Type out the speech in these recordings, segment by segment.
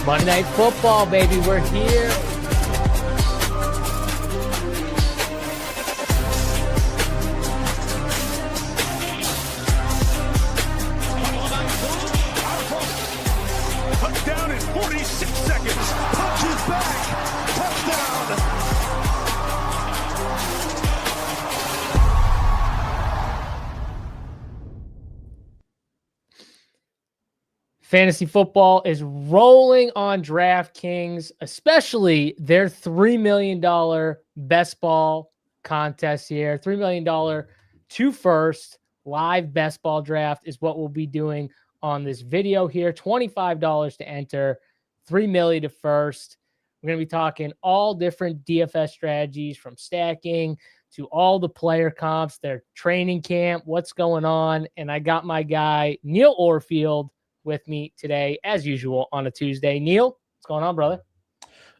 Monday Night Football, baby. We're here. Touchdown in 46 seconds. Punches back. Touchdown. Fantasy football is rolling on DraftKings, especially their $3 million best ball contest here. $3 million to first live best ball draft is what we'll be doing on this video here. $25 to enter, $3 million to first. We're going to be talking all different DFS strategies, from stacking to all the player comps, their training camp, what's going on. And I got my guy, Neil Orfield, with me today, as usual, on a Tuesday. Neil, what's going on, brother?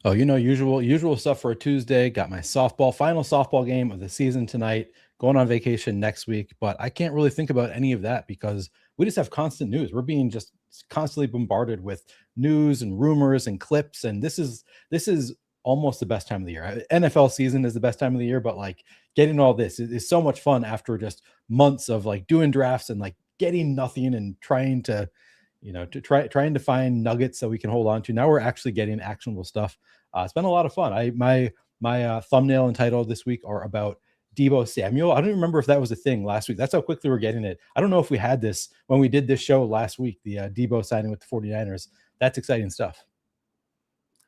Oh, usual stuff for a Tuesday. Got my final softball game of the season tonight. Going on vacation next week, but I can't really think about any of that because we just have constant news. We're being just constantly bombarded with news and rumors and clips, and this is almost the best time of the year. NFL season is the best time of the year, but like getting all this is so much fun after just months of like doing drafts and like getting nothing and trying to trying to find nuggets that we can hold on to. Now we're actually getting actionable stuff. It's been a lot of fun. My thumbnail and title this week are about Deebo Samuel. I don't even remember if that was a thing last week. That's how quickly we're getting it. I don't know if we had this when we did this show last week, the Deebo signing with the 49ers. That's exciting stuff.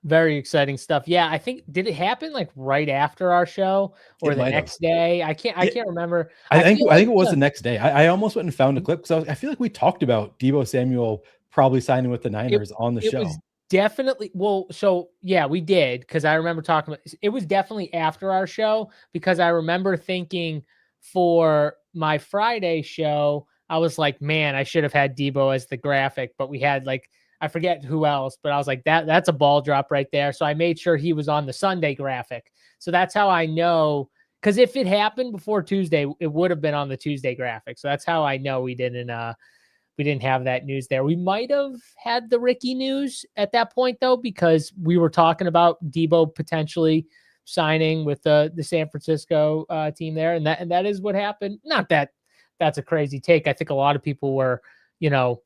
Very exciting stuff. Yeah, I think, did it happen like right after our show or the next day? I can't remember. I think it was the next day. I almost went and found a clip because I feel like we talked about Deebo Samuel probably signing with the Niners on the show. It was definitely, so yeah, we did, because I remember talking about it. Was definitely after our show, because I remember thinking for my Friday show, I was like, man, I should have had Deebo as the graphic, but we had like, I forget who else, but I was like, that's a ball drop right there. So I made sure he was on the Sunday graphic. So that's how I know, because if it happened before Tuesday, it would have been on the Tuesday graphic. So that's how I know we didn't have that news there. We might have had the Ricky news at that point though, because we were talking about Deebo potentially signing with the San Francisco team there. And that is what happened. Not that that's a crazy take. I think a lot of people were,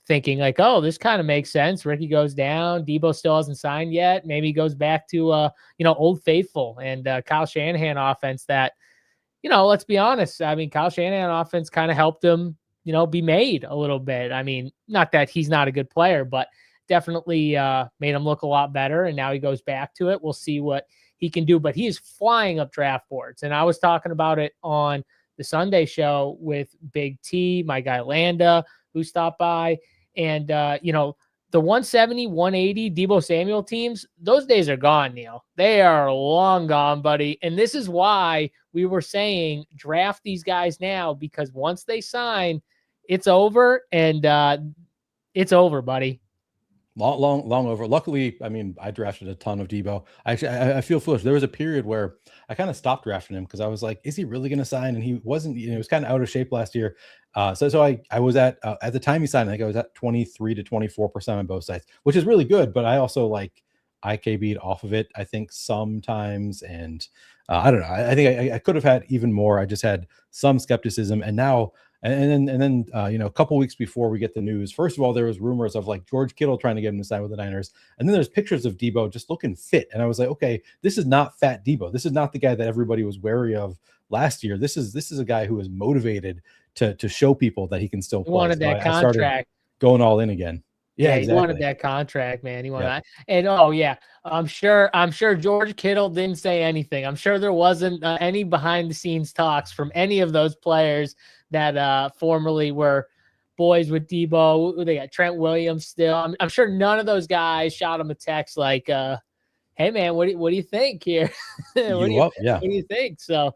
thinking like, oh, this kind of makes sense. Ricky goes down. Deebo still hasn't signed yet. Maybe he goes back to, Old Faithful and Kyle Shanahan offense that, let's be honest. I mean, Kyle Shanahan offense kind of helped him, be made a little bit. I mean, not that he's not a good player, but definitely made him look a lot better. And now he goes back to it. We'll see what he can do, but he is flying up draft boards. And I was talking about it on the Sunday show with Big T, my guy Landa, who stopped by, and the 170, 180 Deebo Samuel teams, those days are gone, Neil. They are long gone, buddy. And this is why we were saying draft these guys now, because once they sign, it's over, and it's over, buddy. Long over. Luckily, I mean, I drafted a ton of Deebo. I feel foolish. There was a period where I kind of stopped drafting him because I was like, is he really going to sign? And he wasn't. He was kind of out of shape last year. So I was at the time he signed, I think I was at 23 to 24% on both sides, which is really good. But I also like IKB'd off of it, I think sometimes, and I don't know. I think I could have had even more. I just had some skepticism, and now. And then a couple weeks before we get the news, first of all, there was rumors of like George Kittle trying to get him to sign with the Niners. And then there's pictures of Deebo just looking fit. And I was like, okay, this is not fat Deebo. This is not the guy that everybody was wary of last year. This is a guy who is motivated to show people that he can still play. He wanted that contract. Going all in again. Yeah, exactly. He wanted that contract, man. He wanted that. And I'm sure George Kittle didn't say anything. I'm sure there wasn't any behind the scenes talks from any of those players that formerly were boys with Deebo. They got Trent Williams still. I'm sure none of those guys shot him a text like, hey man, what do you think here? What do you think? So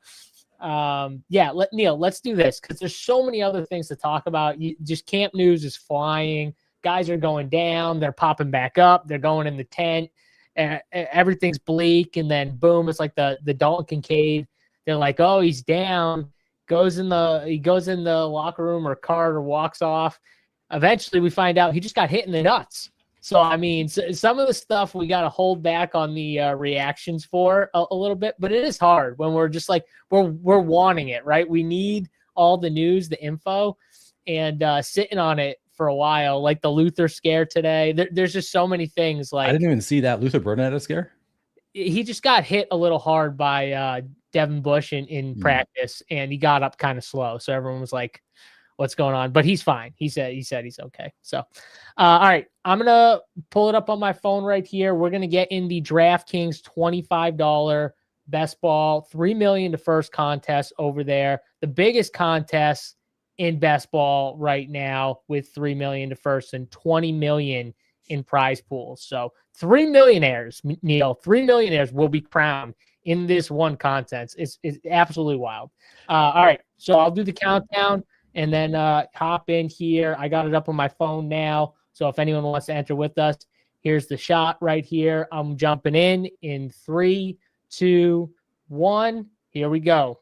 Neil, let's do this, because there's so many other things to talk about. Just camp news is flying. Guys are going down. They're popping back up. They're going in the tent. Everything's bleak. And then boom, it's like the Dalton Kincaid. They're like, oh, he's down. He goes in the locker room or car or walks off. Eventually we find out he just got hit in the nuts. So I mean, some of the stuff we got to hold back on the reactions for a little bit, but it is hard when we're just like we're wanting it, right? We need all the news, the info, and sitting on it for a while, like the Luther scare today. There's just so many things. Like I didn't even see that Luther Burden had a scare. He just got hit a little hard by Devin Bush in practice, and he got up kind of slow. So everyone was like, what's going on? But he's fine. He said he's okay. So, all right, I'm going to pull it up on my phone right here. We're going to get in the DraftKings $25 best ball, $3 million to first contest over there. The biggest contest in best ball right now with $3 million to first and $20 million in prize pools. So 3 millionaires, Neil, 3 millionaires will be crowned in this one contest. It's absolutely wild. All right, so I'll do the countdown and then hop in here. I got it up on my phone now. So if anyone wants to enter with us, here's the shot right here. I'm jumping in 3, 2, 1. Here we go.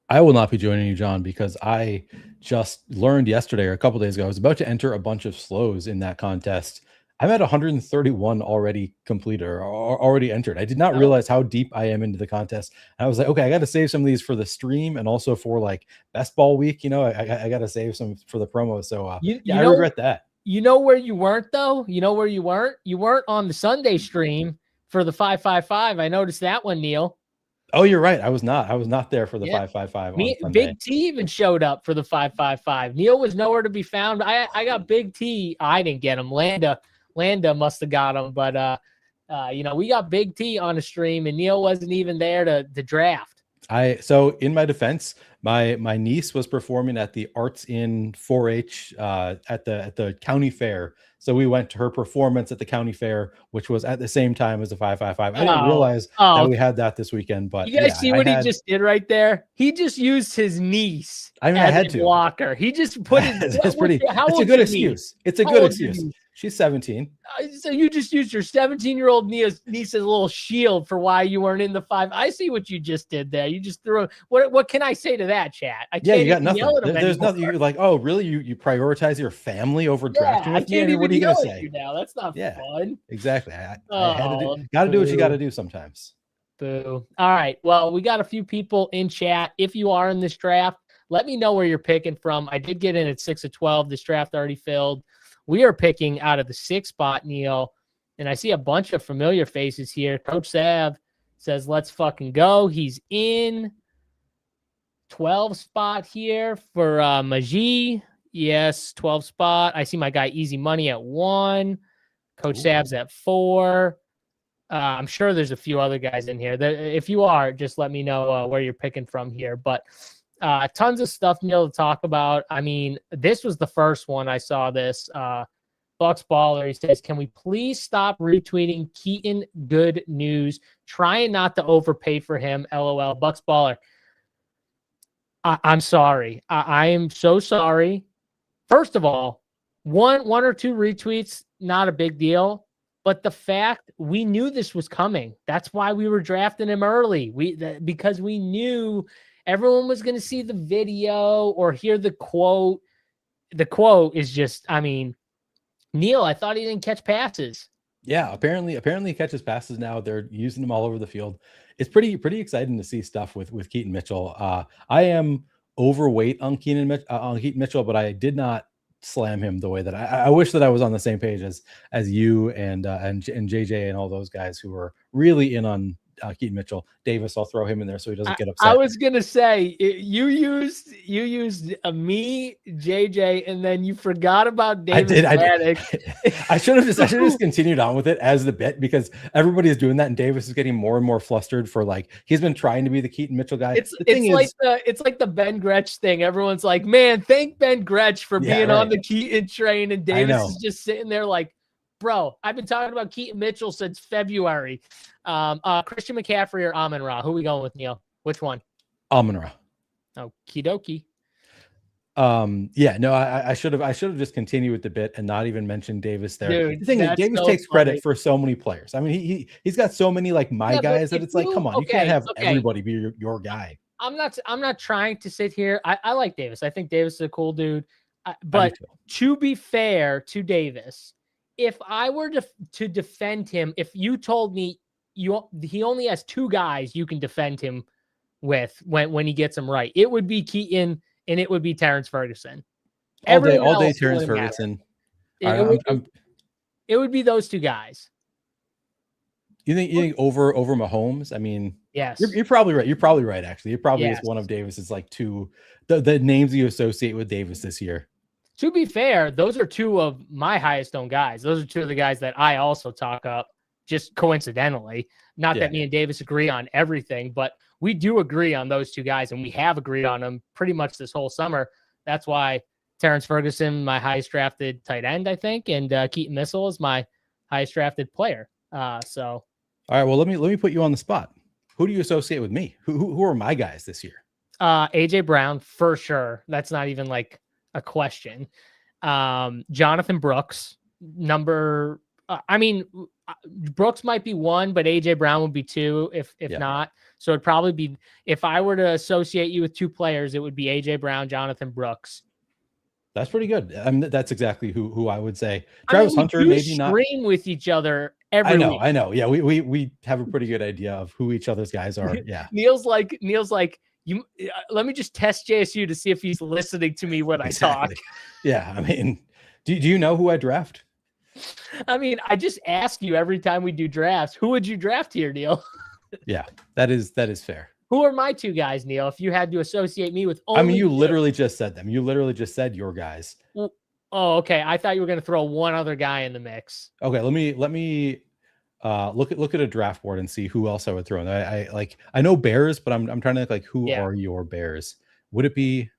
I will not be joining you, John, because I just learned yesterday or a couple days ago, I was about to enter a bunch of slows in that contest. I'm at 131 already completed or already entered. I did not realize how deep I am into the contest. I was like, okay, I got to save some of these for the stream and also for like best ball week. You know, I got to save some for the promo. So I regret that. You know where you weren't though? You know where you weren't? You weren't on the Sunday stream for the 555. I noticed that one, Neil. Oh, you're right. I was not there for the 555. Big T even showed up for the 555. Neil was nowhere to be found. I got Big T. I didn't get him. Landa must have got him, but we got Big T on the stream, and Neil wasn't even there to draft. So in my defense, my niece was performing at the Arts in 4-H at the county fair. So we went to her performance at the county fair, which was at the same time as the 555. I didn't realize that we had that this weekend, but you guys see what he just did right there? He just used his niece. I mean, I had to blocker. He just put his. It's a good excuse. It's a good excuse. She's 17. So you just used your 17-year-old niece's little shield for why you weren't in the 5. I see what you just did there. You just threw. What can I say to that, chat? I can't you got nothing. There's anymore. nothing. You're like, oh, really? You prioritize your family over drafting? I can't even what are you gonna say? Now that's not fun. Exactly. I got to do what you got to do sometimes. Boo. All right. Well, we got a few people in chat. If you are in this draft, let me know where you're picking from. I did get in at 6 of 12. This draft already filled. We are picking out of the 6th spot, Neil, and I see a bunch of familiar faces here. Coach Sav says, let's fucking go. He's in 12 spot here for Majee. Yes, 12 spot. I see my guy Easy Money at 1. Coach Sav's at 4. I'm sure there's a few other guys in here. If you are, just let me know where you're picking from here. But tons of stuff, Neil, to talk about. I mean, this was the first one I saw this. Bucks Baller, he says, can we please stop retweeting Keaton Good News? Trying not to overpay for him, LOL. Bucks Baller, I'm sorry. I am so sorry. First of all, one or two retweets, not a big deal. But the fact we knew this was coming. That's why we were drafting him early. Because we knew everyone was going to see the video or hear the quote. The quote is just, I mean, Neil, I thought he didn't catch passes. Yeah, apparently he catches passes now. They're using them all over the field. It's pretty exciting to see stuff with Keaton Mitchell. I am overweight on Keaton Mitchell, but I did not slam him the way that I wish that I was on the same page as you and JJ and all those guys who were really in on Keaton Mitchell. Davis, I'll throw him in there so he doesn't get upset. I was gonna say you used me, JJ, and then you forgot about Davis. I should have just continued on with it as the bit because everybody is doing that, and Davis is getting more and more flustered for like he's been trying to be the Keaton Mitchell guy. It's like the Ben Gretsch thing. Everyone's like, man, thank Ben Gretsch for being on the Keaton train, and Davis is just sitting there like, bro, I've been talking about Keaton Mitchell since February. Christian McCaffrey or Amon-Ra? Who are we going with, Neil? Which one? Amon-Ra. Okie dokie. I should have just continued with the bit and not even mentioned Davis there. Dude, the thing is, Davis takes credit for so many players. I mean, he's got so many like guys that it's like, come on, you can't have everybody be your guy. I'm not trying to sit here. I like Davis. I think Davis is a cool dude. But to be fair to Davis, if I were to defend him, if you told me he only has 2 guys you can defend him with when he gets them right, it would be Keaton and it would be Terrence Ferguson. All day, Terrence Ferguson. It would be those 2 guys. You think over Mahomes? I mean, yes, you're probably right. You're probably right. Actually, it probably is one of Davis's like 2 the names you associate with Davis this year. To be fair, those are 2 of my highest owned guys. Those are 2 of the guys that I also talk up just coincidentally. Not that me and Davis agree on everything, but we do agree on those 2 guys, and we have agreed on them pretty much this whole summer. That's why Terrence Ferguson, my highest drafted tight end, I think, and Keaton Missile is my highest drafted player. So, all right. Well, let me put you on the spot. Who do you associate with me? Who are my guys this year? AJ Brown for sure. That's not even like a question. Jonathan Brooks, Brooks might be 1, but AJ Brown would be 2 if not. So it'd probably be, if I were to associate you with 2 players, it would be AJ Brown, Jonathan Brooks. That's pretty good. That's exactly who I would say. Travis Hunter, maybe not. Scream with each other every week. I know. Yeah, we have a pretty good idea of who each other's guys are. Yeah. Neil's like, you. Let me just test JSU to see if he's listening to me when I talk. Yeah, I mean, do you know who I draft? I mean, I just ask you every time we do drafts. Who would you draft here, Neil? Yeah, that is fair. Who are my 2 guys, Neil? If you had to associate me with only you literally just said them. You literally just said your guys. Well, oh, okay. I thought you were going to throw one other guy in the mix. Okay, let me look at a draft board and see who else I would throw in. I know Bears, but I'm trying to think like who are your Bears? Would it be?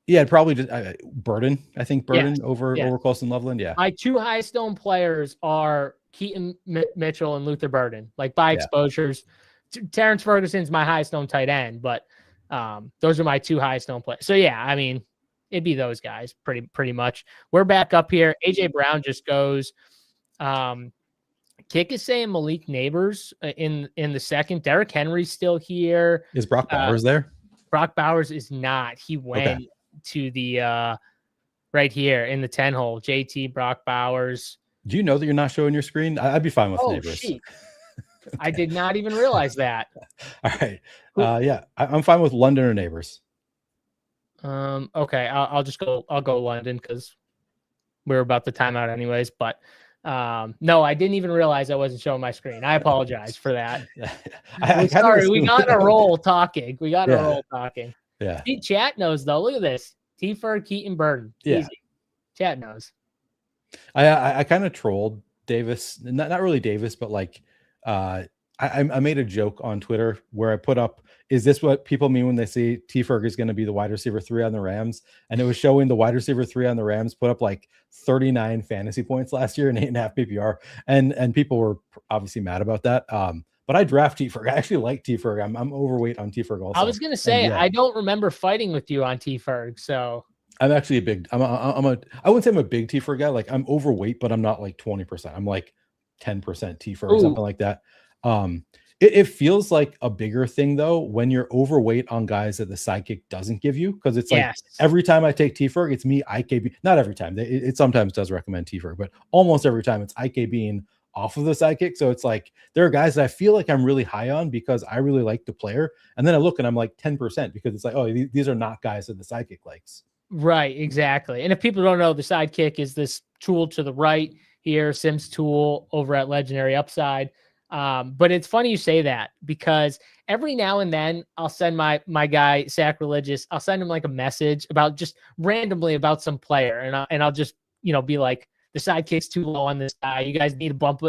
Yeah, probably just Burden. I think Burden over Colson Loveland. Yeah, my 2 highest owned players are Keaton Mitchell and Luther Burden, like by exposures. Terrence Ferguson's my highest known tight end, but those are my 2 highest known players. So yeah, I mean, it'd be those guys pretty much. We're back up here. AJ Brown just goes. Kick is saying Malik Neighbors in the second. Derrick Henry's still here. Is Brock Bowers there? Brock Bowers is not. He went to the right here in the 10 hole. JT Brock Bowers. Do you know that you're not showing your screen? I'd be fine with Neighbors. Okay. I did not even realize that. All right. Yeah, I'm fine with London or Neighbors. Okay. I'll go London because we're about to time out anyways. But no, I didn't even realize I wasn't showing my screen. I apologize for that. Sorry, we got a roll talking. Yeah. See, chat knows though. Look at this. T-Ferg, Keaton, Burden. Yeah. Easy. Chat knows. I kind of trolled Davis, not really Davis, but like I made a joke on Twitter where I put up, is this what people mean when they say T-Ferg is going to be the wide receiver 3 on the Rams? And it was showing the wide receiver 3 on the Rams put up like 39 fantasy points last year and 8.5 PPR. And people were obviously mad about that. But I draft T-Ferg. I actually like T-Ferg. I'm overweight on T-Ferg also. I was going to say, I don't remember fighting with you on T-Ferg. So I'm actually I wouldn't say I'm a big T-Ferg guy. Like I'm overweight, but I'm not like 20%. I'm like 10% T-Ferg or something like that. It feels like a bigger thing though when you're overweight on guys that the sidekick doesn't give you, because it's like every time I take T-Ferg, it's me IKB. Not every time. It sometimes does recommend T-Ferg, but almost every time it's IK being off of the sidekick. So it's like there are guys that I feel like I'm really high on because I really like the player, and then I look and I'm like 10% because it's like, oh, these are not guys that the sidekick likes. Right, exactly. And if people don't know, the sidekick is this tool to the right here, Sims tool over at Legendary Upside. But it's funny you say that because every now and then I'll send my guy Sacrilegious, I'll send him like a message about just randomly about some player, and I'll just, be like, the sidekick's too low on this guy. You guys need to bump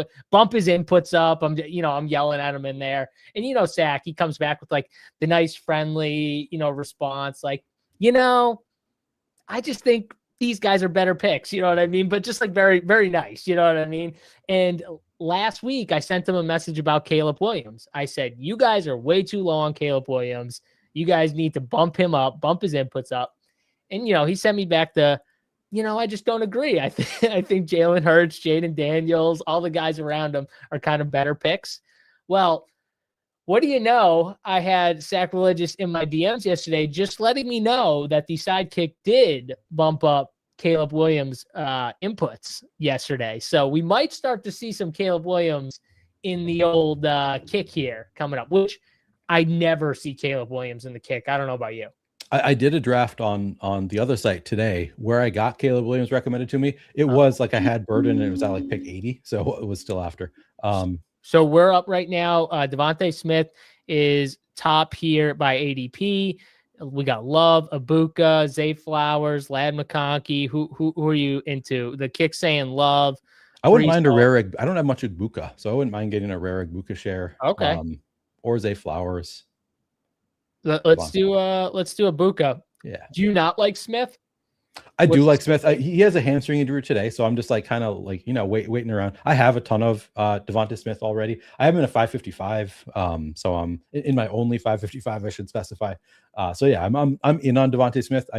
his inputs up. I'm yelling at him in there. And Sack, he comes back with like the nice friendly, response, like, I just think these guys are better picks, you know what I mean? But just like very, very nice, you know what I mean? And last week I sent him a message about Caleb Williams. I said, you guys are way too low on Caleb Williams. You guys need to bump him up, bump his inputs up. And, he sent me back I just don't agree. I think Jalen Hurts, Jaden Daniels, all the guys around him are kind of better picks. Well, What do you know? I had Sacrilegious in my DMs yesterday, just letting me know that the sidekick did bump up Caleb Williams' inputs yesterday. So we might start to see some Caleb Williams in the old kick here coming up, which I never see Caleb Williams in the kick. I don't know about you. I did a draft on the other site today where I got Caleb Williams recommended to me. It was like I had Burden and it was at like pick 80. So it was still after. So we're up right now. Devontae Smith is top here by ADP. We got Love, Ibuka, Zay Flowers, Lad McConkey. Who are you into? The kick saying Love. I wouldn't mind a rare. I don't have much Ibuka, so I wouldn't mind getting a rare Ibuka share. Okay. Or Zay Flowers. Let's do Ibuka. Yeah. Do you not like Smith? I do like Smith. He has a hamstring injury today, so I'm just like kind of like waiting around. I have a ton of Devonta Smith already. I have him in a 555, so I'm in my only 555. I should specify. So yeah, I'm in on Devonta Smith.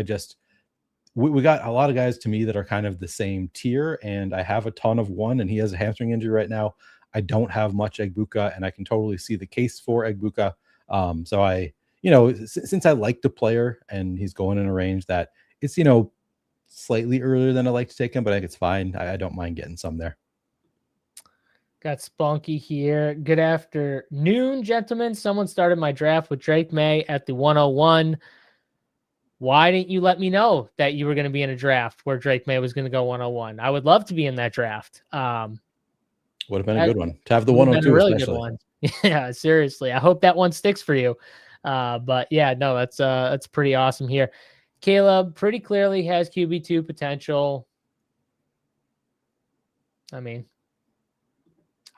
We got a lot of guys to me that are kind of the same tier, and I have a ton of one, and he has a hamstring injury right now. I don't have much Egbuka, and I can totally see the case for Egbuka. So I, since I like the player and he's going in a range that it's slightly earlier than I like to take him, but I think it's fine. I don't mind getting some there. Got Spunky here. Good afternoon, gentlemen. Someone started my draft with Drake May at the 101. Why didn't you let me know that you were going to be in a draft where Drake May was going to go 101? I would love to be in that draft. Would have been a good one to have the 102. A really good one. Yeah, seriously. I hope that one sticks for you. But yeah, no, that's pretty awesome here. Caleb pretty clearly has QB2 potential. I mean,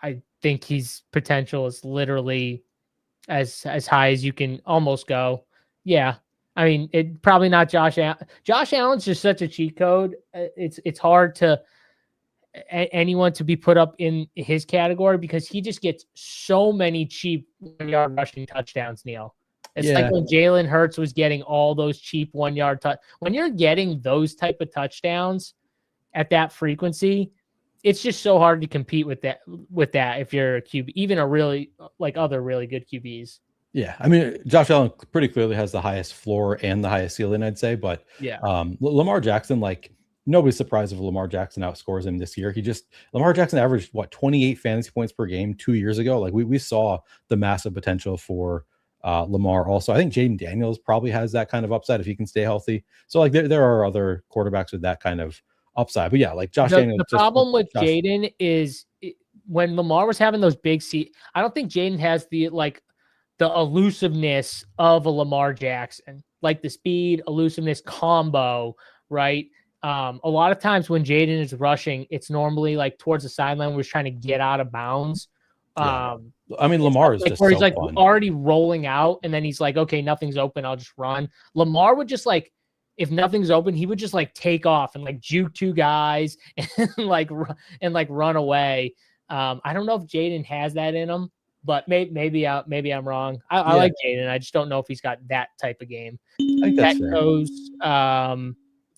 I think his potential is literally as high as you can almost go. Yeah. I mean, it probably not Josh Allen. Josh Allen's just such a cheat code. It's hard to anyone to be put up in his category because he just gets so many cheap 1-yard rushing touchdowns, Neil. It's like when Jalen Hurts was getting all those cheap 1-yard when you're getting those type of touchdowns at that frequency, it's just so hard to compete with that if you're a QB, even a really other really good QBs. Yeah, I mean, Josh Allen pretty clearly has the highest floor and the highest ceiling, I'd say. But yeah, Lamar Jackson, nobody's surprised if Lamar Jackson outscores him this year. Lamar Jackson averaged 28 fantasy points per game 2 years ago. Like we saw the massive potential for Lamar. Also, I think Jaden Daniels probably has that kind of upside if he can stay healthy. So there are other quarterbacks with that kind of upside. But yeah, like Josh Daniels. The problem with Jaden is when Lamar was having those big I don't think Jaden has the elusiveness of a Lamar Jackson, like the speed, elusiveness combo, right? A lot of times when Jaden is rushing, it's normally towards the sideline where he's trying to get out of bounds. Yeah. I mean, Lamar is just where he's fun. Already rolling out, and then he's like, okay, nothing's open, I'll just run. Lamar would just if nothing's open, he would just take off and juke two guys and run away. I don't know if Jaden has that in him. But maybe I'm wrong. I like Jaden. I just don't know if he's got that type of game. I think that's fair.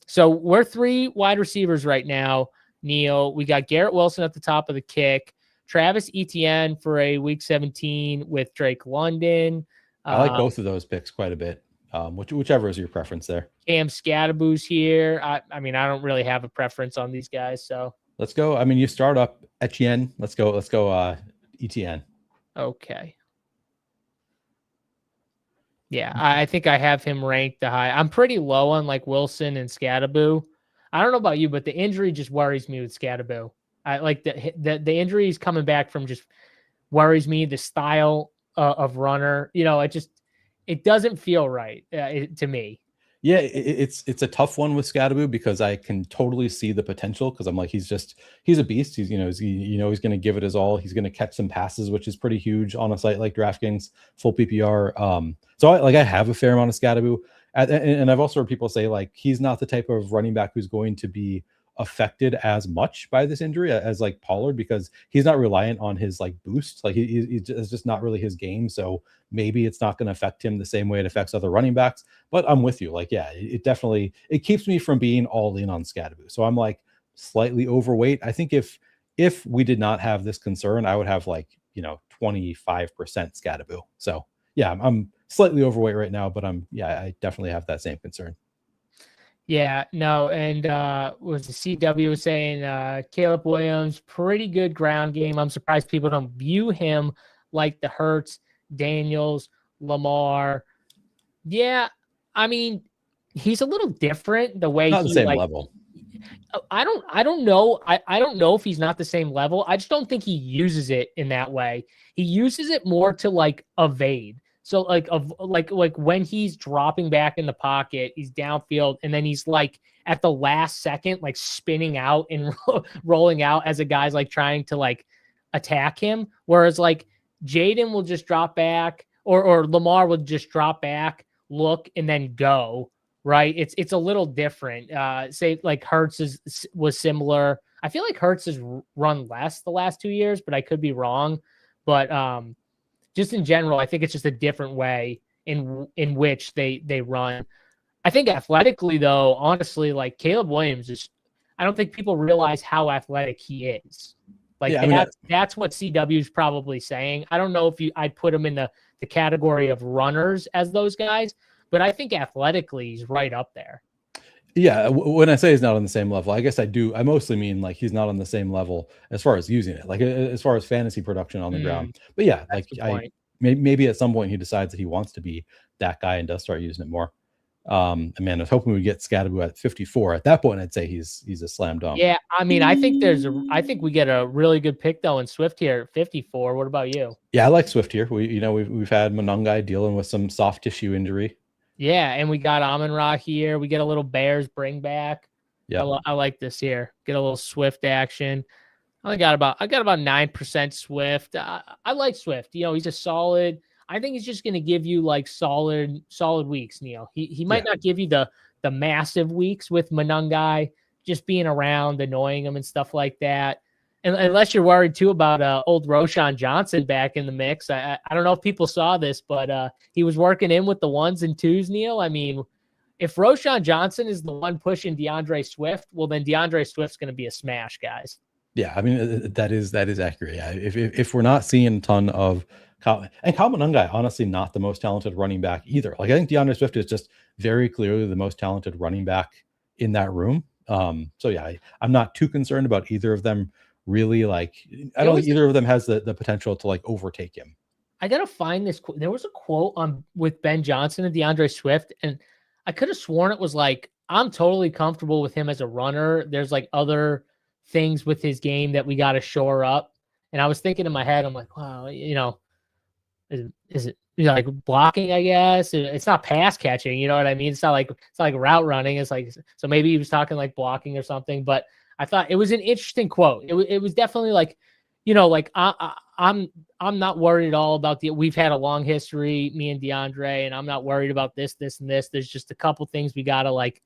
So we're 3 wide receivers right now, Neil. We got Garrett Wilson at the top of the kick. Travis Etienne for a week 17 with Drake London. I like both of those picks quite a bit. Whichever is your preference there. Cam Scadaboo's here. I mean, I don't really have a preference on these guys. So let's go. I mean, you start up Etienne. Let's go. Etienne. Okay. Yeah, I think I have him ranked the high. I'm pretty low on Wilson and Scadaboo. I don't know about you, but the injury just worries me with Scadaboo. I like the injury is coming back from just worries me. The style of runner, it doesn't feel right to me. Yeah, it's a tough one with Scadaboo because I can totally see the potential because I'm he's a beast. He's he's going to give it his all. He's going to catch some passes, which is pretty huge on a site like DraftKings, full PPR. So I have a fair amount of Scadaboo, and I've also heard people say he's not the type of running back who's going to be affected as much by this injury as Pollard because he's not reliant on his boost. It's just not really his game. So maybe it's not going to affect him the same way it affects other running backs. But I'm with you. It definitely keeps me from being all in on Scadaboo. So I'm slightly overweight. I think if we did not have this concern, I would have 25% Scatterboo. So yeah, I'm slightly overweight right now, but I definitely have that same concern. Yeah, no, and was the CW was saying Caleb Williams, pretty good ground game. I'm surprised people don't view him like the Hurts, Daniels, Lamar. Yeah, I mean, he's a little different the way Not the he same like level. I don't know. I don't know if he's not the same level. I just don't think he uses it in that way. He uses it more to like evade. So like when he's dropping back in the pocket, he's downfield, and then he's like at the last second, like spinning out and rolling out as a guy's like trying to like attack him. Whereas like Jaden will just drop back, or Lamar will just drop back, look, and then go. Right, it's a little different. Say like Hurts was similar. I feel like Hurts has run less the last 2 years, but I could be wrong. But just in general, I think it's just a different way in which they run. I think athletically, though, honestly, like Caleb Williams is. I don't think people realize how athletic he is. Like that's what CW is probably saying. I don't know if I'd put him in the category of runners as those guys. But I think athletically, he's right up there. Yeah, when I say he's not on the same level, I guess I mostly mean like he's not on the same level as far as using it, like as far as fantasy production on the ground. But yeah, like maybe at some point he decides that he wants to be that guy and does start using it more. I mean, I was hoping we get Scatterboo at 54. At that point, I'd say he's a slam dunk. Yeah, I mean, I think we get a really good pick though in Swift here at 54. What about you? Yeah, I like Swift here. We've had Monungai dealing with some soft tissue injury. Yeah, and we got Amon-Ra here. We get a little Bears bring back. Yeah, I like this here. Get a little Swift action. I got about 9% Swift. I like Swift. He's a solid. I think he's just going to give you like solid weeks, Neil. He might not give you the massive weeks with Monungai just being around, annoying him and stuff like that. And unless you're worried too about old Roschon Johnson back in the mix. I don't know if people saw this, but he was working in with the 1s and 2s, Neil. I mean, if Roschon Johnson is the one pushing DeAndre Swift, well, then DeAndre Swift's going to be a smash, guys. Yeah, I mean, that is accurate. Yeah, if we're not seeing a ton of Kyle Monungai, honestly, not the most talented running back either. Like I think DeAndre Swift is just very clearly the most talented running back in that room. So yeah, I'm not too concerned about either of them. Really, like I don't think either of them has the potential to like overtake him. I gotta find this. There was a quote with Ben Johnson and DeAndre Swift, and I could have sworn it was like, "I'm totally comfortable with him as a runner. There's like other things with his game that we got to shore up." And I was thinking in my head, I'm like, "Wow, is it like blocking? I guess it's not pass catching. You know what I mean? It's not like route running. It's like so maybe he was talking like blocking or something, but." I thought it was an interesting quote. It was definitely like, like I'm not worried at all about we've had a long history, me and DeAndre, and I'm not worried about this, and this. There's just a couple things we got to like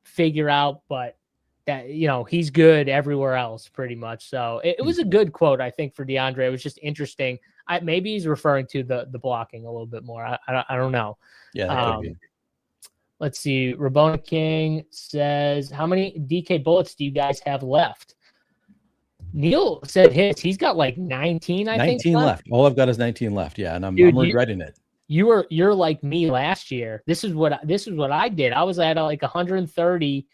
figure out, but that, he's good everywhere else pretty much. So it was a good quote, I think, for DeAndre. It was just interesting. Maybe he's referring to the blocking a little bit more. I don't know. Yeah, that could be. Let's see. Rabona King says, how many DK bullets do you guys have left? Neil said he's got like 19, I think. 19 left. All I've got is 19 left. Yeah. And I'm regretting it. You're like me last year. This is what I did. I was at like 130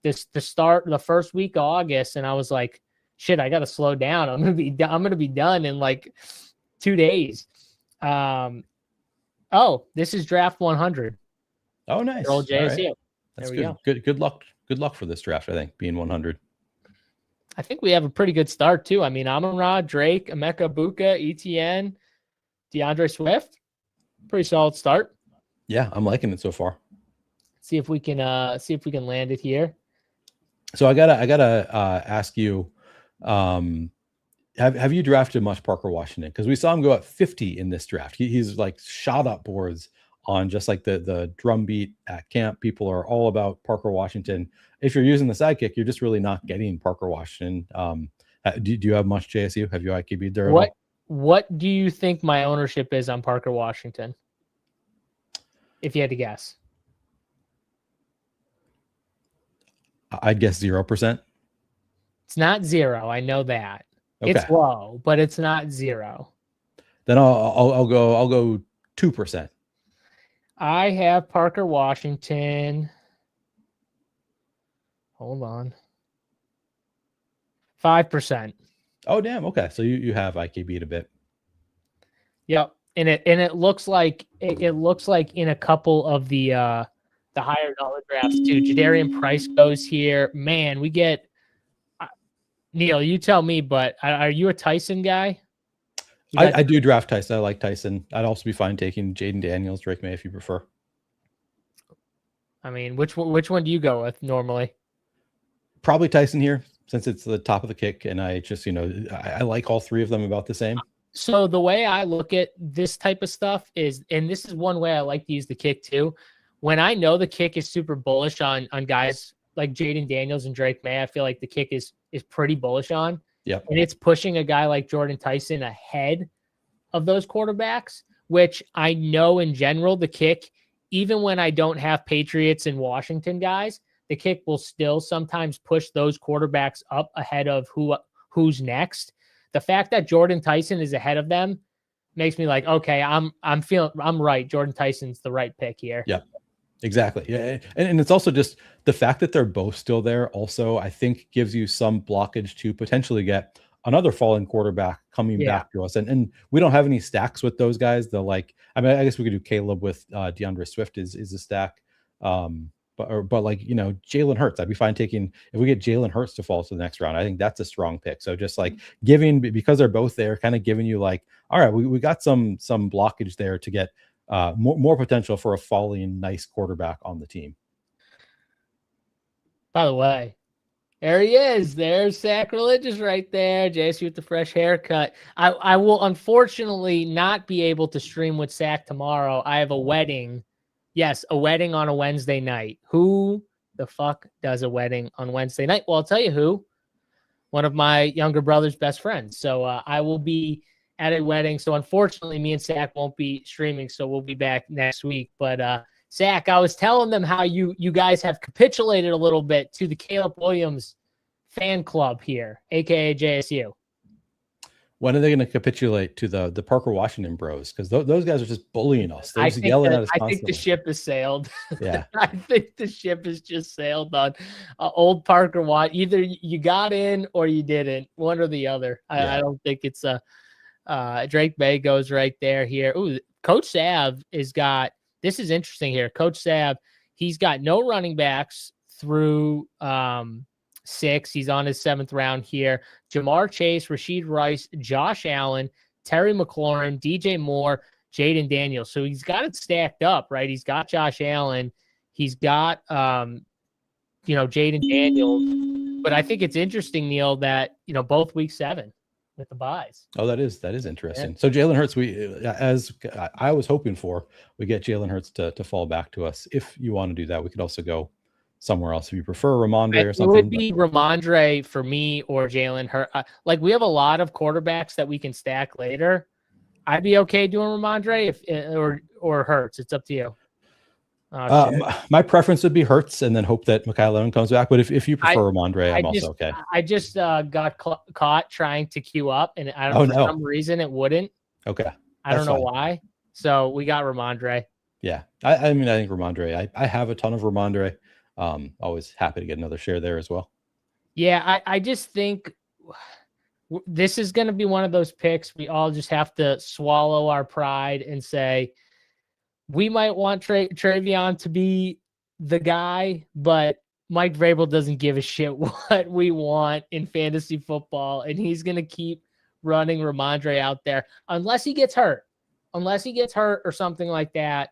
to start the first week of August. And I was like, shit, I got to slow down. I'm going to be done in like 2 days. This is draft 100. Oh, nice. Old JSU. Right. That's good. Good luck. Good luck for this draft, I think, being 100. I think we have a pretty good start, too. I mean, Amon-Ra, Drake, Emeka Buka, ETN, DeAndre Swift. Pretty solid start. Yeah, I'm liking it so far. See if we can land it here. So I gotta ask you, have you drafted much Parker Washington? Because we saw him go at 50 in this draft. He's like shot up boards on just like the drum beat at camp. People are all about Parker Washington. If you're using the sidekick, you're just really not getting Parker Washington. Do you have much JSU? Have you IQB'd there? What do you think my ownership is on Parker Washington? If you had to guess. I'd guess 0%. It's not 0. I know that. Okay. It's low, but it's not 0. Then I'll go 2%. I have Parker Washington. Hold on. 5%. Oh damn. Okay, so you have IK beat a bit. Yep. And it looks like it looks like in a couple of the higher dollar drafts too. Jadarian Price goes here. Man, we get Neil, you tell me, but are you a Tyson guy? I do draft Tyson. I like Tyson. I'd also be fine taking Jaden Daniels, Drake May if you prefer. I mean, which one do you go with normally? Probably Tyson here, since it's the top of the kick, and I just I like all three of them about the same. So the way I look at this type of stuff is, and this is one way I like to use the kick too. When I know the kick is super bullish on guys like Jaden Daniels and Drake May, I feel like the kick is pretty bullish on. Yep. And it's pushing a guy like Jordan Tyson ahead of those quarterbacks, which I know in general, the kick, even when I don't have Patriots and Washington guys, the kick will still sometimes push those quarterbacks up ahead of who's next. The fact that Jordan Tyson is ahead of them makes me like, okay, I'm right. Jordan Tyson's the right pick here. Yeah, exactly. Yeah. And it's also just the fact that they're both still there also, I think, gives you some blockage to potentially get another falling quarterback coming back to us. And we don't have any stacks with those guys. They're like, I mean, I guess we could do Caleb with DeAndre Swift is a stack. But like, Jalen Hurts, I'd be fine taking, if we get Jalen Hurts to fall to the next round, I think that's a strong pick. So just like because they're both there, kind of giving you like, all right, we got some blockage there to get more potential for a falling nice quarterback on the team. By the way, there he is. There's Sacrilegious right there. JSU with the fresh haircut. I will unfortunately not be able to stream with Sack tomorrow. I have a wedding. Yes, a wedding on a Wednesday night. Who the fuck does a wedding on Wednesday night? Well, I'll tell you who. One of my younger brother's best friends. So I will be at a wedding. So unfortunately, me and Sack won't be streaming. So we'll be back next week. But Sack, I was telling them how you guys have capitulated a little bit to the Caleb Williams fan club here, aka JSU. When are they going to capitulate to the Parker Washington bros? Because those guys are just bullying us. They're just yelling at us constantly. I think the ship has sailed. Yeah. I think the ship has just sailed on old Parker Watt. Either you got in or you didn't. One or the other. I don't think it's Drake May goes right there here. Ooh, Coach Sav has got, this is interesting here. Coach Sav, he's got no running backs through 6. He's on his 7th round here. Jamar Chase, Rashid Rice, Josh Allen, Terry McLaurin, DJ Moore, Jaden Daniels. So he's got it stacked up, right? He's got Josh Allen. He's got, Jaden Daniels. But I think it's interesting, Neil, that, both week 7 with the buys. Oh, that is interesting. Yeah. So Jalen Hurts, as I was hoping for, we get Jalen Hurts to fall back to us. If you want to do that, we could also go somewhere else if you prefer Ramondre or something. It would be Ramondre for me or Jalen Hurts. Like we have a lot of quarterbacks that we can stack later. I'd be okay doing Ramondre or Hurts. It's up to you. My preference would be Hurts and then hope that Mekhi Levin comes back. But if you prefer Ramondre, I'm also okay. I just got caught trying to queue up, and I don't know for some reason it wouldn't. Okay. I don't know why. So we got Ramondre. Yeah. I mean, I think Ramondre. I have a ton of Ramondre. Always happy to get another share there as well. Yeah, I just think this is going to be one of those picks. We all just have to swallow our pride and say, we might want Travion to be the guy, but Mike Vrabel doesn't give a shit what we want in fantasy football, and he's going to keep running Ramondre out there unless he gets hurt. Unless he gets hurt or something like that.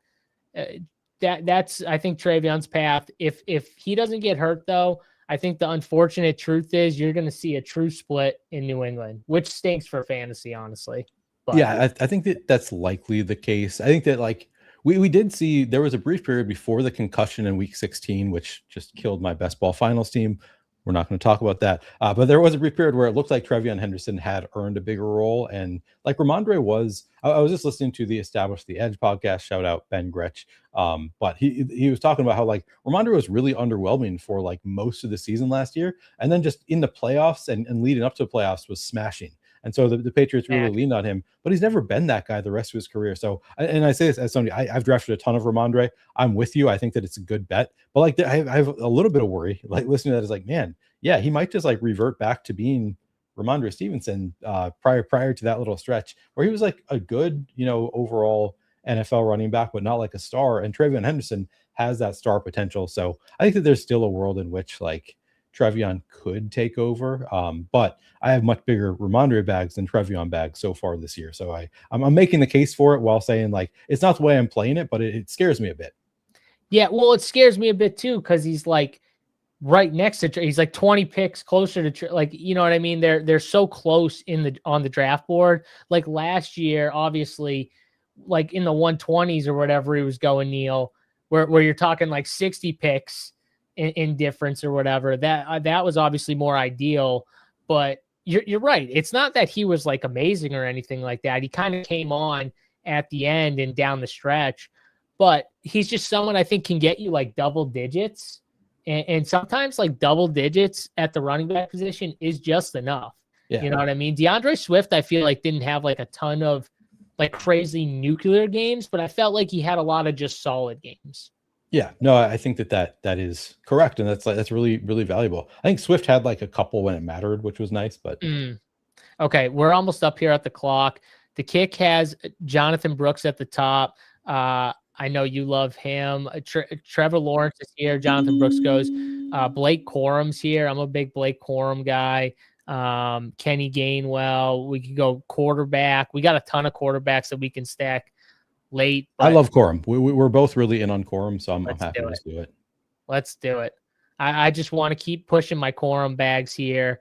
That's I think Travion's path. If he doesn't get hurt though, I think the unfortunate truth is you're going to see a true split in New England, which stinks for fantasy, honestly. But yeah, I think that's likely the case. I think that like we did see there was a brief period before the concussion in week 16, which just killed my best ball finals team. We're not going to talk about that. But there was a brief period where it looked like Trevion Henderson had earned a bigger role. And like Ramondre was, I was just listening to the Establish the Edge podcast, shout out Ben Gretsch. But he was talking about how like Ramondre was really underwhelming for like most of the season last year. And then just in the playoffs and leading up to the playoffs was smashing. And so the Patriots really Exactly. leaned on him, but he's never been that guy the rest of his career. So, and I say this as somebody, I've drafted a ton of Ramondre. I'm with you. I think that it's a good bet, but like I have a little bit of worry, like listening to that is like, man, yeah, he might just like revert back to being Ramondre Stevenson prior to that little stretch where he was like a good, overall NFL running back, but not like a star. And Travion Henderson has that star potential. So I think that there's still a world in which like Trevion could take over. But I have much bigger Ramondre bags than Trevion bags so far this year. So I'm making the case for it while saying like it's not the way I'm playing it, but it scares me a bit. Yeah, well, it scares me a bit too because he's like right next to he's like 20 picks closer to like, you know what I mean? They're so close on the draft board. Like last year, obviously, like in the 120s or whatever he was going, Neil, where you're talking like 60 picks in difference or whatever. That was obviously more ideal, but you're right. It's not that he was like amazing or anything like that. He kind of came on at the end and down the stretch, but he's just someone I think can get you like double digits. And sometimes like double digits at the running back position is just enough. Yeah. You know what I mean? DeAndre Swift, I feel like didn't have like a ton of like crazy nuclear games, but I felt like he had a lot of just solid games. Yeah, no, I think that is correct, and that's really really valuable. I think Swift had like a couple when it mattered, which was nice. But Okay, we're almost up here at the clock. The kick has Jonathan Brooks at the top. I know you love him. Trevor Lawrence is here. Jonathan Brooks goes. Blake Corum's here. I'm a big Blake Corum guy. Kenny Gainwell. We could go quarterback. We got a ton of quarterbacks that we can stack late. I love Corum. We're both really in on Corum, so I'm happy to do it. Let's do it. I just want to keep pushing my Corum bags here.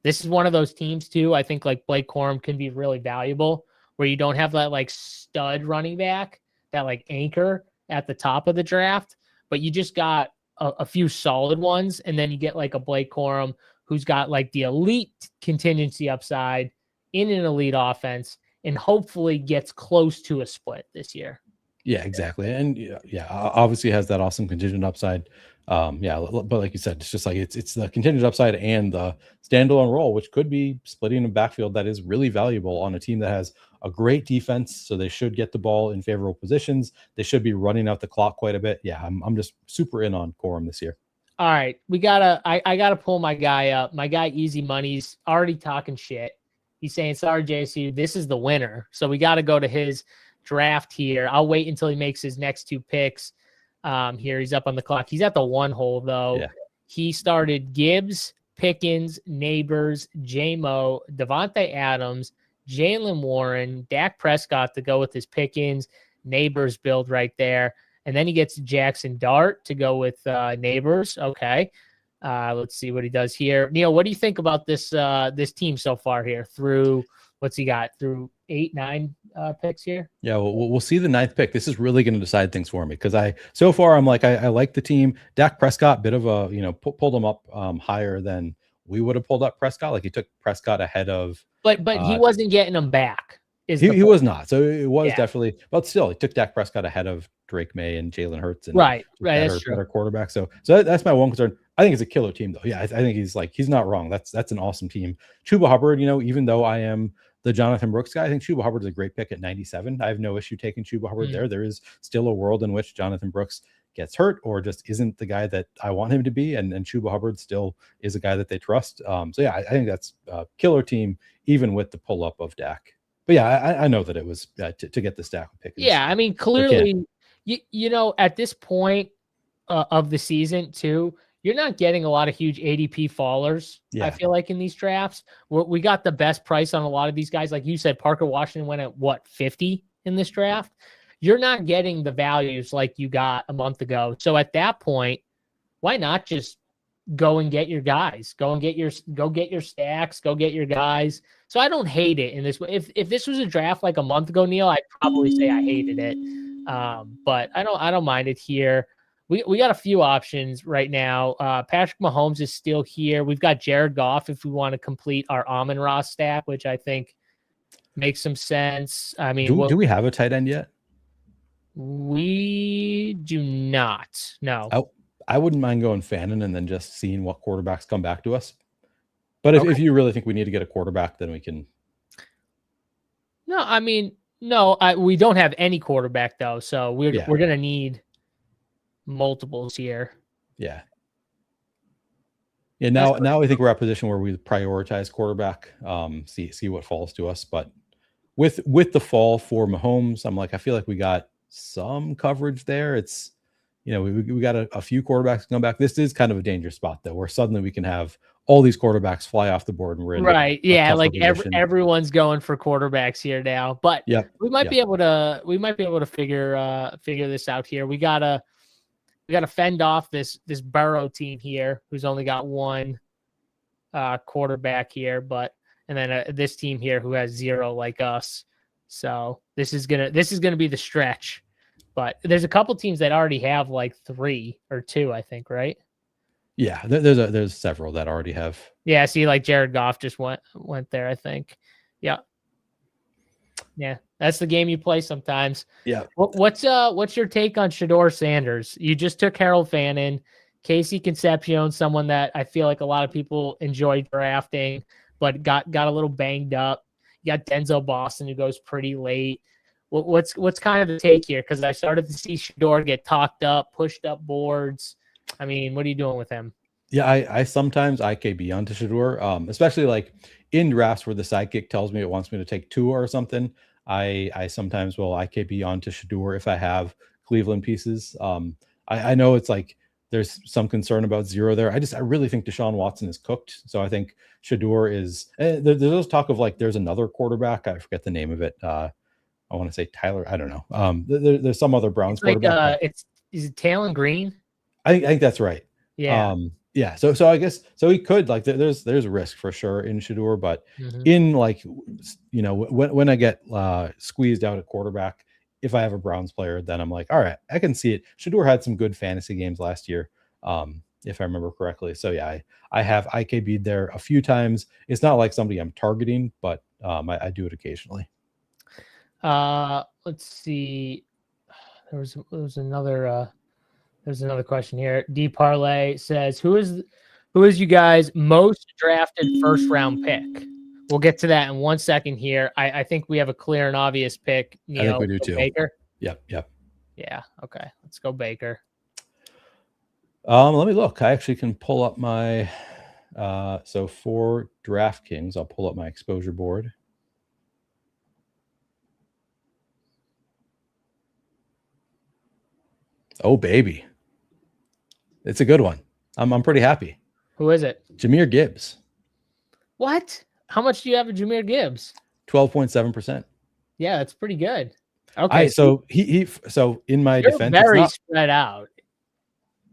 This is one of those teams too. I think like Blake Corum can be really valuable where you don't have that like stud running back, that like anchor at the top of the draft, but you just got a few solid ones. And then you get like a Blake Corum who's got like the elite contingency upside in an elite offense and hopefully gets close to a split this year. Yeah, exactly. And yeah, obviously has that awesome contingent upside. But like you said, it's just like it's the contingent upside and the standalone role, which could be splitting a backfield that is really valuable on a team that has a great defense. So they should get the ball in favorable positions. They should be running out the clock quite a bit. Yeah, I'm just super in on Corum this year. All right, I gotta pull my guy up. My guy Easy Money's already talking shit. He's saying, sorry, JC, this is the winner. So we got to go to his draft here. I'll wait until he makes his next two picks. Here he's up on the clock. He's at the one hole though. Yeah. He started Gibbs, Pickens, Neighbors, J-Mo, Devontae Adams, Jalen Warren, Dak Prescott to go with his Pickens, Neighbors build right there. And then he gets Jackson Dart to go with Neighbors. Okay. Let's see what he does here. Neil, what do you think about this this team so far here through what's he got through 8-9 picks here? Yeah, we'll see the 9th pick. This is really going to decide things for me because so far I'm like I like the team. Dak Prescott, bit of a pulled him up higher than we would have pulled up Prescott. Like he took Prescott ahead of, but he wasn't getting him back. He was not. So it was definitely, but still, he took Dak Prescott ahead of Drake May and Jalen Hurts and right. That's true. Better quarterback. So that's my one concern. I think it's a killer team though. Yeah, I think he's not wrong. That's an awesome team. Chuba Hubbard, even though I am the Jonathan Brooks guy, I think Chuba Hubbard is a great pick at 97. I have no issue taking Chuba Hubbard there. There is still a world in which Jonathan Brooks gets hurt or just isn't the guy that I want him to be. And Chuba Hubbard still is a guy that they trust. So yeah, I think that's a killer team, even with the pull up of Dak. But yeah, I know that it was to get the stack pick. Yeah, I mean, clearly, at this point of the season too, you're not getting a lot of huge ADP fallers. Yeah. I feel like in these drafts, we got the best price on a lot of these guys. Like you said, Parker Washington went at what, 50 in this draft. You're not getting the values like you got a month ago. So at that point, why not just go and get your guys? Go get your stacks. Go get your guys. So I don't hate it in this way. If this was a draft like a month ago, Neil, I'd probably say I hated it. But I don't mind it here. We got a few options right now. Patrick Mahomes is still here. We've got Jared Goff if we want to complete our Amon-Ra stack, which I think makes some sense. I mean, do we have a tight end yet? We do not. No. I wouldn't mind going Fannin and then just seeing what quarterbacks come back to us. But Okay. if you really think we need to get a quarterback, then we can. No, I mean, no, we don't have any quarterback though, so we're Yeah. gonna need multiples here. Yeah. Yeah. Now I think we're at a position where we prioritize quarterback. See what falls to us. But with the fall for Mahomes, I'm like, I feel like we got some coverage there. It's, we got a few quarterbacks come back. This is kind of a dangerous spot though, where suddenly we can have all these quarterbacks fly off the board and we're in Right. a Yeah, tougher like position. everyone's going for quarterbacks here now. But Yep. we might be able to figure this out here. We gotta fend off this Burrow team here, who's only got one quarterback here, and then this team here who has zero like us. So this is gonna be the stretch. But there's a couple teams that already have like 3 or 2, I think, right? Yeah, there's several that already have. Yeah, see, like Jared Goff just went there, I think. Yeah. Yeah, that's the game you play sometimes. Yeah. What's your take on Shador Sanders? You just took Harold Fannin, Casey Concepcion, someone that I feel like a lot of people enjoy drafting, but got a little banged up. You got Denzel Boston, who goes pretty late. What's kind of the take here? Because I started to see Shador get talked up, pushed up boards. I mean, what are you doing with him? Yeah, I sometimes IKB onto Shador, especially like in drafts where the sidekick tells me it wants me to take Tua or something. I sometimes will IKB onto Shador if I have Cleveland pieces. I know it's like there's some concern about zero there. I really think Deshaun Watson is cooked. So I think Shador is. There's talk of like there's another quarterback. I forget the name of it. I want to say Tyler. I don't know. There's some other Browns quarterback. Is it Talon Green? I think that's right. Yeah. Yeah. So I guess he could like there's a risk for sure in Shador, but in like when I get squeezed out at quarterback, if I have a Browns player, then I'm like, all right, I can see it. Shador had some good fantasy games last year, if I remember correctly. So yeah, I have IKB'd there a few times. It's not like somebody I'm targeting, but I do it occasionally. Let's see. There's another question here. D Parlay says, who is you guys' most drafted first round pick? We'll get to that in 1 second here. I think we have a clear and obvious pick. I think we do too. Baker. Yep. Yeah. Okay. Let's go Baker. Let me look. I actually can pull up my so for DraftKings, I'll pull up my exposure board. Oh baby. It's a good one. I'm pretty happy. Who is it? Jahmyr Gibbs. What? How much do you have of Jahmyr Gibbs? 12.7%. Yeah, that's pretty good. Okay. So so in my defense, very it's not, spread out.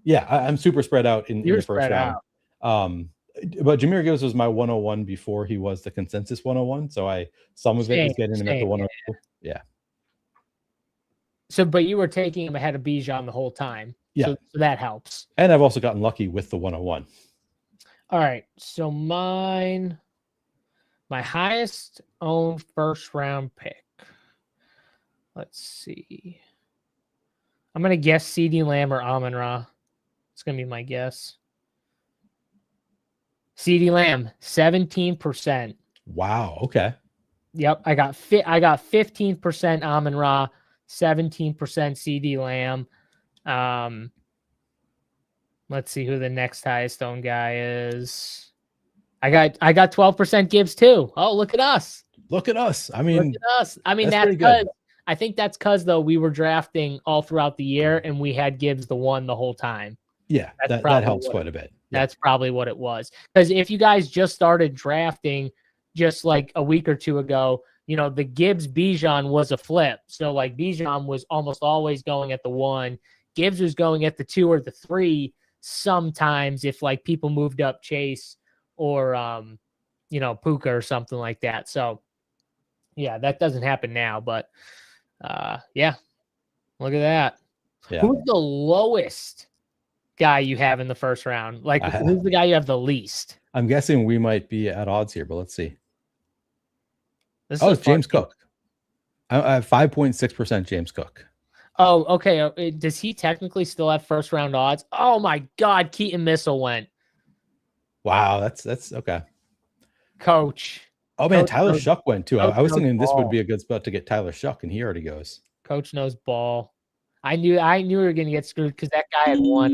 Yeah, I'm super spread out in the first round. But Jahmyr Gibbs was my 101 before he was the consensus 101. So some of it is getting him at the 102. Yeah. So, but you were taking him ahead of Bijan the whole time. Yeah. So that helps. And I've also gotten lucky with the 101. All right. So my highest owned first round pick. Let's see. I'm going to guess CeeDee Lamb or Amon-Ra. It's going to be my guess. CeeDee Lamb, 17%. Wow. Okay. Yep. I got 15% Amon-Ra, 17% CeeDee Lamb. Let's see who the next highest owned guy is. I got 12% Gibbs too. Oh, look at us. Look at us. I mean, that's good. I think that's because though we were drafting all throughout the year and we had Gibbs the one the whole time. Yeah, that helps quite a bit. Yeah. That's probably what it was. Because if you guys just started drafting just like a week or two ago, the Gibbs Bijan was a flip. So like Bijan was almost always going at the 1. Gibbs was going at the 2 or the 3 sometimes if like people moved up Chase or Puka or something like that. So yeah, that doesn't happen now, but yeah. Look at that. Yeah. Who's the lowest guy you have in the first round? Like who's the guy you have the least? I'm guessing we might be at odds here, but let's see. It's James Cook. I have 5.6% James Cook. Oh, okay. Does he technically still have first round odds? Oh my God, Keaton Missile went. Wow, that's okay. Coach. Oh man, Coach Tyler knows, Shuck went too. Coach I was knows thinking this would ball. be a good spot to get Tyler Shuck, and he already goes. Coach knows ball. I knew we were gonna get screwed because that guy had one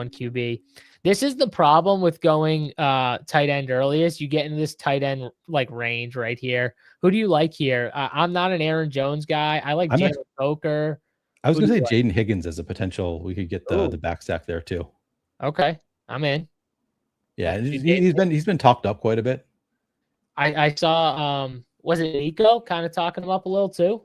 QB. This is the problem with going tight end early is you get into this tight end like range right here. Who do you like here? I'm not an Aaron Jones guy. I like Jalen Coker. I was Who gonna do say you Jaden Higgins as a potential. We could get the back stack there too. Okay, I'm in. Yeah, he's been talked up quite a bit. I saw was it Nico kind of talking him up a little too?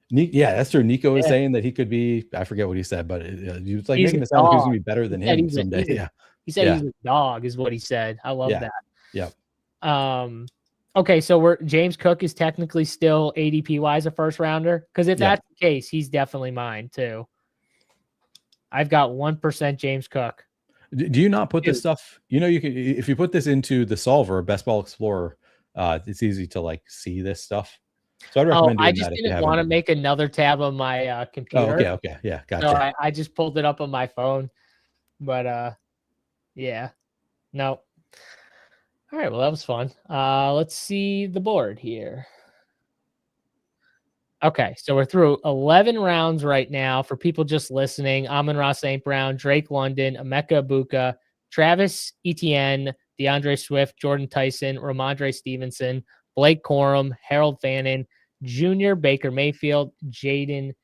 Yeah, that's true. Nico was saying that he could be. I forget what he said, but he was like He's making it sound like he was gonna be better than him someday. He said he's a dog, is what he said. I love that. Yeah. Okay, so James Cook is technically still ADP wise a first rounder, because if that's the case, he's definitely mine too. I've got 1% James Cook. Do you not put this stuff? You know, you can if you put this into the solver, Best Ball Explorer, it's easy to like see this stuff. So I'd recommend doing I just that. didn't want to make another tab on my computer. Oh, okay, yeah, gotcha. So I just pulled it up on my phone, but yeah, no. All right, well that was fun. Let's see the board here. Okay, so we're through 11 rounds right now. For people just listening, Amon-Ra St. Brown, Drake London, Emeka Ibuka, Travis Etienne, DeAndre Swift, Jordan Tyson, Ramondre Stevenson, Blake Corum, Harold Fannin, Junior Baker Mayfield, Jaden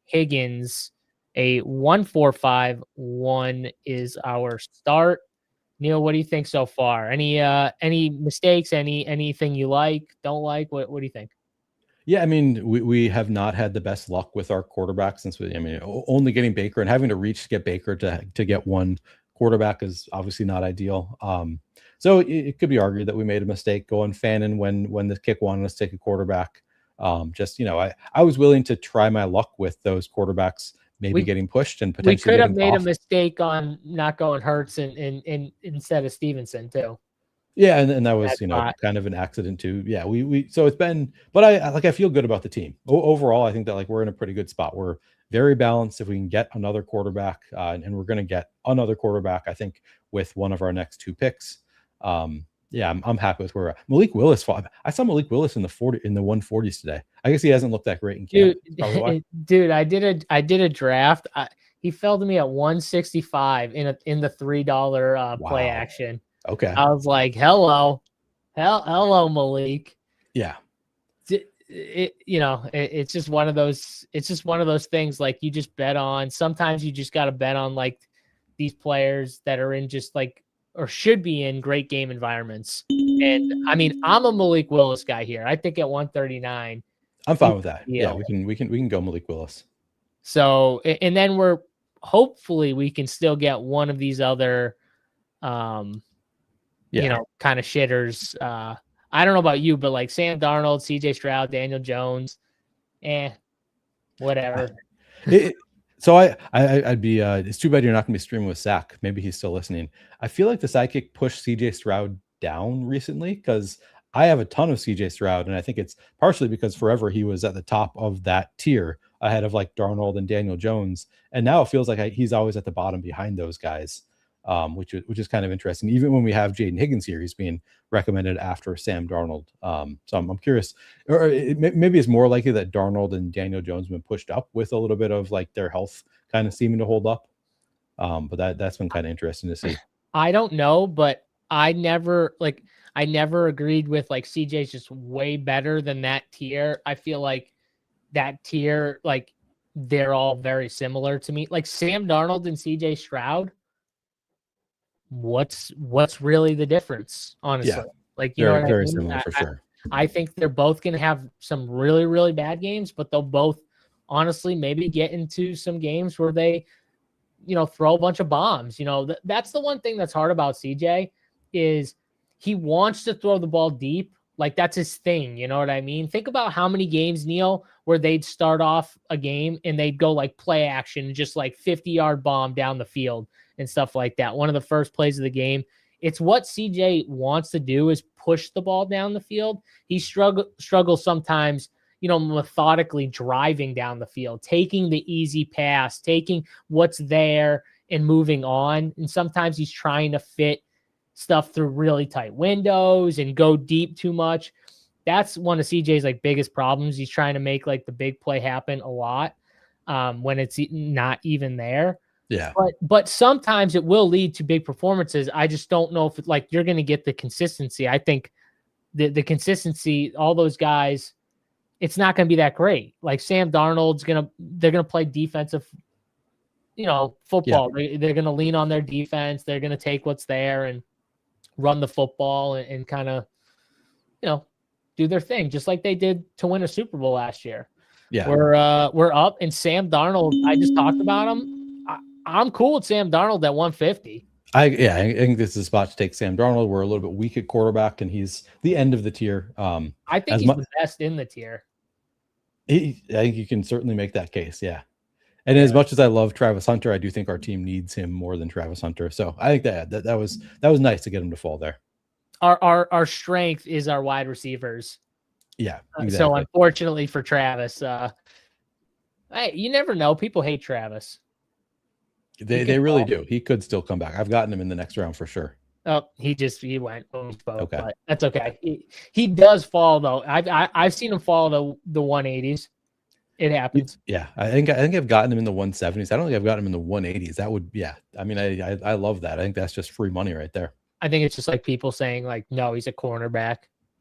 Higgins. A 1-4-5-1 is our start. Neil, what do you think so far? Any mistakes? Anything you like, don't like? What do you think? Yeah, I mean, we have not had the best luck with our quarterback since only getting Baker and having to reach to get Baker to get one quarterback is obviously not ideal. So it could be argued that we made a mistake going Fannin when the kick wanted us to take a quarterback. I was willing to try my luck with those quarterbacks maybe getting pushed and potentially we could have made a mistake on not going Hurts and instead of Stevenson too. Yeah, and that was kind of an accident too. Yeah, so it's been, but I feel good about the team overall. I think that like we're in a pretty good spot. We're very balanced. If we can get another quarterback, and we're going to get another quarterback, I think with one of our next two picks. Yeah, I'm happy with where we're at. Malik Willis. I saw Malik Willis in the 140s today. I guess he hasn't looked that great in camp. Dude, I did a draft. He fell to me at 165 in the $3 play action. Okay. I was like, hello, Malik. Yeah. It's just one of those things like you just bet on. Sometimes you just got to bet on like these players that are in just like, or should be in great game environments. And I mean, I'm a Malik Willis guy here. I think at 139, I'm fine with that. Yeah, we can go Malik Willis. So, and then hopefully we can still get one of these other, kind of shitters. I don't know about you, but like Sam Darnold, CJ Stroud, Daniel Jones, whatever. So I'd be, it's too bad you're not going to be streaming with Zach. Maybe he's still listening. I feel like the sidekick pushed CJ Stroud down recently because I have a ton of CJ Stroud, and I think it's partially because forever he was at the top of that tier ahead of like Darnold and Daniel Jones. And now it feels like he's always at the bottom behind those guys. Which is kind of interesting. Even when we have Jaden Higgins here, he's being recommended after Sam Darnold. So I'm curious, or maybe it's more likely that Darnold and Daniel Jones have been pushed up with a little bit of like their health kind of seeming to hold up. But that's been kind of interesting to see. I don't know, but I never agreed with like CJ's just way better than that tier. I feel like that tier, like they're all very similar to me. Like Sam Darnold and CJ Stroud. What's really the difference, honestly? Yeah, like very similar for sure. I think they're both going to have some really, really bad games, but they'll both honestly maybe get into some games where they, throw a bunch of bombs. That's the one thing that's hard about CJ is he wants to throw the ball deep. Like that's his thing. You know what I mean? Think about how many games, Neil, where they'd start off a game and they'd go like play action, just like 50-yard bomb down the field and stuff like that. One of the first plays of the game. It's what CJ wants to do is push the ball down the field. He struggles sometimes, methodically driving down the field, taking the easy pass, taking what's there and moving on. And sometimes he's trying to fit stuff through really tight windows and go deep too much. That's one of CJ's like biggest problems. He's trying to make like the big play happen a lot when it's not even there. Yeah. But sometimes it will lead to big performances. I just don't know if like you're going to get the consistency. I think the consistency, all those guys, it's not going to be that great. Like Sam Darnold's they're going to play defensive, football. Yeah. They're going to lean on their defense. They're going to take what's there and run the football and kind of, do their thing, just like they did to win a Super Bowl last year. Yeah. We're up, and Sam Darnold, I just talked about him. I'm cool with Sam Darnold at 150. I think this is a spot to take Sam Darnold. We're a little bit weak at quarterback, and he's the end of the tier. I think he's the best in the tier. I think you can certainly make that case, yeah. And as much as I love Travis Hunter, I do think our team needs him more than Travis Hunter. So I think that was nice to get him to fall there. Our strength is our wide receivers. Yeah, exactly. So unfortunately for Travis, hey, you never know. People hate Travis. They really do. He could still come back. I've gotten him in the next round for sure. Oh, he went. Okay, but that's okay. He does fall though. I've seen him fall the 180s. It happens. Yeah, I think I've gotten him in the 170s. I don't think I've gotten him in the 180s. That would, yeah. I mean, I love that. I think that's just free money right there. I think it's just like people saying like, no, he's a cornerback.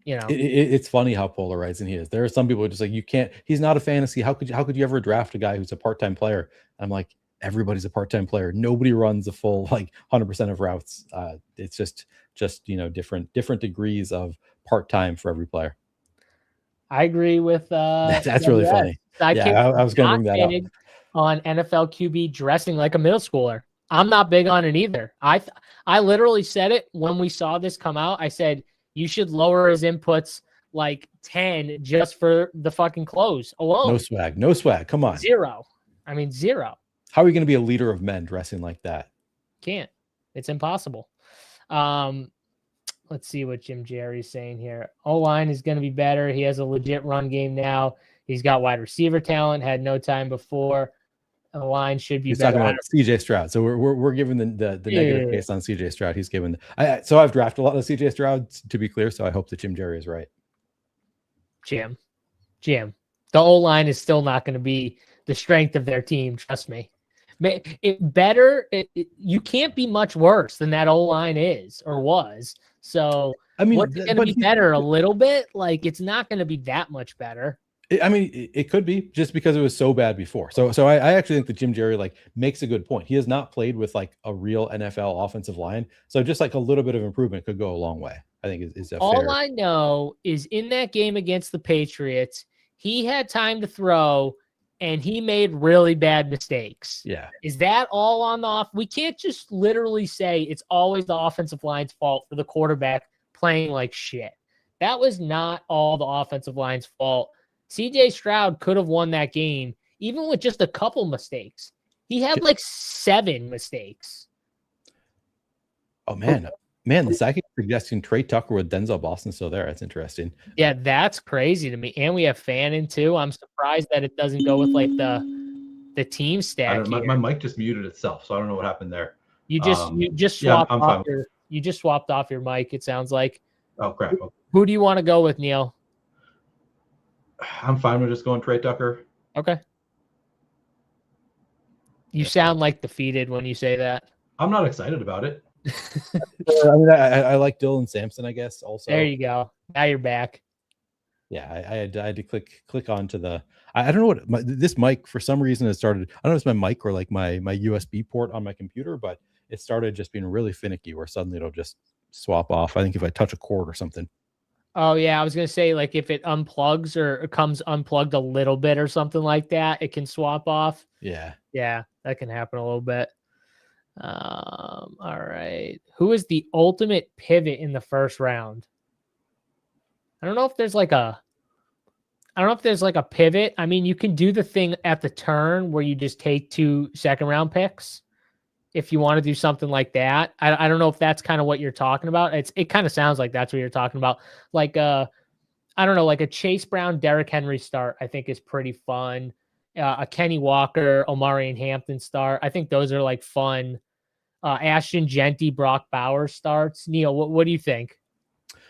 It's funny how polarizing he is. There are some people who are just like, you can't. He's not a fantasy. How could you ever draft a guy who's a part-time player? I'm like, everybody's a part-time player. Nobody runs a full 100% of routes. It's just different degrees of part-time for every player. I agree with that's really funny. I was going to bring that up on NFL QB dressing like a middle schooler. I'm not big on it either. I literally said it when we saw this come out. I said you should lower his inputs like 10 just for the fucking clothes alone. No swag. Come on. Zero. I mean, zero. How are you going to be a leader of men dressing like that? Can't. It's impossible. Let's see what Jim Jerry's saying here. O-line is going to be better. He has a legit run game now. He's got wide receiver talent, had no time before. The line should be better. He's talking about CJ Stroud. So we're giving the negative case on CJ Stroud. He's given so I've drafted a lot of CJ Stroud, to be clear. So I hope that Jim Jerry is right. Jim. The O-line is still not going to be the strength of their team. Trust me. You can't be much worse than that O-line is or was. So I mean, what's going to be better a little bit? Like, it's not going to be that much better. I mean, it could be just because it was so bad before. So I actually think that Jim Jerry makes a good point. He has not played with a real NFL offensive line. So just a little bit of improvement could go a long way. I think is all I know is in that game against the Patriots, he had time to throw and he made really bad mistakes. Yeah. Is that all on the off? We can't just literally say it's always the offensive line's fault for the quarterback playing like shit. That was not all the offensive line's fault. CJ Stroud could have won that game, even with just a couple mistakes. He had 7 mistakes. Oh, man. The second suggesting Trey Tucker with Denzel Boston still there. That's interesting. Yeah, that's crazy to me. And we have Fannin, too. I'm surprised that it doesn't go with, the team stack here. My mic just muted itself, so I don't know what happened there. You just swapped off your mic, it sounds like. Oh, crap. Okay. Who do you want to go with, Neil? I'm fine with just going Trey Tucker. Okay. You sound defeated when you say that. I'm not excited about it. I mean, I like Dylan Sampson, I guess. Also, there you go. Now you're back. Yeah, I had to click onto the. I don't know what this mic for some reason has started. I don't know if it's my mic or my USB port on my computer, but it started just being really finicky. Where suddenly it'll just swap off. I think if I touch a cord or something. Oh, yeah. I was going to say, if it unplugs or it comes unplugged a little bit or something like that, it can swap off. Yeah. Yeah, that can happen a little bit. All right. Who is the ultimate pivot in the first round? I don't know if there's a pivot. I mean, you can do the thing at the turn where you just take 2 second-round picks. If you want to do something like that, I don't know if that's kind of what you're talking about. It kind of sounds like that's what you're talking about. I don't know, a Chase Brown, Derrick Henry start, I think is pretty fun. A Kenny Walker, Omari and Hampton start. I think those are fun Ashton Genty, Brock Bowers starts. Neil, what do you think?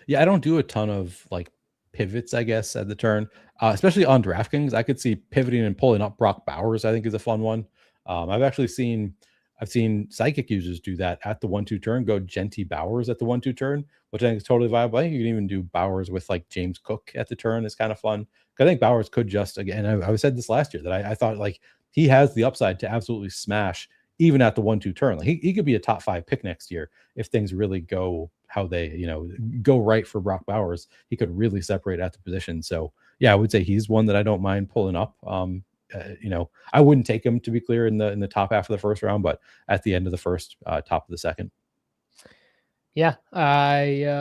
Yeah, I don't do a ton of like pivots, I guess, at the turn, especially on DraftKings. I could see pivoting and pulling up Brock Bowers. I think is a fun one. I've seen psychic users do that at the 1-2 turn. Go Genty Bowers at the 1-2 turn, which I think is totally viable. I think you can even do Bowers with like James Cook at the turn. It's kind of fun. I think Bowers could just again. I said this last year that I thought like he has the upside to absolutely smash even at the 1-2 turn. Like he could be a top 5 pick next year if things really go how they, go right for Brock Bowers. He could really separate at the position. So yeah, I would say he's one that I don't mind pulling up. I wouldn't take him, to be clear, in the top half of the first round, but at the end of the first, top of the second. Yeah, I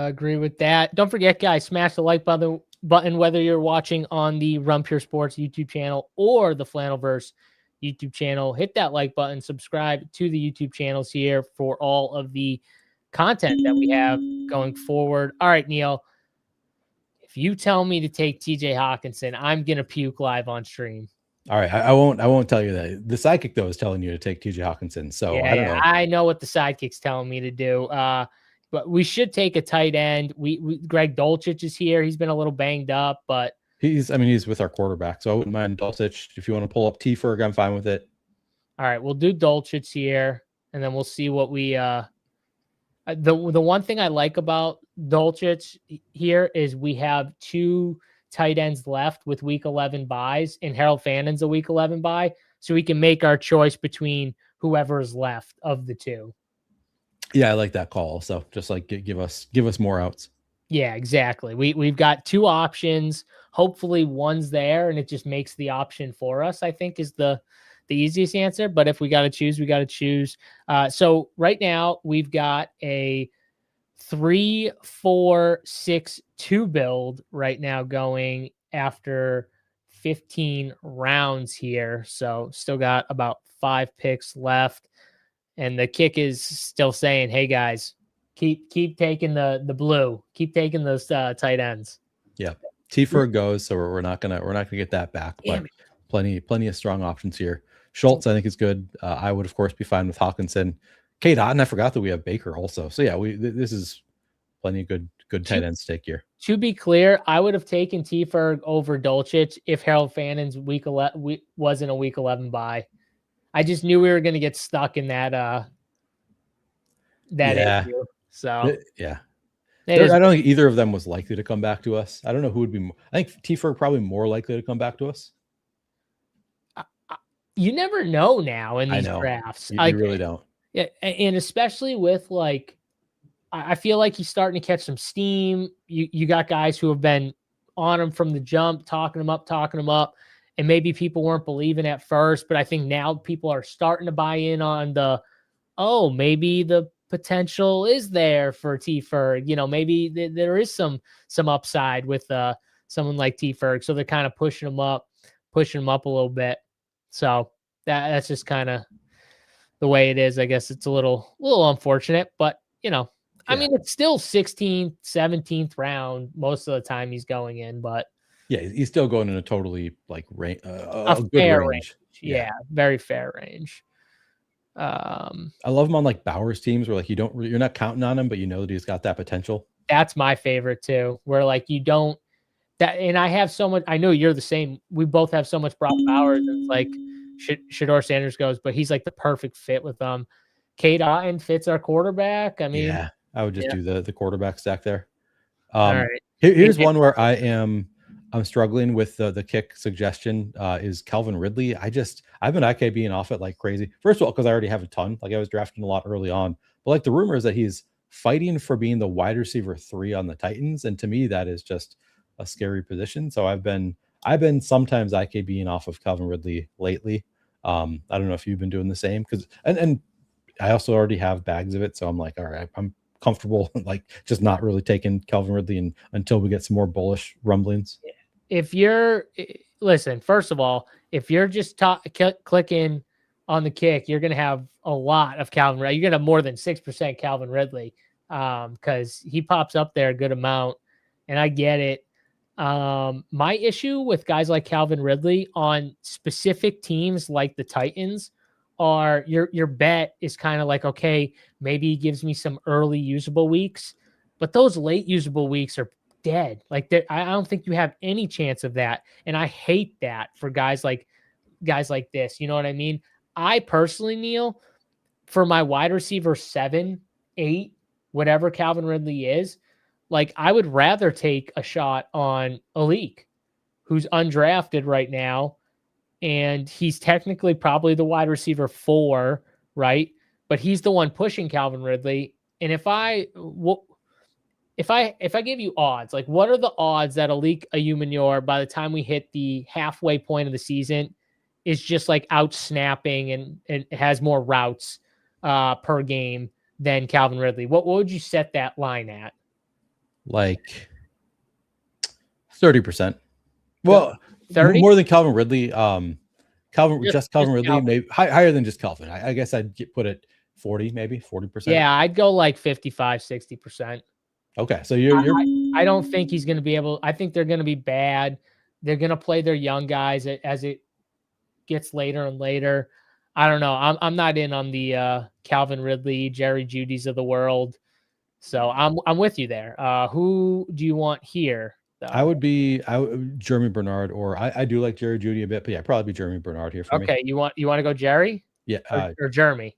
agree with that. Don't forget, guys, smash the like button, whether you're watching on the Run Pure Sports YouTube channel or the Flannelverse YouTube channel. Hit that like button, subscribe to the YouTube channels here for all of the content that we have going forward. All right, Neil, if you tell me to take TJ Hawkinson, I'm going to puke live on stream. All right. I won't tell you that. The sidekick, though, is telling you to take TJ Hawkinson. So yeah, I don't know. I know what the sidekick's telling me to do. But we should take a tight end. We Greg Dulcich is here. He's been a little banged up, but he's with our quarterback. So I wouldn't mind Dulcich. If you want to pull up T-Ferg, I'm fine with it. All right, we'll do Dulcich here, and then we'll see what we the one thing I like about Dulcich here is we have 2 tight ends left with week 11 buys, and Harold Fannon's a week 11 buy, so we can make our choice between whoever is left of the 2. Yeah, I like that call. So just like give us more outs. Yeah, exactly. We've got 2 options. Hopefully one's there and it just makes the option for us, I think is the easiest answer. But if we got to choose, we got to choose. So right now we've got a 3-4-6-2 build right now going after 15 rounds here. So still got about 5 picks left. And the kick is still saying, hey guys, keep taking the blue, keep taking those tight ends. Yeah. T-Ferg goes, so we're not gonna get that back, but plenty of strong options here. Schultz, I think, is good. I would, of course, be fine with Hawkinson. Kate Otten, I forgot that we have Baker also. So yeah, this is plenty of good tight end stake here. To be clear, I would have taken T-Ferg over Dulcich if Harold Fannon's week 11 wasn't a week 11 buy. I just knew we were going to get stuck in that issue. So yeah. I don't think either of them was likely to come back to us. I don't know who would be more. I think T-Ferg probably more likely to come back to us. You never know now in these drafts. You really don't. Yeah, and especially with like, I feel like he's starting to catch some steam. You got guys who have been on him from the jump, talking him up, and maybe people weren't believing at first, but I think now people are starting to buy in on maybe the potential is there for T-Ferg. Maybe there is some upside with someone like T-Ferg, so they're kind of pushing him up a little bit. So that's just kind of the way it is. I guess it's a little unfortunate, but I mean, it's still 16th, 17th round most of the time he's going in, but yeah, he's still going in a totally like a good fair range. Yeah, very fair range. I love him on like Bowers teams where like you're not counting on him, but you know that he's got that potential. That's my favorite too, where like you don't and I have so much. I know you're the same. We both have so much Brock Bowers. It's like Shedeur Sanders goes, but he's like the perfect fit with them. Kate Otten fits our quarterback. I mean, yeah, I would just do the quarterback stack there. All right. Here's one where I'm struggling with the kick suggestion is Calvin Ridley. I've been IKBing off it like crazy. First of all, because I already have a ton. Like I was drafting a lot early on, but like the rumor is that he's fighting for being the wide receiver 3 on the Titans, and to me that is just a scary position. So I've been sometimes IKBing off of Calvin Ridley lately. I don't know if you've been doing the same because and I also already have bags of it, so I'm like, all right, I'm comfortable like just not really taking Calvin Ridley until we get some more bullish rumblings. If first of all, if you're just clicking on the kick, you're going to have a lot of Calvin Ridley. You're going to have more than 6% Calvin Ridley because he pops up there a good amount, and I get it. My issue with guys like Calvin Ridley on specific teams like the Titans are your bet is kind of like, okay, maybe he gives me some early usable weeks, but those late usable weeks are dead. Like I don't think you have any chance of that. And I hate that for guys like this. You know what I mean? I personally, Neil, for my wide receiver 7, 8, whatever Calvin Ridley is, like I would rather take a shot on Alik, who's undrafted right now. And he's technically probably the wide receiver 4, right? But he's the one pushing Calvin Ridley. And if I give you odds, like what are the odds that Alik Ayumanyor, by the time we hit the halfway point of the season, is just like out snapping and has more routes per game than Calvin Ridley? What would you set that line at? Like 30%. Well, 30? more than Calvin Ridley. Calvin Ridley, Calvin. maybe higher than just Calvin. I guess I'd put it 40, maybe 40%. Yeah, I'd go like 55, 60%. Okay, so you're I don't think he's going to be able. I think they're going to be bad. They're going to play their young guys as it gets later and later. I don't know. I'm not in on the Calvin Ridley, Jerry Judy's of the world. So I'm with you there. Who do you want here, though? I would Jeremy Bernard, or I do like Jerry Judy a bit, but yeah, probably be Jeremy Bernard here for me. Okay, you want to go Jerry? Yeah, or Jeremy?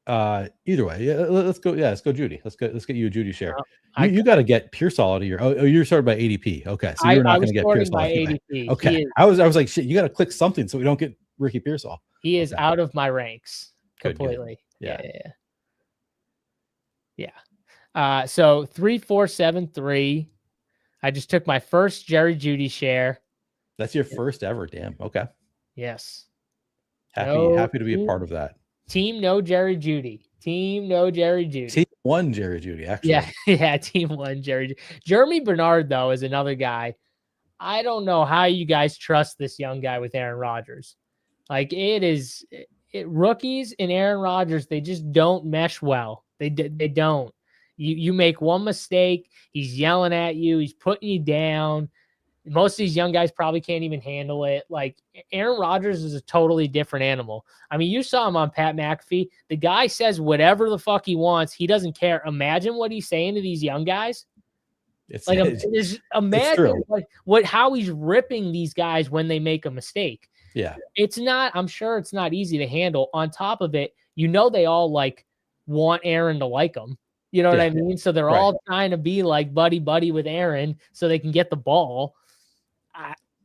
Either way, yeah, let's go. Yeah, let's go Judy. Let's get you a Judy share. You got to get Pearsall out of your. Oh, you're sorted by ADP. Okay, so you're not going to get Pearsall by anyway. ADP. Okay, I was like, shit. You got to click something so we don't get Ricky Pearsall. He is out of my ranks completely. Good. Yeah. So 3-4-7-3. I just took my first Jerry Judy share. That's your first ever. Damn. Okay. Yes. Happy to be a part of that. Team no Jerry Judy. Team no Jerry Judy. Team 1 Jerry Judy, actually. Yeah, Team 1 Jerry Judy. Jeremy Bernard, though, is another guy. I don't know how you guys trust this young guy with Aaron Rodgers. Like, rookies and Aaron Rodgers, they just don't mesh well. They don't. You make one mistake, he's yelling at you, he's putting you down. Most of these young guys probably can't even handle it. Like, Aaron Rodgers is a totally different animal. I mean, you saw him on Pat McAfee. The guy says whatever the fuck he wants. He doesn't care. Imagine what he's saying to these young guys. Imagine how he's ripping these guys when they make a mistake. Yeah. I'm sure it's not easy to handle. On top of it, they all like want Aaron to like them. You know what I mean? So they're all trying to be like buddy with Aaron so they can get the ball.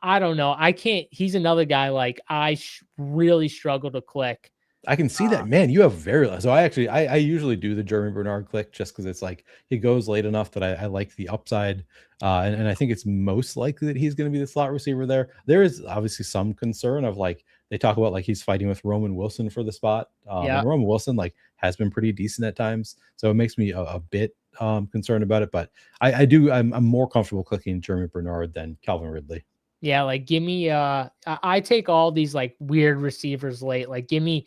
I don't know. I can't. He's another guy like I really struggle to click. I can see that, man. You have so I usually do the Jeremy Bernard click just because it's like he goes late enough that I like the upside, and I think it's most likely that he's going to be the slot receiver there. There is obviously some concern of like they talk about like he's fighting with Roman Wilson for the spot. And Roman Wilson like has been pretty decent at times, so it makes me a bit concerned about it. But I'm more comfortable clicking Jeremy Bernard than Calvin Ridley. Yeah, like give me I take all these like weird receivers late. Like give me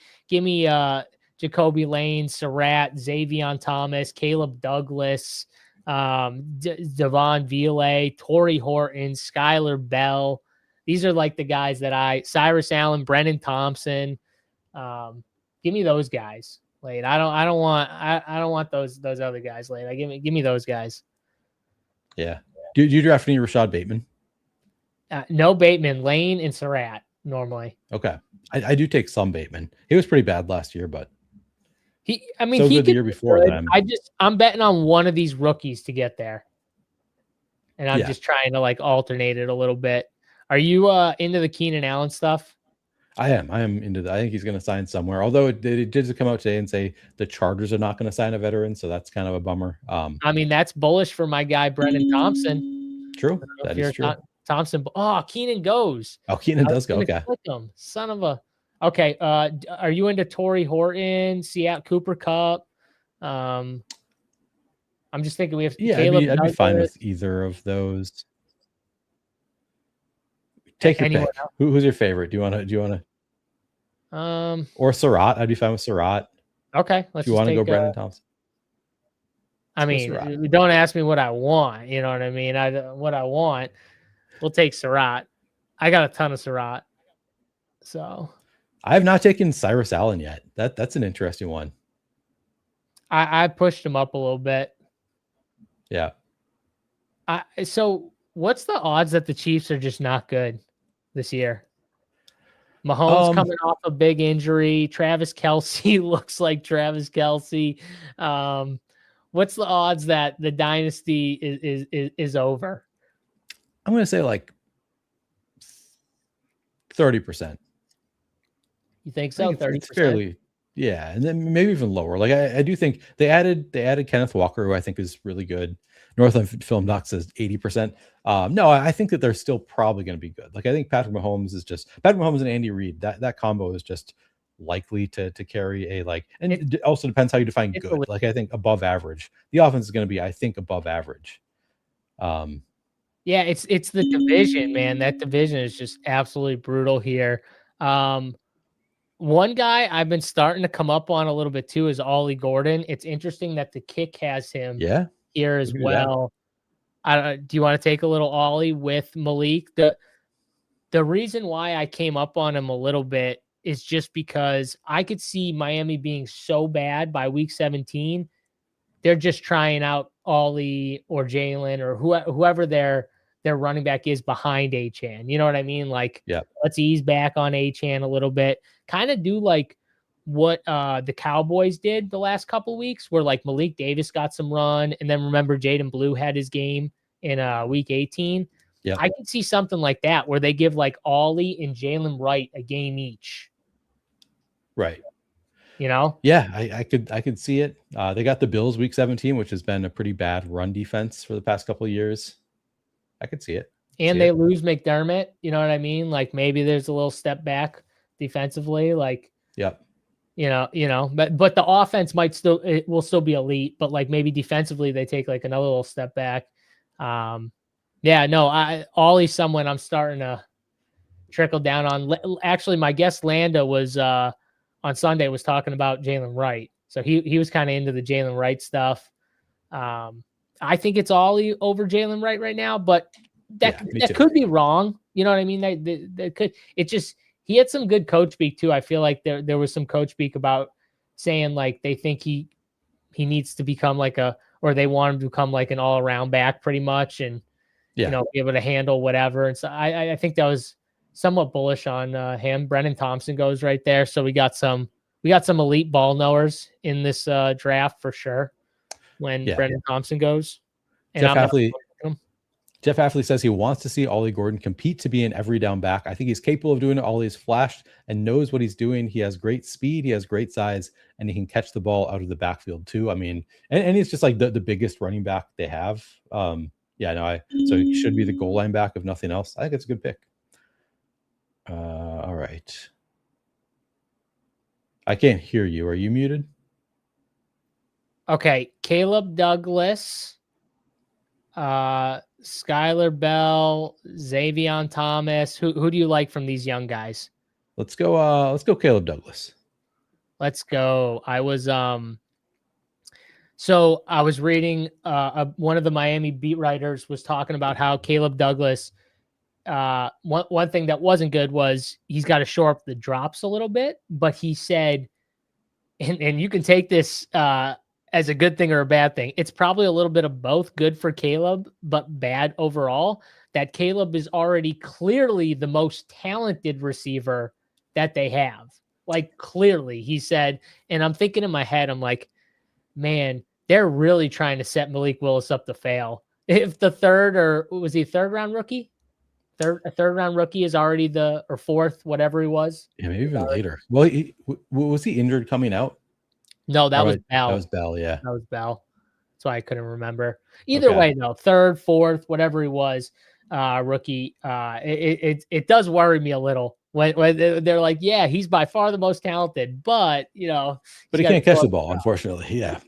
Jacoby Lane, Surratt, Xavier Thomas, Caleb Douglas, Devon Ville, Torrey Horton, Skylar Bell. These are like the guys that Cyrus Allen, Brennan Thompson. Give me those guys late. I don't want those other guys late. Give me those guys. Yeah. Do you draft any Rashad Bateman? No Bateman, Lane, and Surratt normally. Okay, I do take some Bateman. He was pretty bad last year, but he the year before. I'm betting on one of these rookies to get there, and I'm just trying to like alternate it a little bit. Are you into the Keenan Allen stuff? I am into that. I think he's going to sign somewhere. Although it did come out today and say the Chargers are not going to sign a veteran, so that's kind of a bummer. I mean, that's bullish for my guy Brennan Thompson. True, that is true. Thompson. Oh, Keenan goes. Oh, Keenan does go. Okay. Click him. Son of a. Okay. Are you into Torrey Horton, Seattle Cooper Cup? I'm just thinking we have. Caleb I'd be fine with either of those. Take your pick. Who's your favorite? Do you want to? Or Surratt? I'd be fine with Surratt. Okay. If you want to go Brennan Thompson. I mean, don't ask me what I want. You know what I mean? What I want. We'll take Surratt. I got a ton of Surratt. So I have not taken Cyrus Allen yet. That's an interesting one. I pushed him up a little bit. Yeah. So what's the odds that the Chiefs are just not good this year? Mahomes coming off a big injury. Travis Kelce looks like Travis Kelce. What's the odds that the dynasty is over? I'm going to say like 30%. You think so? 30%? It's fairly, yeah, and then maybe even lower. Like I do think they added Kenneth Walker, who I think is really good. Northland Film Doc says 80%. No, I think that they're still probably going to be good. Like I think Patrick Mahomes and Andy Reid. That combo is just likely to carry a like, and it also depends how you define good. Like I think above average. The offense is going to be, I think, above average. Yeah, it's the division, man. That division is just absolutely brutal here. One guy I've been starting to come up on a little bit too is Ollie Gordon. It's interesting that the kick has him here as well. Do you want to take a little Ollie with Malik? The reason why I came up on him a little bit is just because I could see Miami being so bad by week 17. They're just trying out Ollie or Jalen or whoever their running back is behind Achane. You know what I mean? Like, let's ease back on Achane a little bit. Kind of do like what the Cowboys did the last couple of weeks, where like Malik Davis got some run, and then remember Jaden Blue had his game in week 18. Yeah, I can see something like that where they give like Ollie and Jalen Wright a game each. Right. You know? Yeah, I could see it. They got the Bills week 17, which has been a pretty bad run defense for the past couple of years. I could see it. And they lose McDermott. You know what I mean? Like maybe there's a little step back defensively. Like, you know, but the offense will still be elite, but like maybe defensively they take like another little step back. Ollie's someone I'm starting to trickle down on. Actually, my guest Landa was on Sunday was talking about Jalen Wright. So he was kind of into the Jalen Wright stuff. I think it's Ollie over Jalen Wright right now, but that could be wrong. You know what I mean? That could, he had some good coach speak too. I feel like there was some coach speak about saying like they think he needs to become or they want him to become like an all around back pretty much. And, you know, be able to handle whatever. And so I think that was somewhat bullish on him. Brennan Thompson goes right there. So we got some elite ball knowers in this draft for sure when Brennan Thompson goes. And Jeff Affley says he wants to see Ollie Gordon compete to be an every down back. I think he's capable of doing it. Ollie's flashed and knows what he's doing. He has great speed. He has great size, and he can catch the ball out of the backfield too. I mean, and he's just like the biggest running back they have. So he should be the goal line back if nothing else. I think it's a good pick. All right. I can't hear you. Are you muted? Okay. Caleb Douglas, Skylar Bell, Xavier Thomas. Who do you like from these young guys? Let's go Caleb Douglas. Let's go. I was so I was reading one of the Miami beat writers was talking about how Caleb Douglas one thing that wasn't good was he's got to shore up the drops a little bit, but he said, and you can take this as a good thing or a bad thing. It's probably a little bit of both, good for Caleb, but bad overall, that Caleb is already clearly the most talented receiver that they have. Like clearly, he said, and I'm thinking in my head, I'm like, man, they're really trying to set Malik Willis up to fail. If the was he a third round rookie? A third round rookie is already or fourth, whatever he was. Yeah, maybe even later. Well, was he injured coming out? No, that was Bell. That was Bell, yeah. That was Bell. That's why I couldn't remember. Either way, though, third, fourth, whatever he was, rookie. It does worry me a little when they're like, yeah, he's by far the most talented, but you know, but he can't catch the ball, unfortunately. Yeah.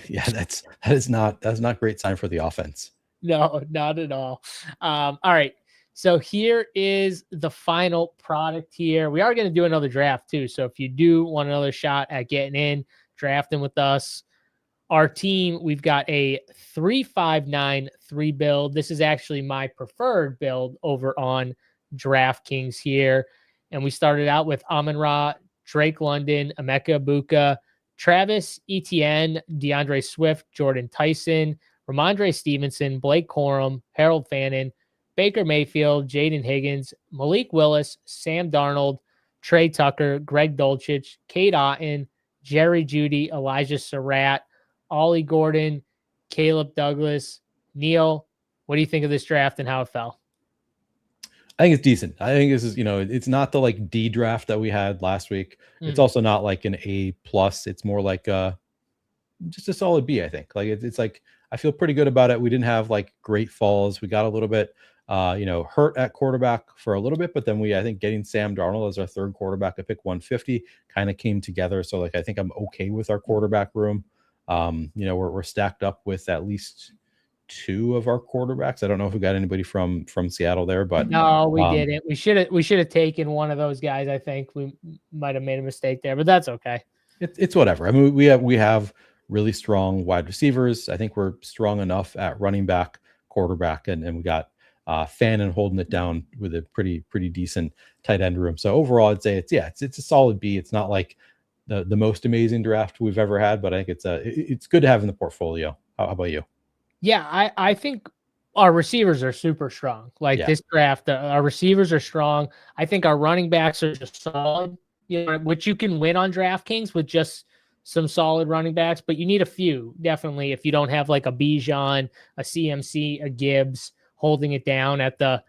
Yeah, that's not a great sign for the offense. No, not at all. All right. So here is the final product here. We are going to do another draft too. So if you do want another shot at getting in, drafting with us, our team, we've got a 3-5-9-3 build. This is actually my preferred build over on DraftKings here. And we started out with Amon-Ra, Drake London, Emeka Ibuka, Travis Etienne, DeAndre Swift, Jordan Tyson, Ramondre Stevenson, Blake Corum, Harold Fannin, Baker Mayfield, Jaden Higgins, Malik Willis, Sam Darnold, Trey Tucker, Greg Dulcich, Kate Otten, Jerry Jeudy, Elijah Surratt, Ollie Gordon, Caleb Douglas. Neil, what do you think of this draft and how it fell? I think it's decent. I think this is, it's not the like D draft that we had last week. It's also not like an A plus. It's more like just a solid B, I think. Like it's like I feel pretty good about it. We didn't have like great falls. We got a little bit hurt at quarterback for a little bit, but then I think getting Sam Darnold as our third quarterback at pick 150 kind of came together. So like I think I'm okay with our quarterback room. We're stacked up with at least two of our quarterbacks. I don't know if we got anybody from Seattle there, but no, we didn't. We should have taken one of those guys. I think we might have made a mistake there, but that's okay. It's whatever. I mean, we have really strong wide receivers. I think we're strong enough at running back, quarterback, and we got Fannin holding it down with a pretty decent tight end room. So overall, I'd say it's a solid B. It's not like the most amazing draft we've ever had, but I think it's good to have in the portfolio. How about you? Yeah, I think our receivers are super strong. Like this draft, our receivers are strong. I think our running backs are just solid, which you can win on DraftKings with just some solid running backs, but you need a few, definitely, if you don't have like a Bijan, a CMC, a Gibbs holding it down at the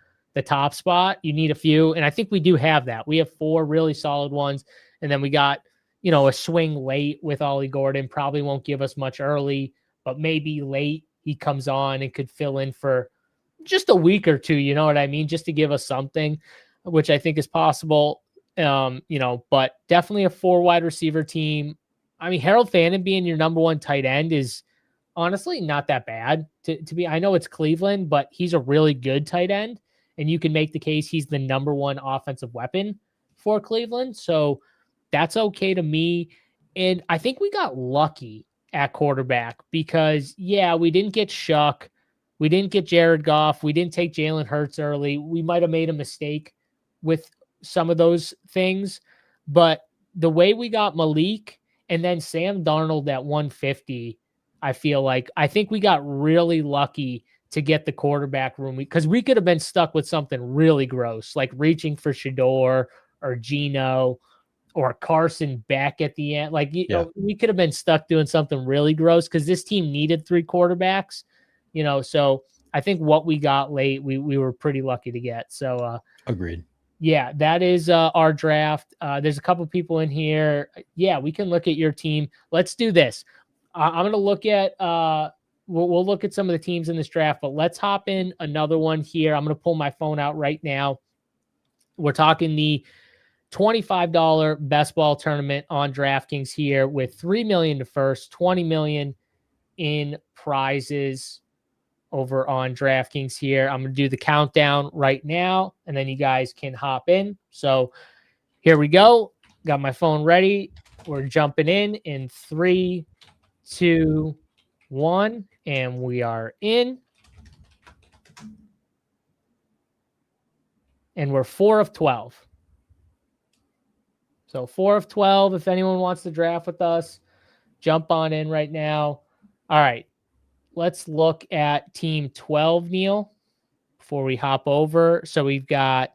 top spot. You need a few, and I think we do have that. We have 4 really solid ones, and then we got, a swing late with Ollie Gordon. Probably won't give us much early, but maybe late he comes on and could fill in for just a week or two, you know what I mean? Just to give us something, which I think is possible. But definitely a 4 wide receiver team. I mean, Harold Fannin being your number 1 tight end is honestly not that bad to be. I know it's Cleveland, but he's a really good tight end, and you can make the case he's the number 1 offensive weapon for Cleveland. So that's okay to me. And I think we got lucky at quarterback because, we didn't get Shuck. We didn't get Jared Goff. We didn't take Jalen Hurts early. We might have made a mistake with some of those things. But the way we got Malik and then Sam Darnold at 150, I think we got really lucky to get the quarterback room because we could have been stuck with something really gross, like reaching for Shador or Geno or Carson Beck at the end. Like, we could have been stuck doing something really gross because this team needed 3 quarterbacks, so I think what we got late, we were pretty lucky to get. So agreed. Yeah, that is our draft. There's a couple people in here. Yeah, we can look at your team. Let's do this. I'm going to look at, we'll look at some of the teams in this draft, but let's hop in another one here. I'm going to pull my phone out right now. We're talking the $25 best ball tournament on DraftKings here with $3 million to first, $20 million in prizes over on DraftKings here. I'm going to do the countdown right now, and then you guys can hop in. So here we go. Got my phone ready. We're jumping in 3, 2, 1, and we are in. And we're 4 of 12. So 4 of 12, if anyone wants to draft with us, jump on in right now. All right, let's look at team 12, Neil, before we hop over. So we've got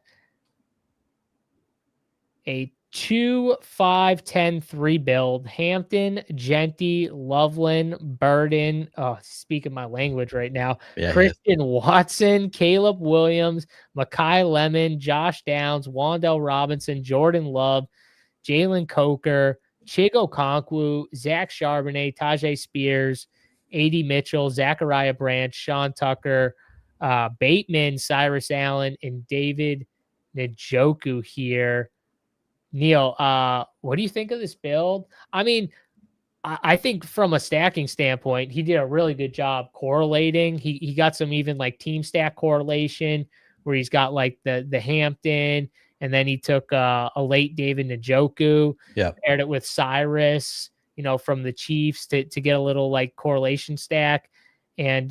a 2, 5, 10, 3 build. Hampton, Genty, Loveland, Burden. Oh, speaking my language right now. Yeah, Christian Watson, Caleb Williams, Makai Lemon, Josh Downs, Wandell Robinson, Jordan Love, Jalen Coker, Chigo Konkwu, Zach Charbonnet, Tajay Spears, A.D. Mitchell, Zachariah Branch, Sean Tucker, Bateman, Cyrus Allen, and David Njoku here. Neil, what do you think of this build? I mean, I think from a stacking standpoint, he did a really good job correlating. He got some even like team stack correlation where he's got like the Hampton, and then he took a late David Njoku, paired it with Cyrus, from the Chiefs to get a little like correlation stack, and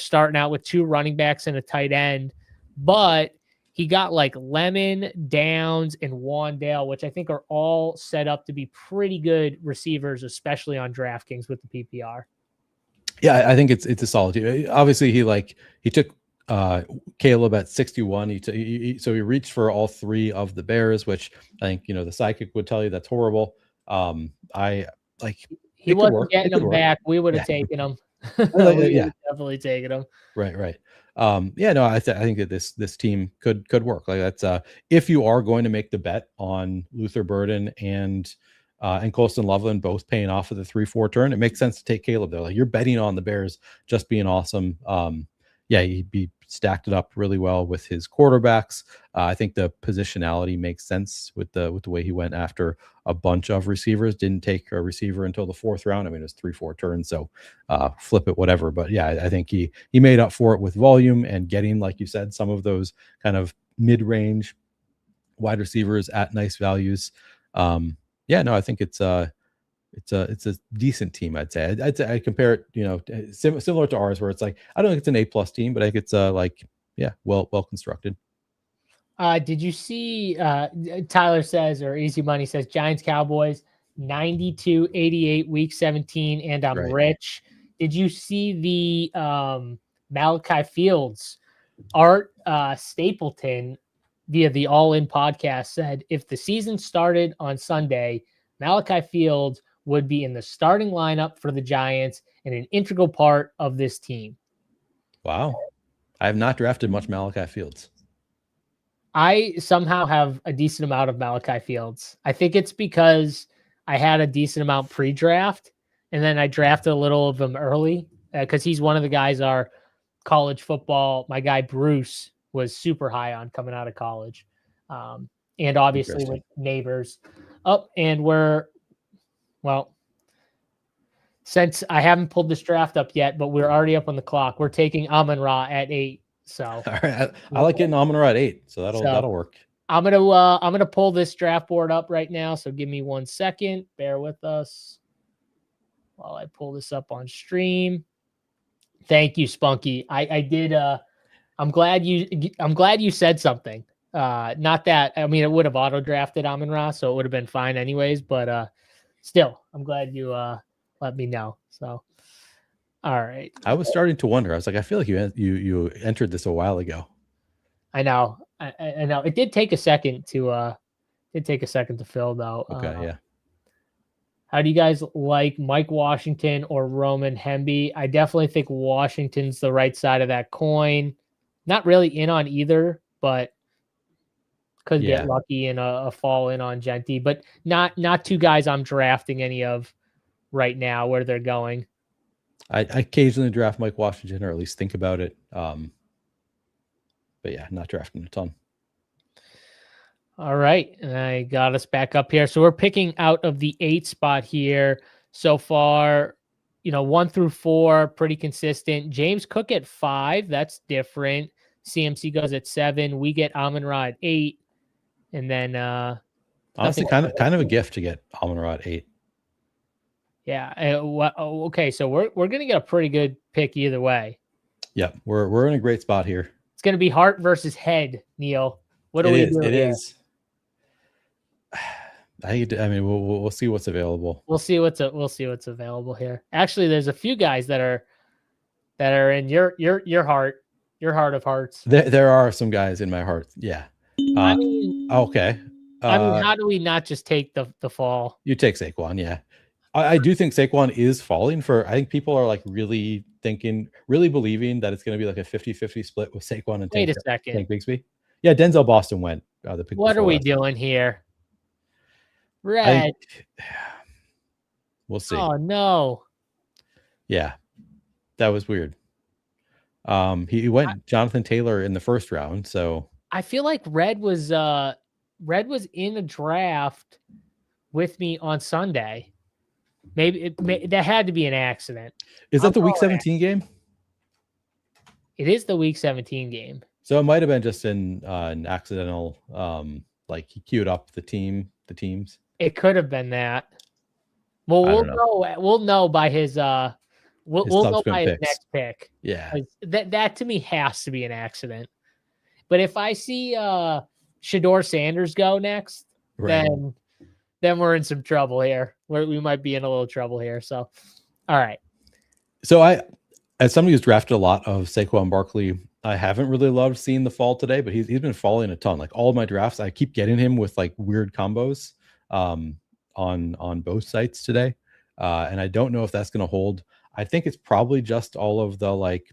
starting out with 2 running backs and a tight end, but he got like Lemon, Downs, and Wandale, which I think are all set up to be pretty good receivers, especially on DraftKings with the PPR. Yeah, I think it's a solid team. Obviously, he took Caleb at 61. So he reached for all three of the Bears, which I think the psychic would tell you that's horrible. I like he wasn't getting them back. We would have taken them. We would have definitely taken them. Right. Yeah, no, I think that this team could work. Like that's if you are going to make the bet on Luther Burden and Colston Loveland both paying off of the 3-4 turn, it makes sense to take Caleb there. Like you're betting on the Bears just being awesome. Yeah, he'd stacked it up really well with his quarterbacks. I think the positionality makes sense with the way he went after a bunch of receivers. Didn't take a receiver until the 4th round. I mean, it was 3-4 turns, so flip it, whatever. But yeah, I think he made up for it with volume and getting, like you said, some of those kind of mid-range wide receivers at nice values. Yeah, no, I think it's a decent team. I'd say I compare it, similar to ours, where it's like I don't think it's an A+ team, but I think it's well constructed. Did you see Tyler says, or Easy Money says, Giants Cowboys 92-88 week 17, and I'm rich. Did you see the Malachi Fields? Art Stapleton via the All In podcast said if the season started on Sunday, Malachi Fields would be in the starting lineup for the Giants and an integral part of this team. Wow. I have not drafted much Malachi Fields. I somehow have a decent amount of Malachi Fields. I think it's because I had a decent amount pre-draft, and then I drafted a little of him early because he's one of the guys our college football, my guy Bruce, was super high on coming out of college. And obviously with Neighbors up, and since I haven't pulled this draft up yet, but we're already up on the clock. We're taking Amon-Ra at 8. So all right, I like getting Amon-Ra at 8, so that'll work. I'm gonna pull this draft board up right now. So give me 1 second. Bear with us while I pull this up on stream. Thank you, Spunky. I did. I'm glad you said something. Not that, I mean, it would have auto drafted Amon-Ra, so it would have been fine anyways. But still, I'm glad you let me know. So, all right. I was starting to wonder. I was like, I feel like you entered this a while ago. I know. I know. It did take a second to fill though. Okay, yeah. How do you guys like Mike Washington or Roman Hemby? I definitely think Washington's the right side of that coin. Not really in on either, but could get lucky in a fall in on Genty. But not two guys I'm drafting any of right now where they're going. I occasionally draft Mike Washington, or at least think about it. But yeah, not drafting a ton. All right. And I got us back up here. So we're picking out of the 8 spot here so far, 1 through 4, pretty consistent. James Cook at 5. That's different. CMC goes at 7. We get Amon-Ra at 8. And then, honestly, kind of a gift to get Amon-Ra at 8. Yeah. Okay. So we're going to get a pretty good pick either way. Yeah. We're in a great spot here. It's going to be heart versus head, Neil. What do we do? It is. I mean, we'll see what's available. We'll see what's available here. Actually, there's a few guys that are in your heart of hearts. There are some guys in my heart. Yeah. I mean, okay. I mean, how do we not just take the fall? You take Saquon, yeah. I do think Saquon is falling for. I think people are like really believing that it's going to be like a 50-50 split with Saquon and Wait a second. Tank Bigsby. Yeah, Denzel Boston went. The pick. What are we doing here? Red. We'll see. Oh no. Yeah, that was weird. He went Jonathan Taylor in the 1st round, so I feel like Red was in a draft with me on Sunday. Maybe that had to be an accident. Is that the week 17 game? It is the week 17 game. So it might have been just an accidental, like he queued up the teams. It could have been that. Well, we'll know by his we'll know by his next pick. Yeah. That to me has to be an accident. But if I see Shador Sanders go next, Right. then we're in some trouble here. We might be in a little trouble here. So, all right. So as somebody who's drafted a lot of Saquon Barkley, I haven't really loved seeing the fall today, but he's been falling a ton. Like all of my drafts, I keep getting him with like weird combos on both sites today. And I don't know if that's going to hold. I think it's probably just all of the like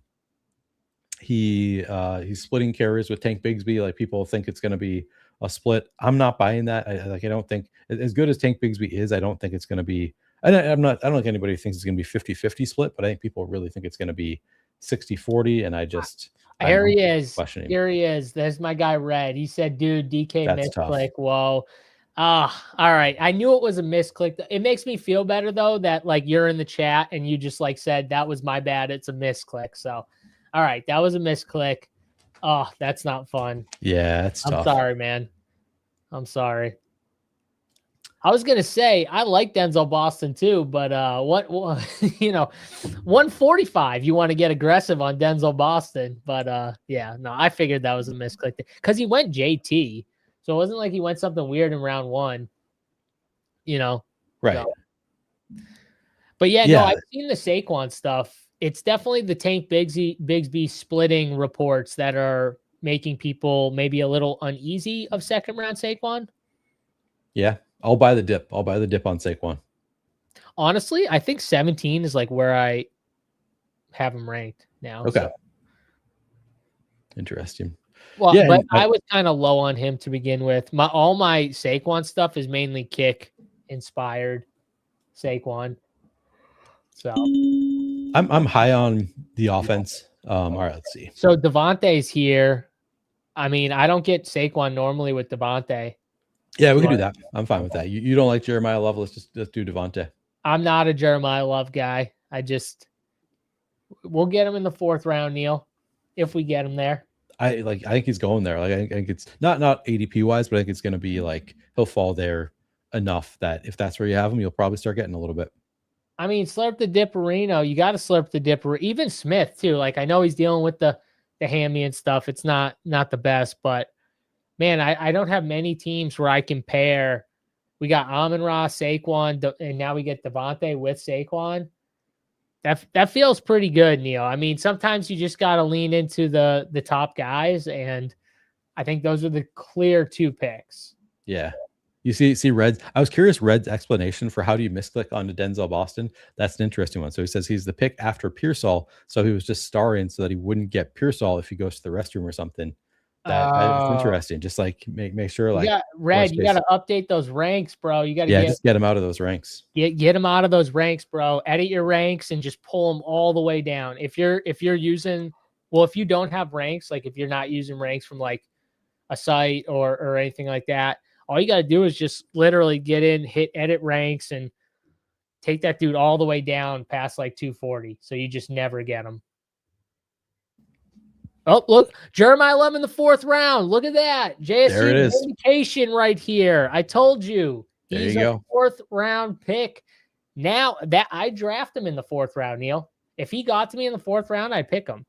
he's splitting carries with Tank Bigsby. Like people think it's going to be a split. I'm not buying that. I don't think as good as Tank Bigsby is, I don't think it's going to be. I don't think anybody thinks it's going to be 50-50 split, but I think people really think it's going to be 60-40. And Here he is. Questioning. Here he is. There's my guy Red. He said, dude, DK That's misclick. Whoa. All right. I knew it was a misclick. It makes me feel better though that like you're in the chat and you just like said that was my bad. It's a misclick. So all right, that was a misclick. Oh, that's not fun. Yeah, it's tough. I'm sorry, man. I'm sorry. I was gonna say I like Denzel Boston too, but what 145. You want to get aggressive on Denzel Boston, but yeah, no, I figured that was a misclick because he went JT, so it wasn't like he went something weird in round one, Right. So. But yeah, no, I've seen the Saquon stuff. It's definitely the Tank Bigsby splitting reports that are making people maybe a little uneasy of second round Saquon. Yeah. I'll buy the dip. I'll buy the dip on Saquon. Honestly, I think 17 is like where I have him ranked now. Okay. So. Interesting. Well, yeah, but I was kind of low on him to begin with. All my Saquon stuff is mainly kick inspired Saquon. So I'm high on the offense. All right, let's see. So Devontae's here. I mean, I don't get Saquon normally with Devontae. Yeah, we can do that. I'm fine with that. You don't like Jeremiah Love? Let's do Devontae. I'm not a Jeremiah Love guy. We'll get him in the 4th round, Neil, if we get him there. I think he's going there. Like I think it's not ADP wise, but I think it's going to be like he'll fall there enough that if that's where you have him, you'll probably start getting a little bit. I mean, slurp the Dipperino. You got to slurp the Dipper. Even Smith too. Like I know he's dealing with the hammy and stuff. It's not the best, but man, I don't have many teams where I can pair. We got Amon-Ra, Saquon, and now we get Devontae with Saquon. That feels pretty good, Neil. I mean, sometimes you just got to lean into the top guys, and I think those are the clear 2 picks. Yeah. You see Red's. I was curious Red's explanation for how do you misclick onto Denzel Boston. That's an interesting one. So he says he's the pick after Pearsall, so he was just starring so that he wouldn't get Pearsall if he goes to the restroom or something. That's interesting. Just like make sure like Red, you got to update those ranks, bro. You got to just get him out of those ranks. Get him out of those ranks, bro. Edit your ranks and just pull them all the way down. If you're using, well, if you don't have ranks, like if you're not using ranks from like a site or anything like that, all you got to do is just literally get in, hit edit ranks, and take that dude all the way down past like 240. So you just never get him. Oh, look, Jeremiah Love in the 4th round. Look at that. JSU vindication right here. I told you. He's a 4th round pick. Now that I draft him in the 4th round, Neil. If he got to me in the 4th round, I'd pick him.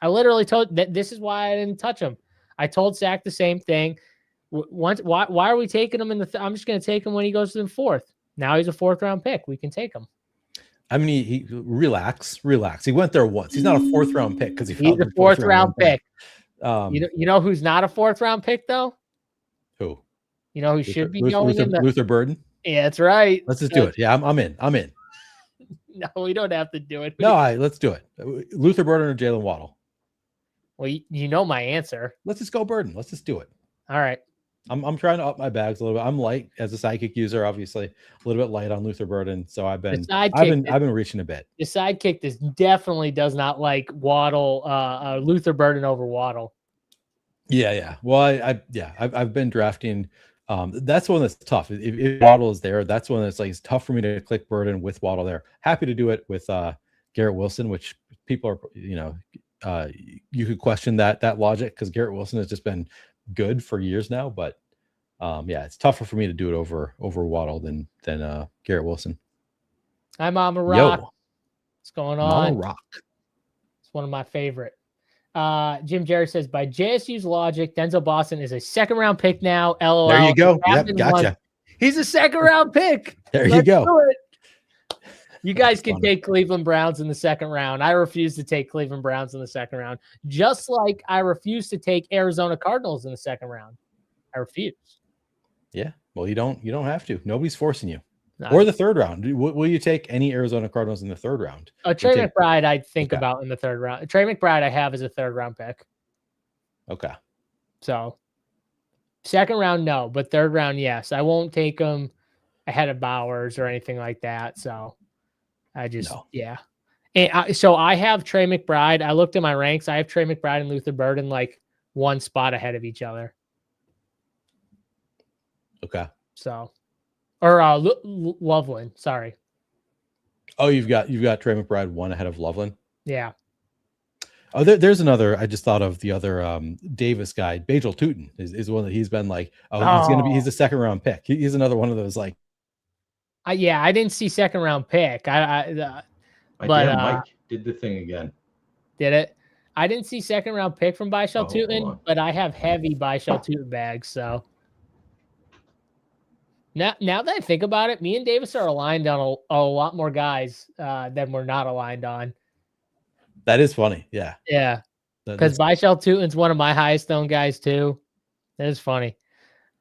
I literally told that this is why I didn't touch him. I told Zach the same thing. Why are we taking him in the I'm just going to take him when he goes to the 4th. Now he's a 4th round pick. We can take him. I mean, he relax. He went there once. He's not a 4th round pick because he's a 4th round pick. You know who's not a 4th round pick though? Who? You know who should be going in the Luther Burden? Yeah, that's right. Let's just do it. Yeah, I'm in. No, we don't have to do it. Let's do it. Luther Burden or Jalen Waddle? Well, you know my answer. Let's just go Burden. Let's just do it. All right. I'm trying to up my bags a little bit. I'm light as a sidekick user, obviously a little bit light on Luther Burden. So I've been reaching a bit. The sidekick definitely does not like Waddle, Luther Burden over Waddle. Yeah. Well, I've been drafting. That's one that's tough. If Waddle is there, that's one that's like it's tough for me to click Burden with Waddle there. Happy to do it with Garrett Wilson, which people are you could question that logic because Garrett Wilson has just been good for years now, but it's tougher for me to do it over Waddle than Garrett Wilson. Hi, Mama Rock. What's going on? Mama Rock. It's one of my favorite. Jim Jerry says, by JSU's logic, Denzel Boston is a second-round pick now. LOL. There you go. He Yep, happened gotcha. once. He's a second-round pick. There you Let's go. do it. You guys That's can funny. take Cleveland Browns in the second round. I refuse to take Cleveland Browns in the second round, just like I refuse to take Arizona Cardinals in the second round. I refuse. Yeah. Well, you don't have to. Nobody's forcing you. No. Or the third round. Will you take any Arizona Cardinals in the third round? Trey McBride, I'd think Okay. about in the third round. Trey McBride, I have as a third round pick. Okay. So second round, no, but third round, yes. I won't take him ahead of Bowers or anything like that. So I just, yeah. And so I have Trey McBride. I looked at my ranks. I have Trey McBride and Luther Burden like one spot ahead of each other. Okay. So, or Loveland. Sorry. Oh, you've got Trey McBride one ahead of Loveland. Yeah. Oh, there's another. I just thought of the other Davis guy. Bajal Tootin is one that he's been like, he's a second round pick. He's another one of those like. Yeah, I didn't see second round pick. But Mike did the thing again. Did it? I didn't see second round pick from Bajal Tootin, but I have heavy Bajal Tootin bags. So now that I think about it, me and Davis are aligned on a lot more guys than we're not aligned on. That is funny. Yeah. Yeah. Because Bajal Tootin's one of my highest owned guys too. That is funny.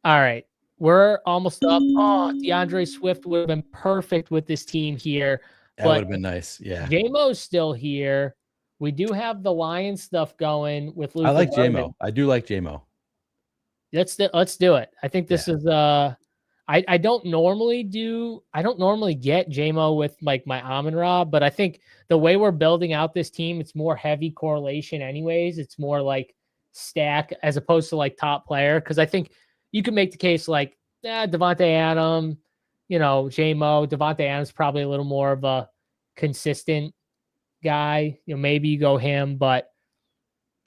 All right. We're almost up. Oh, DeAndre Swift would have been perfect with this team here. That would have been nice. Yeah. J-Mo's still here. We do have the Lions stuff going with Luther. I like J-Mo. I do like J-Mo. Let's do it. I think this is I don't normally get J-Mo with like my Amon-Ra, but I think the way we're building out this team, it's more heavy correlation anyways. It's more like stack as opposed to like top player. Cause I think you can make the case like Devontae Adams, J-Mo. Devontae Adams probably a little more of a consistent guy. Maybe you go him, but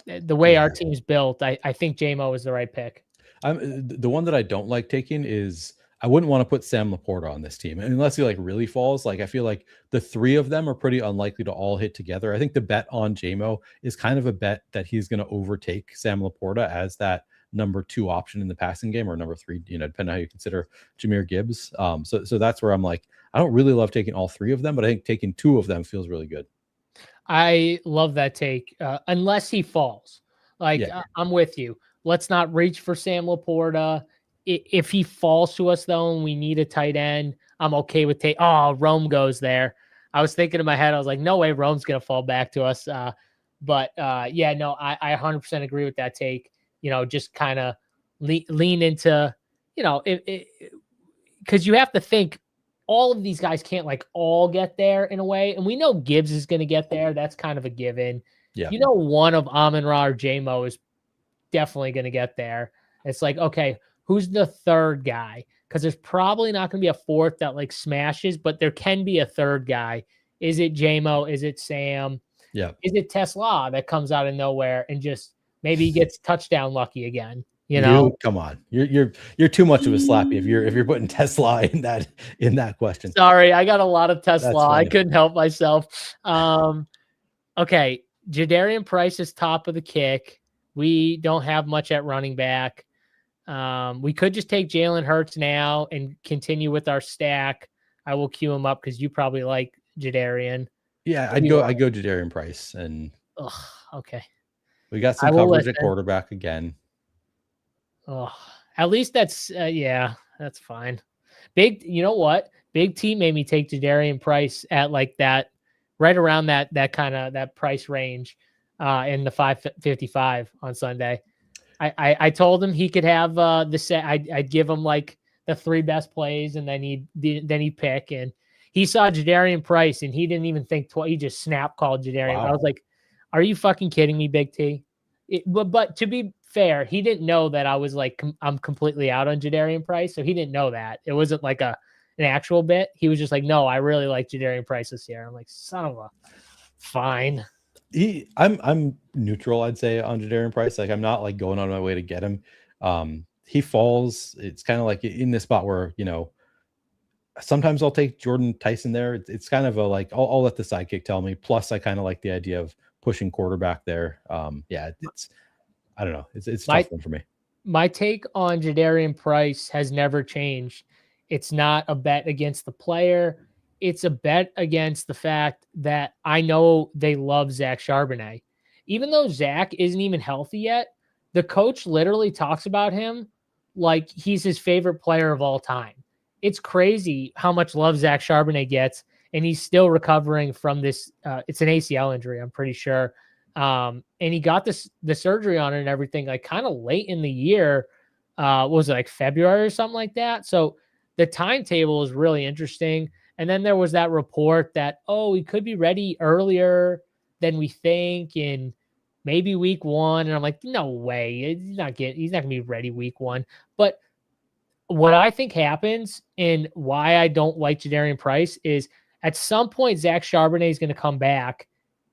the way our team's built, I think J-Mo is the right pick. The one that I don't like taking is I wouldn't want to put Sam Laporta on this team unless he like really falls. Like I feel like the three of them are pretty unlikely to all hit together. I think the bet on J-Mo is kind of a bet that he's going to overtake Sam Laporta as that number 2 option in the passing game, or number 3, depending on how you consider Jahmyr Gibbs. So that's where I'm like, I don't really love taking all 3 of them, but I think taking 2 of them feels really good. I love that take, unless he falls. I'm with you. Let's not reach for Sam Laporta. If he falls to us, though, and we need a tight end, I'm okay with take. Oh, Rome goes there. I was thinking in my head, I was like, no way Rome's going to fall back to us. I 100% agree with that take. Just kind of lean into, because you have to think all of these guys can't like all get there in a way. And we know Gibbs is going to get there. That's kind of a given. Yeah. One of Amon-Ra or J-Mo is definitely going to get there. It's like, okay, who's the third guy? Because there's probably not going to be a fourth that like smashes, but there can be a third guy. Is it J-Mo? Is it Sam? Yeah. Is it Tesla that comes out of nowhere and just maybe he gets touchdown lucky again? Come on, you're too much of a slappy if you're putting Tesla in that question. Sorry, I got a lot of Tesla. I couldn't help myself. Okay, Jadarian Price is top of the kick. We don't have much at running back. We could just take Jalen Hurts now and continue with our stack. I will queue him up because you probably like Jadarian. Yeah, I'd go Jadarian Price, and okay. We got some coverage at quarterback again. Oh, at least that's that's fine. You know what? Big T made me take Jadarian Price at like that, right around that kind of that price range, in the 555 on Sunday. I told him he could have the set. I'd give him like the 3 best plays, and then he'd pick. And he saw Jadarian Price, and he didn't even think twice. He just snap called Jadarian. Wow. I was like, "Are you fucking kidding me, Big T?" But to be fair, he didn't know that I was like, I'm completely out on Jadarian Price. So he didn't know that. It wasn't like an actual bit. He was just like, no, I really like Jadarian Price this year. I'm like, son of a fine. I'm neutral, I'd say, on Jadarian Price. Like, I'm not like going on my way to get him. He falls. It's kind of like in this spot where, sometimes I'll take Jordan Tyson there. It's kind of a like, I'll let the sidekick tell me. Plus, I kind of like the idea of pushing quarterback there. Yeah, I don't know. It's a My tough one for me. my take on Jadarian Price has never changed. It's not a bet against the player. It's a bet against the fact that I know they love Zach Charbonnet. Even though Zach isn't even healthy yet, the coach literally talks about him like he's his favorite player of all time. It's crazy how much love Zach Charbonnet gets, and he's still recovering from this. It's an ACL injury, I'm pretty sure. And he got the surgery on it and everything like kind of late in the year. What was it, like February or something like that? So the timetable is really interesting. And then there was that report that, oh, he could be ready earlier than we think, and maybe week 1. And I'm like, no way. He's not gonna be ready week 1. But what I think happens and why I don't like Jadarian Price is at some point Zach Charbonnet is going to come back.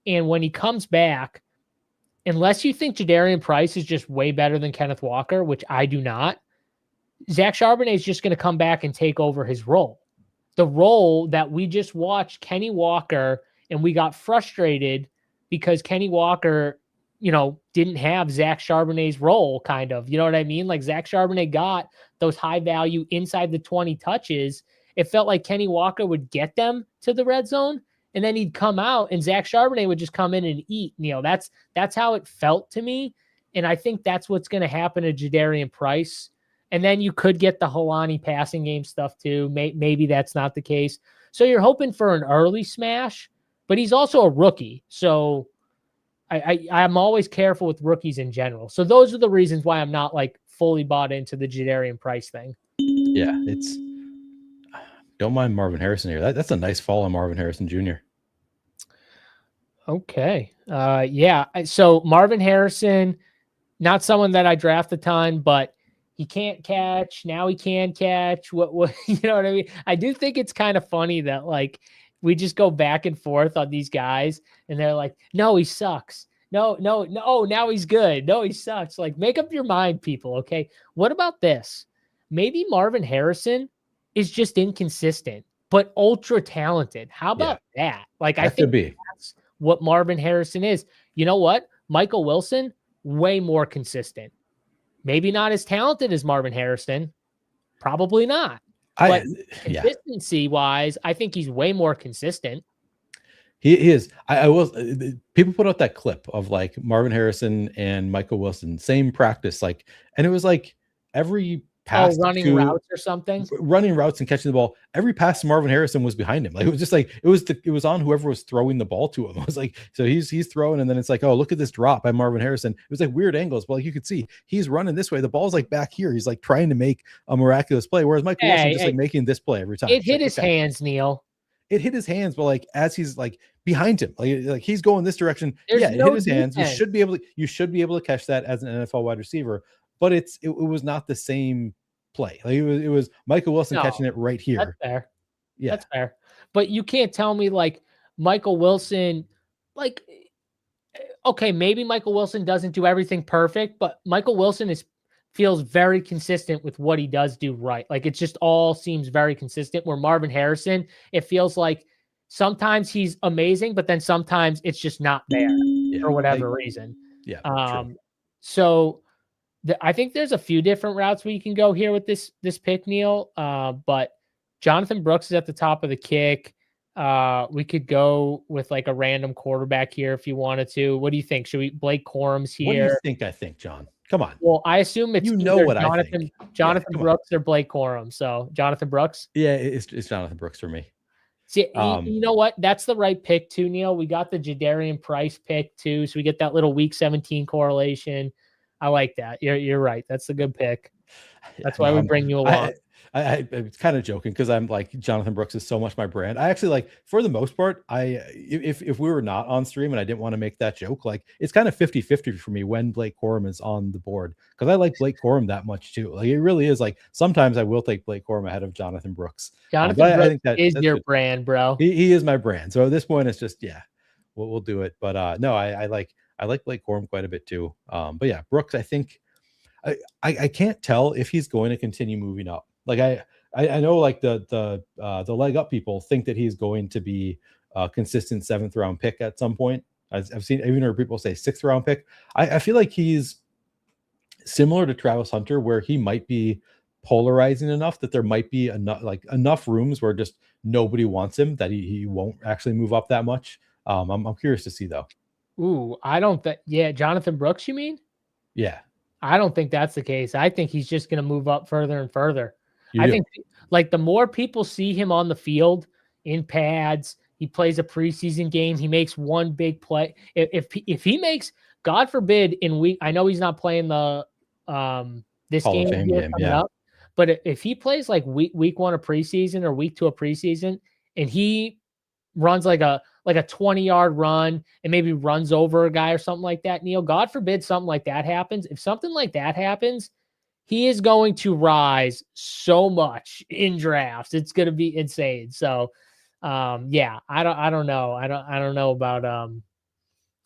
And when he comes back, unless you think Jadarian Price is just way better than Kenneth Walker, which I do not, Zach Charbonnet is just going to come back and take over his role. The role that we just watched Kenny Walker, and we got frustrated because Kenny Walker, didn't have Zach Charbonnet's role, kind of. You know what I mean? Like Zach Charbonnet got those high value inside the 20 touches. It felt like Kenny Walker would get them to the red zone, and then he'd come out and Zach Charbonnet would just come in and eat. That's how it felt to me. And I think that's what's going to happen to Jadarian Price. And then you could get the Helani passing game stuff too. Maybe that's not the case. So you're hoping for an early smash, but he's also a rookie. So I'm always careful with rookies in general. So those are the reasons why I'm not like fully bought into the Jadarian Price thing. Yeah, don't mind Marvin Harrison here. That's a nice fall on Marvin Harrison Jr. Okay. Yeah. So Marvin Harrison, not someone that I draft a ton, but he can't catch. Now he can catch. What you know what I mean? I do think it's kind of funny that like we just go back and forth on these guys and they're like, no, he sucks. No, now he's good. No, he sucks. Like, make up your mind, people. Okay. What about this? Maybe Marvin Harrison is just inconsistent, but ultra talented. How about that? Like, I think that's what Marvin Harrison is. You know what? Michael Wilson, way more consistent. Maybe not as talented as Marvin Harrison. Probably not. But consistency-wise, I think he's way more consistent. He is. I will. People put out that clip of like Marvin Harrison and Michael Wilson, same practice, like, and it was like every pass, running routes or something, running routes and catching the ball. Every pass to Marvin Harrison was behind him. Like it was just like it was on whoever was throwing the ball to him. It was like, so he's throwing, and then it's like, oh, look at this drop by Marvin Harrison. It was like weird angles, but like you could see he's running this way. The ball's like back here. He's like trying to make a miraculous play, whereas Michael Wilson just like making this play every time. It hit his hands, Neil. It hit his hands, but like as he's like behind him, like he's going this direction. There's it hit his hands. You should be able to catch that as an NFL wide receiver, but it was not the same play. Like it was Michael Wilson catching it right here. That's fair. Yeah, that's fair. But you can't tell me like Michael Wilson, like, okay, maybe Michael Wilson doesn't do everything perfect, but Michael Wilson feels very consistent with what he does do right. Like it just all seems very consistent. Where Marvin Harrison, it feels like sometimes he's amazing, but then sometimes it's just not there for whatever reason. Yeah. So I think there's a few different routes we can go here with this pick, Neil. But Jonathan Brooks is at the top of the kick. We could go with like a random quarterback here if you wanted to. What do you think? Should we Blake Corum's here? What do you think, John? Come on. Well, I assume it's what I think. Jonathan Brooks or Blake Corum. So Jonathan Brooks. Yeah, it's Jonathan Brooks for me. See, you know what? That's the right pick too, Neil. We got the Jadarian Price pick too, so we get that little Week 17 correlation. I like that. You're right. That's a good pick. That's why we bring you along. I'm kind of joking because I'm like Jonathan Brooks is so much my brand. I actually like for the most part, if we were not on stream and I didn't want to make that joke, like it's kind of 50-50 for me when Blake Corum is on the board because I like Blake Corum that much too. Like it really is like sometimes I will take Blake Corum ahead of Jonathan Brooks. Jonathan Brooks I think that's your good. Brand, bro. He is my brand. So at this point, it's just we'll do it. But no, I like Blake Corum quite a bit too. But yeah, Brooks, I think I can't tell if he's going to continue moving up. Like I know like the leg up people think that he's going to be a consistent 7th round pick at some point. I've seen even heard people say 6th round pick. I feel like he's similar to Travis Hunter, where he might be polarizing enough that there might be enough rooms where just nobody wants him that he won't actually move up that much. I'm curious to see though. Ooh, I don't think. Yeah, Jonathan Brooks, you mean? Yeah, I don't think that's the case. I think he's just going to move up further and further. you I do. think like the more people see him on the field in pads, he plays a preseason game, he makes one big play. If he makes, God forbid, in week, I know he's not playing the this Hall game of Fame here game, coming yeah. up, but if he plays like week 1 of preseason or week 2 of preseason, and he runs like a 20-yard run and maybe runs over a guy or something like that, Neil, God forbid something like that happens. If something like that happens, he is going to rise so much in drafts. It's going to be insane. So, yeah, I don't know. I don't know about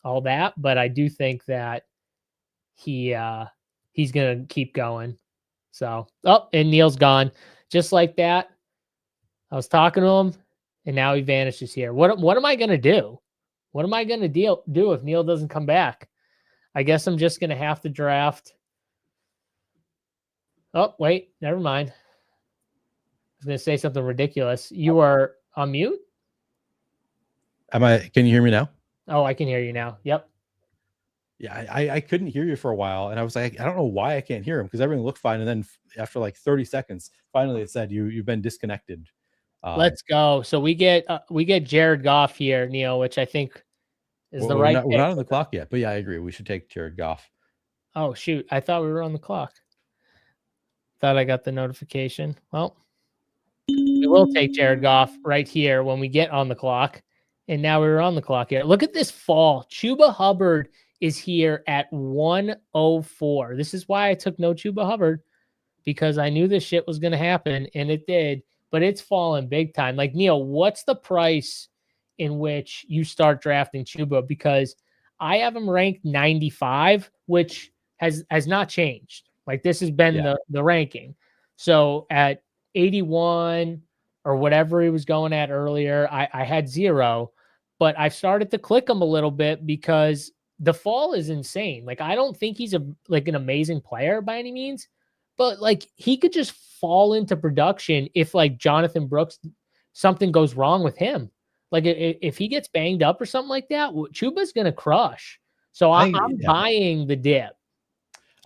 all that, but I do think that he's going to keep going. So, oh, and Neil's gone just like that. I was talking to him, and now he vanishes here. What am I going to do? What am I going to do if Neil doesn't come back? I guess I'm just going to have to draft. Oh, wait, never mind. I was going to say something ridiculous. You are on mute? Can you hear me now? Oh, I can hear you now. Yep. Yeah, I couldn't hear you for a while, and I was like, I don't know why I can't hear him, because everything looked fine, and then after like 30 seconds, finally it said you've been disconnected. Let's go. So we get Jared Goff here, Neil, which I think is the right. We're not on the clock yet, but yeah, I agree. We should take Jared Goff. Oh shoot! I thought we were on the clock. Thought I got the notification. Well, we will take Jared Goff right here when we get on the clock. And now we're on the clock here. Look at this fall. Chuba Hubbard is here at 104. This is why I took no Chuba Hubbard, because I knew this shit was going to happen, and it did. But it's fallen big time. Like, Neil, what's the price in which you start drafting Chuba? Because I have him ranked 95, which has not changed. Like, this has been the ranking. So at 81 or whatever he was going at earlier, I had 0, but I've started to click him a little bit because the fall is insane. Like, I don't think he's an amazing player by any means, but like he could just fall into production if like Jonathan Brooks, something goes wrong with him. Like if he gets banged up or something like that, Chuba's going to crush. So I'm buying the dip.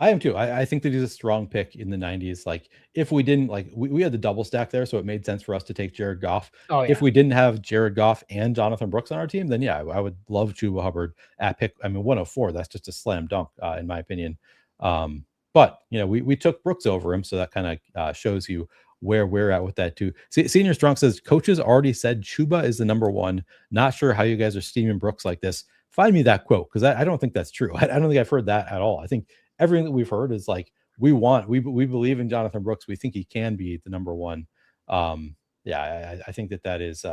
I am too. I think that he's a strong pick in the 90s. Like, if we didn't, like, we had the double stack there, so it made sense for us to take Jared Goff. Oh, yeah. If we didn't have Jared Goff and Jonathan Brooks on our team, then yeah, I would love Chuba Hubbard at pick. I mean, 104, that's just a slam dunk, in my opinion. But, you know, we took Brooks over him, so that kind of shows you where we're at with that too. Senior Strong says, coaches already said Chuba is the number 1. Not sure how you guys are steaming Brooks like this. Find me that quote, because I don't think that's true. I don't think I've heard that at all. I think everything that we've heard is like, we believe in Jonathan Brooks. We think he can be the number 1. I think that is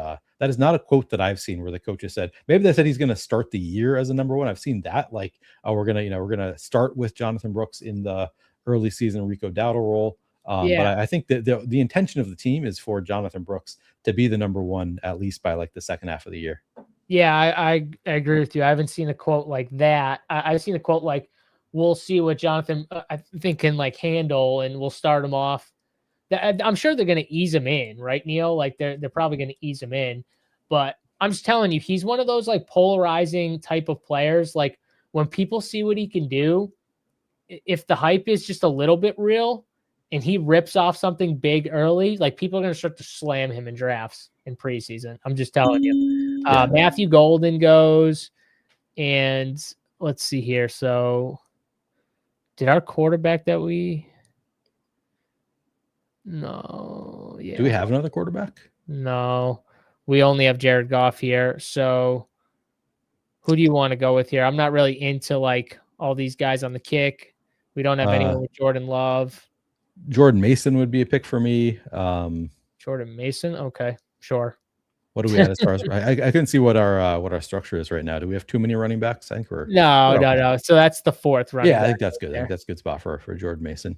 not a quote that I've seen where the coach has said, maybe they said he's going to start the year as a number 1. I've seen that, like, oh, we're going to start with Jonathan Brooks in the early season Rico Dowdle role. But I think that the intention of the team is for Jonathan Brooks to be the number 1, at least by like the second half of the year. Yeah, I agree with you. I haven't seen a quote like that. I've seen a quote like, we'll see what Jonathan, I think, can like handle, and we'll start him off. I'm sure they're going to ease him in, right, Neil? Like they're probably going to ease him in, but I'm just telling you, he's one of those like polarizing type of players. Like when people see what he can do, if the hype is just a little bit real and he rips off something big early, like people are going to start to slam him in drafts in preseason. I'm just telling you. Matthew Golden goes, and let's see here. So did our quarterback that we... No. Yeah. Do we have another quarterback? No. We only have Jared Goff here. So who do you want to go with here? I'm not really into like all these guys on the kick. We don't have anyone with Jordan Love. Jordan Mason would be a pick for me. Jordan Mason? Okay, sure. What do we have as far as I couldn't see what our structure is right now. Do we have too many running backs? I think we're no. So that's the 4th running back. I think that's good. I think that's a good spot for Jordan Mason.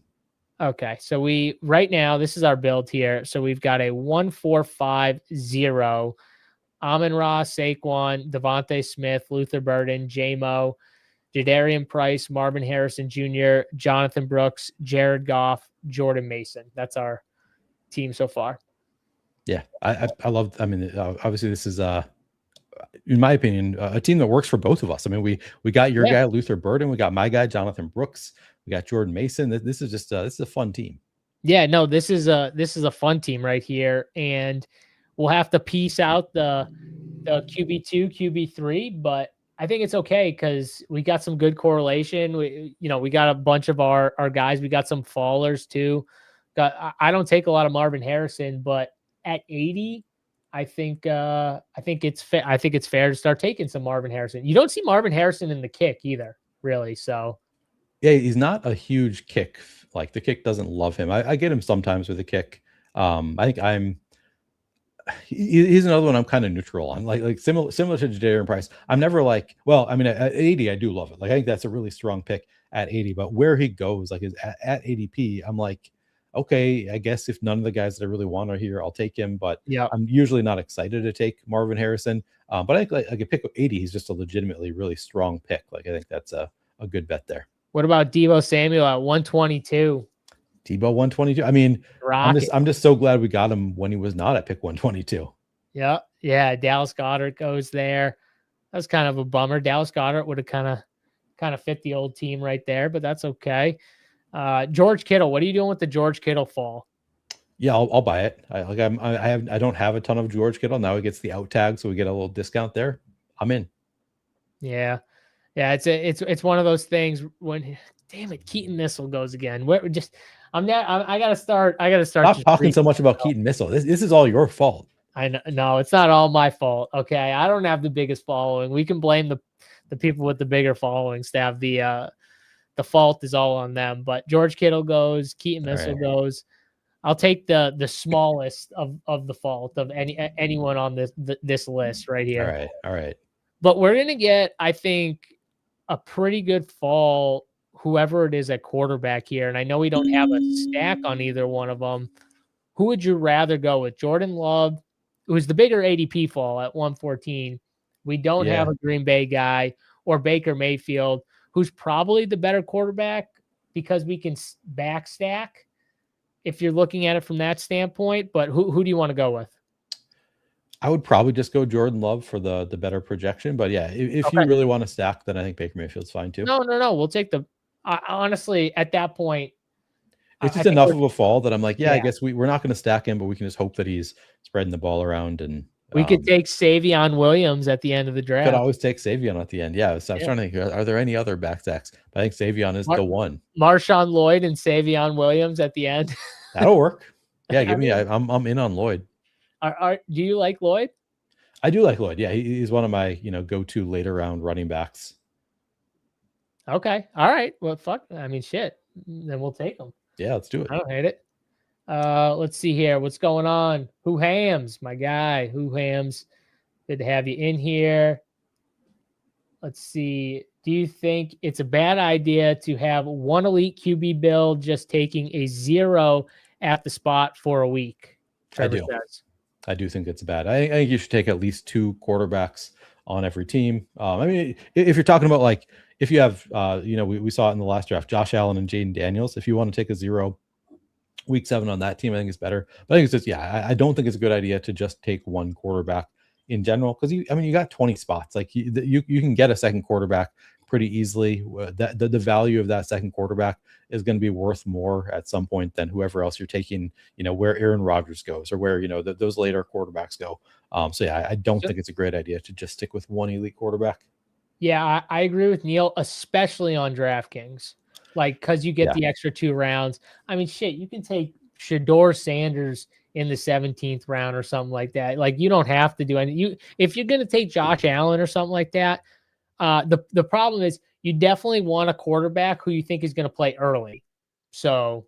Okay, so right now, this is our build here. So we've got a 1-4-5-0 Amon-Ra, Saquon, Devontae Smith, Luther Burden, J-Mo, Jadarian Price, Marvin Harrison Jr., Jonathan Brooks, Jared Goff, Jordan Mason. That's our team so far. Yeah, I love. I mean, obviously this is in my opinion, a team that works for both of us. I mean, we got your guy Luther Burden, we got my guy Jonathan Brooks, we got Jordan Mason. This is just this is a fun team. Yeah, no, this is a fun team right here, and we'll have to piece out the QB2, QB3, but I think it's okay because we got some good correlation. We got a bunch of our guys. We got some fallers too. I don't take a lot of Marvin Harrison, but at 80, I think it's fair. I think it's fair to start taking some Marvin Harrison. You don't see Marvin Harrison in the kick either, really. So yeah, he's not a huge kick. Like the kick doesn't love him. I get him sometimes with the kick. I think he's another one I'm kind of neutral on. Like similar to Jadarian Price. I'm never like, well, I mean, at 80, I do love it. Like I think that's a really strong pick at 80, but where he goes, like is at ADP, I'm like, okay, I guess if none of the guys that I really want are here, I'll take him. But yeah, I'm usually not excited to take Marvin Harrison. But I think like a pick of 80, he's just a legitimately really strong pick. Like I think that's a good bet there. What about Deebo Samuel at 122? Deebo 122. I mean, Rocket. I'm just so glad we got him when he was not at pick 122. Yeah. Dallas Goedert goes there. That's kind of a bummer. Dallas Goedert would have kind of fit the old team right there, but that's okay. George Kittle. What are you doing with the George Kittle fall? Yeah, I'll buy it. I don't have a ton of George Kittle. Now he gets the out tag, so we get a little discount there. I'm in. Yeah. It's one of those things when, damn it, Keaton Missile goes again. I gotta start. Stop talking so much about Keaton Missile. This is all your fault. I know. No, it's not all my fault. Okay, I don't have the biggest following. We can blame the people with the bigger followings to have the fault is all on them. But George Kittle goes, Keaton Missile goes. I'll take the smallest of the fault of anyone on this list right here. All right. But we're gonna get, I think, a pretty good fall, whoever it is at quarterback here. And I know we don't have a stack on either one of them. Who would you rather go with? Jordan Love, who's the bigger ADP fall at 114. We don't have a Green Bay guy, or Baker Mayfield, who's probably the better quarterback because we can back stack if you're looking at it from that standpoint. But who do you want to go with? I would probably just go Jordan Love for the better projection. But yeah, if you really want to stack, then I think Baker Mayfield's fine too. No. We'll take honestly, at that point, it's just enough of a fall that I'm like, I guess we're not going to stack him, but we can just hope that he's spreading the ball around. And we could take Savion Williams at the end of the draft. Could always take Savion at the end. Yeah. So I'm trying to think, are there any other back stacks? I think Savion is the one. Marshawn Lloyd and Savion Williams at the end. That'll work. Yeah, I'm in on Lloyd. Do you like Lloyd? I do like Lloyd. Yeah, he's one of my go-to later round running backs. Okay, all right. Well, fuck. I mean, shit. Then we'll take him. Yeah, let's do it. I don't hate it. Let's see here. What's going on? Who Hams, my guy? Who Hams? Good to have you in here. Let's see. Do you think it's a bad idea to have one elite QB build just taking a 0 at the spot for a week? Trevor says. I do think it's bad. I think you should take at least 2 quarterbacks on every team. I mean, if you're talking about like, if you have, we saw it in the last draft, Josh Allen and Jaden Daniels. If you want to take a 0 week 7 on that team, I think it's better. But I think it's just, I don't think it's a good idea to just take one quarterback in general, because you got 20 spots. Like you can get a second quarterback pretty easily. That the value of that second quarterback is going to be worth more at some point than whoever else you're taking, where Aaron Rodgers goes or where, those later quarterbacks go. I don't think it's a great idea to just stick with one elite quarterback. Yeah, I agree with Neil, especially on DraftKings, because you get the extra 2 rounds. I mean, shit, you can take Shedeur Sanders in the 17th round or something like that. Like, you don't have to do anything. If you're going to take Josh Allen or something like that, the problem is you definitely want a quarterback who you think is going to play early. So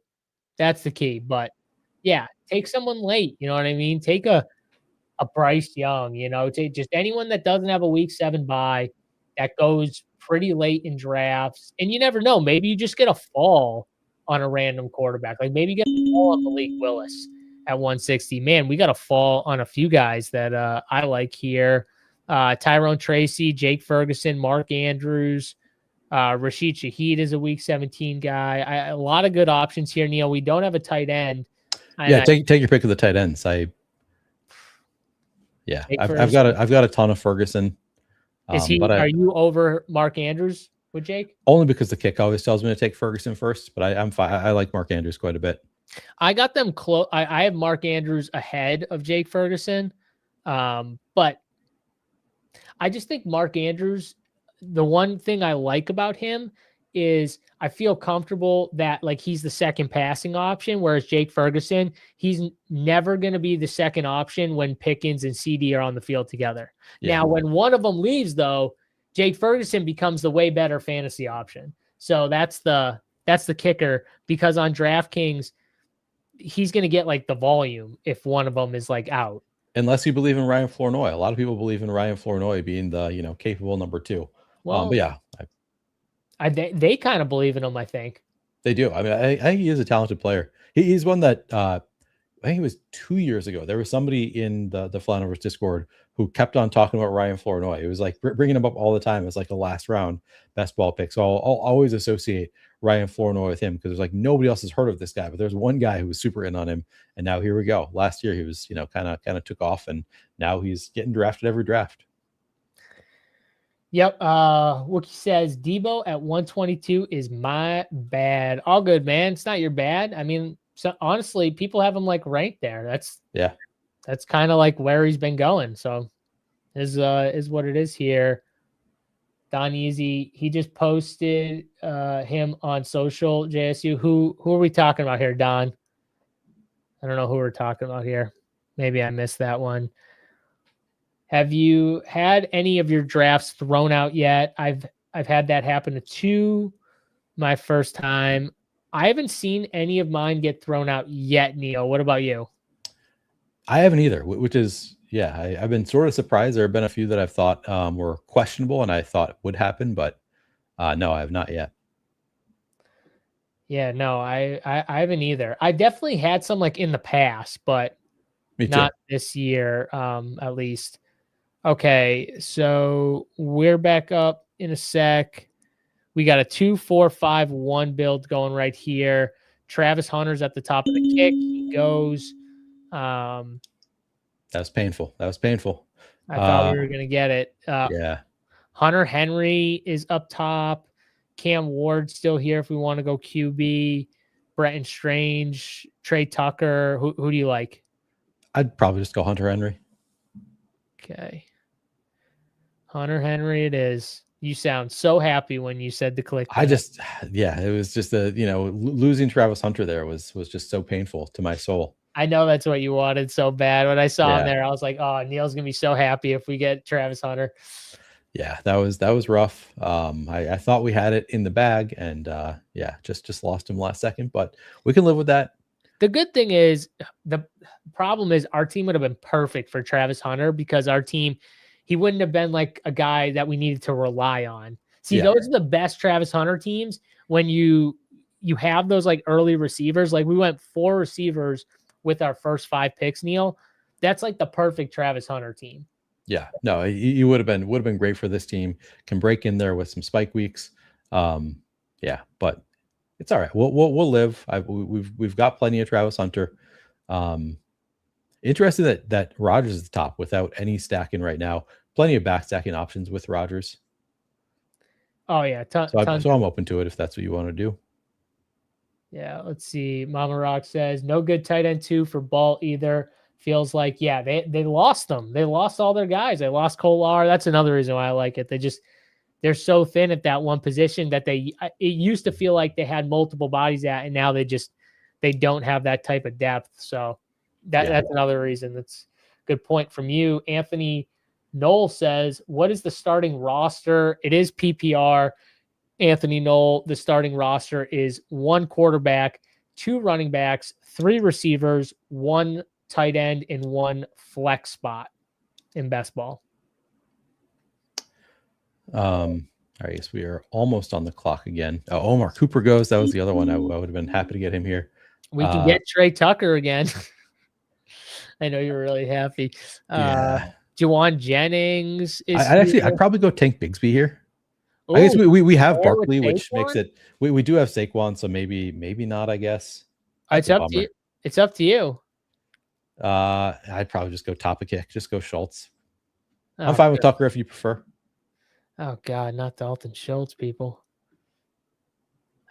that's the key. But yeah, take someone late. You know what I mean? Take a Bryce Young, take just anyone that doesn't have a week 7 bye, that goes pretty late in drafts. And you never know. Maybe you just get a fall on a random quarterback. Like maybe you get a fall on Malik Willis at 160. Man, we got to fall on a few guys that I like here. Tyrone Tracy, Jake Ferguson, Mark Andrews, Rashid Shaheed is a week 17 guy. A lot of good options here, Neil. We don't have a tight end. Take your pick of the tight ends. I've got a ton of Ferguson. Are you over Mark Andrews with Jake? Only because the kick always tells me to take Ferguson first, but I'm fine. I like Mark Andrews quite a bit. I got them close. I have Mark Andrews ahead of Jake Ferguson. But I just think Mark Andrews, the one thing I like about him is I feel comfortable that like he's the second passing option, whereas Jake Ferguson, he's never going to be the second option when Pickens and CD are on the field together. Yeah. Now, when one of them leaves, though, Jake Ferguson becomes the way better fantasy option. So that's the kicker, because on DraftKings, he's going to get like the volume if one of them is like out. Unless you believe in Ryan Flournoy. A lot of people believe in Ryan Flournoy being the, capable number 2. Well, but yeah. They kind of believe in him, I think. They do. I mean, I think he is a talented player. He's one that I think it was 2 years ago. There was somebody in the Flanovers Discord who kept on talking about Ryan Flournoy. It was like bringing him up all the time as like a last round best ball pick. So I'll always associate Ryan Flournoy with him because there's like nobody else has heard of this guy, but there's one guy who was super in on him, and now here we go. Last year he was kind of took off, and now he's getting drafted every draft. Yep. Wookie says Debo at 122 is my bad. All good, man. It's not your bad. I mean, so honestly, people have him like ranked there. That's kind of like where he's been going. So is what it is here. Don Easy, he just posted him on social. JSU. Who are we talking about here, Don? I don't know who we're talking about here. Maybe I missed that one. Have you had any of your drafts thrown out yet? I've had that happen to 2. My first time. I haven't seen any of mine get thrown out yet, Neil. What about you? I haven't either, which is, I've been sort of surprised. There have been a few that I've thought were questionable and I thought would happen, but no, I have not yet. Yeah, no, I haven't either. I definitely had some like in the past, but not this year, at least. Okay, so we're back up in a sec. We got a 2-4-5-1 build going right here. Travis Hunter's at the top of the kick. He goes. That was painful. I thought we were going to get it. Yeah. Hunter Henry is up top. Cam Ward still here if we want to go QB. Bretton Strange, Trey Tucker. Who do you like? I'd probably just go Hunter Henry. Okay. Hunter Henry it is. You sound so happy when you said the click. It was just losing Travis Hunter there was just so painful to my soul. I know that's what you wanted so bad. When I saw him there, I was like, oh, Neil's going to be so happy if we get Travis Hunter. Yeah, that was rough. I thought we had it in the bag, and just lost him last second, but we can live with that. The good thing is, the problem is our team would have been perfect for Travis Hunter because our team, he wouldn't have been like a guy that we needed to rely on. See, those are the best Travis Hunter teams when you have those like early receivers. Like we went 4 receivers with our first 5 picks, Neil. That's like the perfect Travis Hunter team. Yeah, no, you would have been great for this team. Can break in there with some spike weeks. But it's all right. We'll live. We've got plenty of Travis Hunter. Interesting that Rodgers is the top without any stacking right now. Plenty of back stacking options with Rodgers. Oh yeah, so I'm open to it if that's what you want to do. Yeah, let's see. Mama Rock says no good tight end 2 for Ball either. Feels like they lost them. They lost all their guys. They lost Kolar. That's another reason why I like it. They're so thin at that one position that it used to feel like they had multiple bodies at, and now they don't have that type of depth. So that's another reason. That's a good point from you. Anthony Knoll says, what is the starting roster? It is PPR. Anthony Knoll, the starting roster is 1 quarterback, 2 running backs, 3 receivers, 1 tight end, and 1 flex spot in best ball. All right, yes, we are almost on the clock again. Omar Cooper goes. That was the other one. I would have been happy to get him here. We can get Trey Tucker again. I know you're really happy. Yeah. Juwan Jennings is I'd probably go Tank Bigsby here. Ooh, I guess we have pair with Barkley, which makes Saquon? it we do have Saquon, so maybe not, I guess. That's It's a up to bummer. you. It's up to you. I'd probably just go top of kick. Just go Schultz. I'm Oh, fine with Tucker if you prefer. oh God, not Dalton Schultz, people.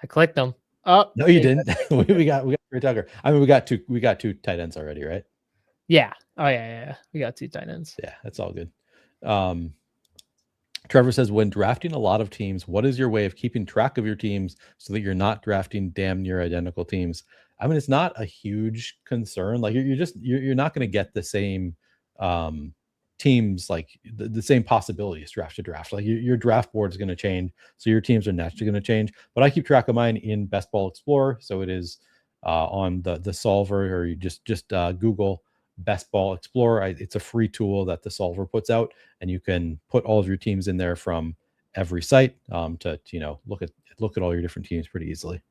I clicked them. Oh No, you didn't. we got Trey Tucker. I mean, we got two tight ends already, right? yeah. Oh yeah. We got 2 tight ends. Yeah, that's all good. Trevor says, when drafting a lot of teams, what is your way of keeping track of your teams so that you're not drafting damn near identical teams? I mean, it's not a huge concern. Like you're not going to get the same teams, like the same possibilities draft to draft. Like your draft board is going to change, so your teams are naturally going to change. But I keep track of mine in Best Ball Explorer, so it is on the solver, or you just Google Best Ball Explorer. It's a free tool that the solver puts out, and you can put all of your teams in there from every site to look at all your different teams pretty easily.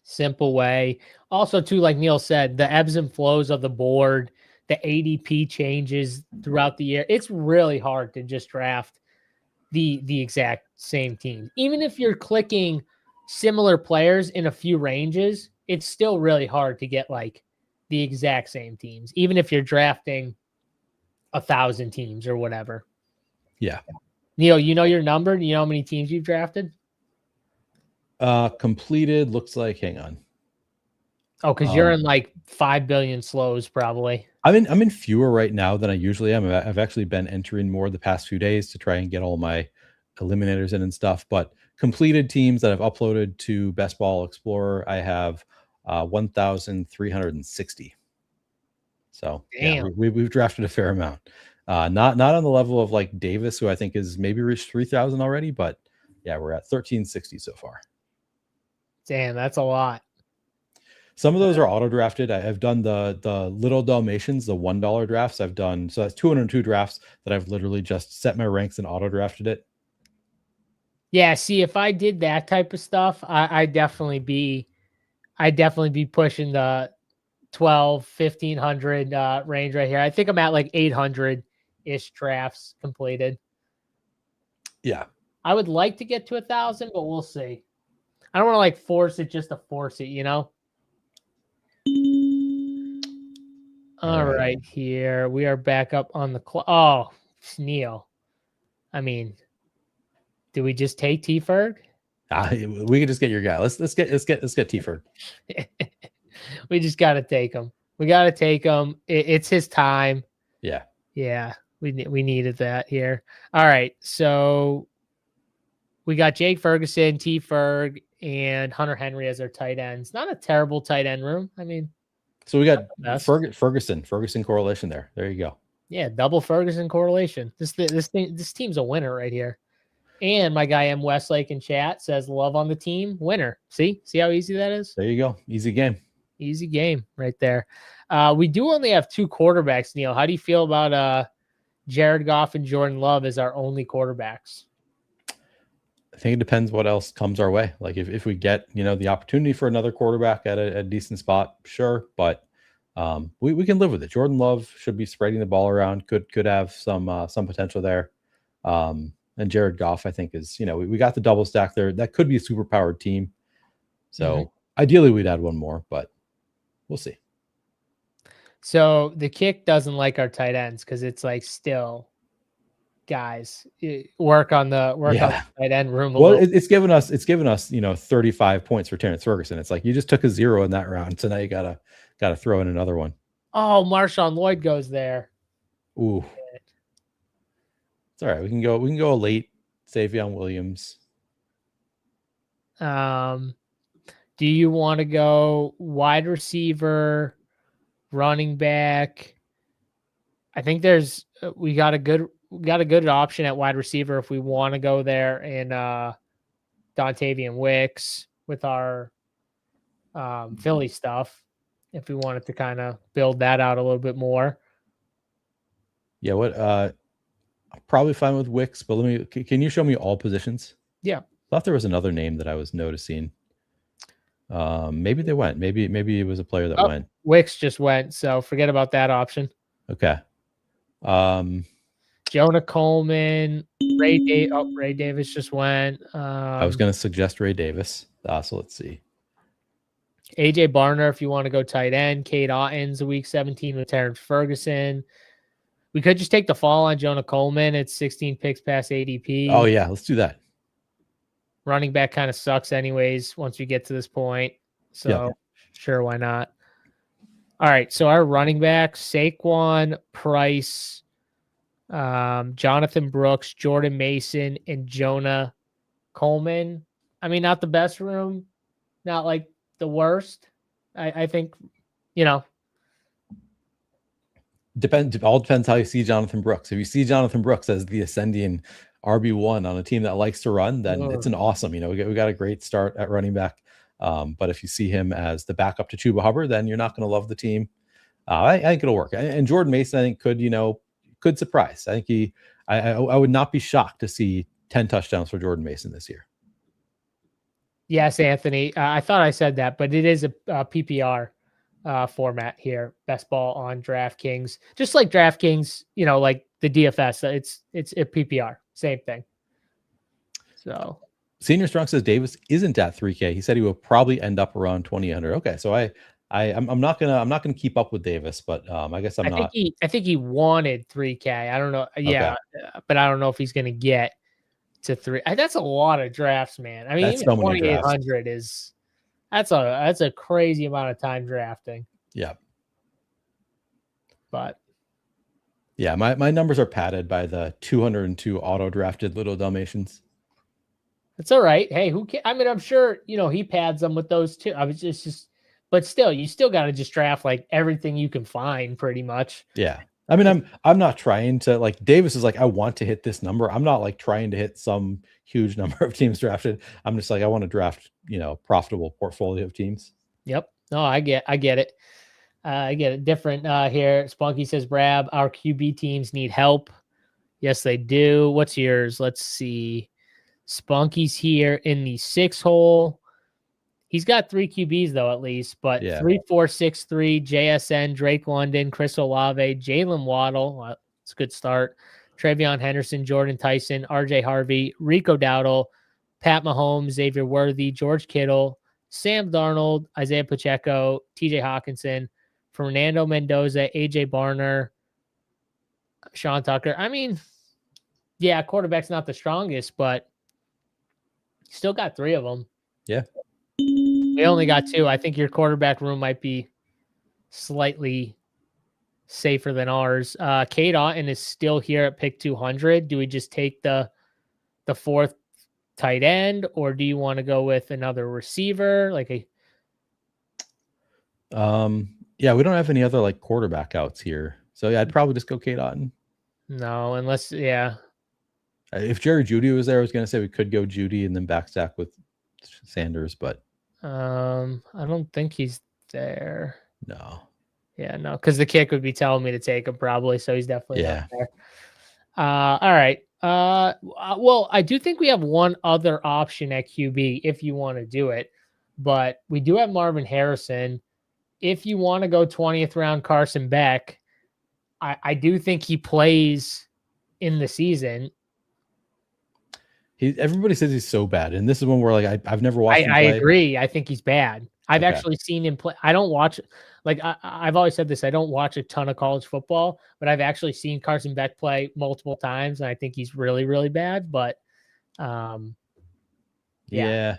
Simple way. Also, too, like Neil said, the ebbs and flows of the board, the ADP changes throughout the year. It's really hard to just draft the exact same team. Even if you're clicking similar players in a few ranges, it's still really hard to get like the exact same teams, even if you're drafting 1,000 teams or whatever. Yeah. Neil, you know your number? Do you know how many teams you've drafted? Completed looks like, hang on. Oh, because you're in like 5 billion slows probably. I'm in fewer right now than I usually am. I've actually been entering more the past few days to try and get all my eliminators in and stuff. But completed teams that I've uploaded to Best Ball Explorer, I have 1,360. So Damn. yeah, we've drafted a fair amount. Not on the level of like Davis, who I think is maybe reached 3,000 already, but yeah, we're at 1,360 so far. Damn, that's a lot. Some of those are auto drafted. I've done the little Dalmatians, the $1 drafts. I've done, so that's 202 drafts that I've literally just set my ranks and auto drafted it. Yeah, see, if I did that type of stuff, I'd definitely be pushing the 1,500 range right here. I think I'm at like 800-ish drafts completed. Yeah. I would like to get to 1,000, but we'll see. I don't want to like force it just to force it, you know? All right, here we are back up on the clock. Oh, Neil. I mean, do we just take T-Ferg? We can just get your guy. Let's get T-Ferg. We just got to take him. We got to take him. It's his time. Yeah. Yeah. We needed that here. All right. So we got Jake Ferguson, T-Ferg, and Hunter Henry as our tight ends. Not a terrible tight end room. I mean, so we got Ferguson correlation there. There you go. Yeah, double Ferguson correlation. This team's a winner right here. And my guy M Westlake in chat says love on the team, winner. See how easy that is? There you go. Easy game right there. We do only have 2 quarterbacks, Neil. How do you feel about Jared Goff and Jordan Love as our only quarterbacks? I think it depends what else comes our way. Like if we get, the opportunity for another quarterback at a decent spot, sure. But we can live with it. Jordan Love should be spreading the ball around, could have some potential there. And Jared Goff, I think, is, we got the double stack there. That could be a super powered team. So ideally we'd add one more, but we'll see. So the kick doesn't like our tight ends because it's like still, guys, work on the tight end room. It's given us 35 points for Terrence Ferguson. It's like you just took a 0 in that round, so now you gotta throw in another one. Oh, Marshawn Lloyd goes there. Ooh, it's all right. We can go a late Savion Williams. Do you want to go wide receiver, running back? I think we got a good option at wide receiver if we want to go there, and Dontavian Wicks with our Philly stuff, if we wanted to kind of build that out a little bit more. Yeah, I'm probably fine with Wicks, but can you show me all positions? Yeah. I thought there was another name that I was noticing. Maybe they went. Maybe it was a player that went. Wicks just went, so forget about that option. Okay. Jonah Coleman, Ray Davis just went. I was going to suggest Ray Davis. So let's see. AJ Barner, if you want to go tight end. Cade Otton's week 17 with Terrence Ferguson. We could just take the fall on Jonah Coleman. It's 16 picks past ADP. Oh, yeah. Let's do that. Running back kind of sucks anyways once we get to this point. So, Sure, why not? All right, so our running backs, Saquon, Price, Jonathan Brooks, Jordan Mason, and Jonah Coleman. I mean, not the best room, not like the worst. I think, All depends how you see Jonathan Brooks. If you see Jonathan Brooks as the ascending RB1 on a team that likes to run, then it's an awesome. We got a great start at running back. But if you see him as the backup to Chuba Hubbard, then you're not going to love the team. I think it'll work. And Jordan Mason, I think could surprise. I think I would not be shocked to see 10 touchdowns for Jordan Mason this year. Yes, Anthony. I thought I said that, but it is a PPR format here. Best ball on DraftKings, just like DraftKings. Like the DFS. It's a PPR, same thing. So. Senior Strong says Davis isn't at 3K. He said he will probably end up around 2,000. Okay, so I'm not gonna keep up with Davis, but I guess I think he wanted 3K. I don't know. Yeah, okay. But I don't know if he's gonna get to 3. That's a lot of drafts, man. I mean, even so 2,800 is that's a crazy amount of time drafting. Yeah. But yeah, my numbers are padded by the 202 auto drafted little Dalmatians. It's all right. Hey, I mean, I'm sure, he pads them with those too. I was just, but still, you still got to just draft like everything you can find pretty much. Yeah. I mean, I'm not trying to like Davis is like, I want to hit this number. I'm not like trying to hit some huge number of teams drafted. I'm just like, I want to draft, profitable portfolio of teams. Yep. No, I get it. I get it. Different here. Spunky says, Brab, our QB teams need help. Yes, they do. What's yours? Let's see. Spunky's here in the 6 hole. He's got 3 QBs though, at least, but 3, 4, 6, 3, JSN, Drake London, Chris Olave, Jalen Waddle. Well, it's a good start. Travion Henderson, Jordan Tyson, RJ Harvey, Rico Dowdle, Pat Mahomes, Xavier Worthy, George Kittle, Sam Darnold, Isaiah Pacheco, TJ Hawkinson, Fernando Mendoza, AJ Barner, Sean Tucker. I mean, yeah, quarterback's not the strongest, but still got 3 of them. Yeah. We only got 2. I think your quarterback room might be slightly safer than ours. Cade Otton is still here at pick 200. Do we just take the 4th tight end, or do you want to go with another receiver? Yeah, we don't have any other like quarterback outs here. So yeah, I'd probably just go Cade Otton. No, unless if Jerry Jeudy was there, I was going to say we could go Jeudy and then backstack with Sanders, but I don't think he's there. No. Yeah, no, because the kick would be telling me to take him probably, so he's definitely not there. All right. Well, I do think we have one other option at QB if you want to do it, but we do have Marvin Harrison. If you want to go 20th round Carson Beck, I do think he plays in the season. Everybody says he's so bad, and this is one where like I've never watched him play. I agree. I think he's bad. I've actually seen him play. I don't watch, I've always said this. I don't watch a ton of college football, but I've actually seen Carson Beck play multiple times, and I think he's really, really bad. But yeah,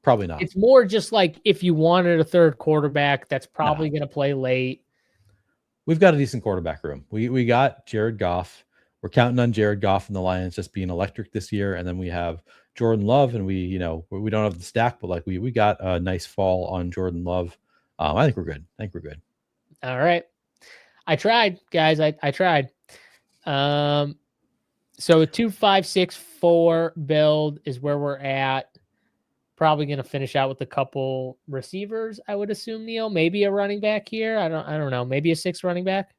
probably not. It's more just like if you wanted a third quarterback, that's probably going to play late. We've got a decent quarterback room. We got Jared Goff. We're counting on Jared Goff and the Lions just being electric this year, and then we have Jordan Love, and we don't have the stack, but like we got a nice fall on Jordan Love. I think we're good. All right, I tried, guys. I tried. So a 2-5-6-4 build is where we're at. Probably going to finish out with a couple receivers, I would assume, Neil. Maybe a running back here. I don't know. Maybe a 6 running back.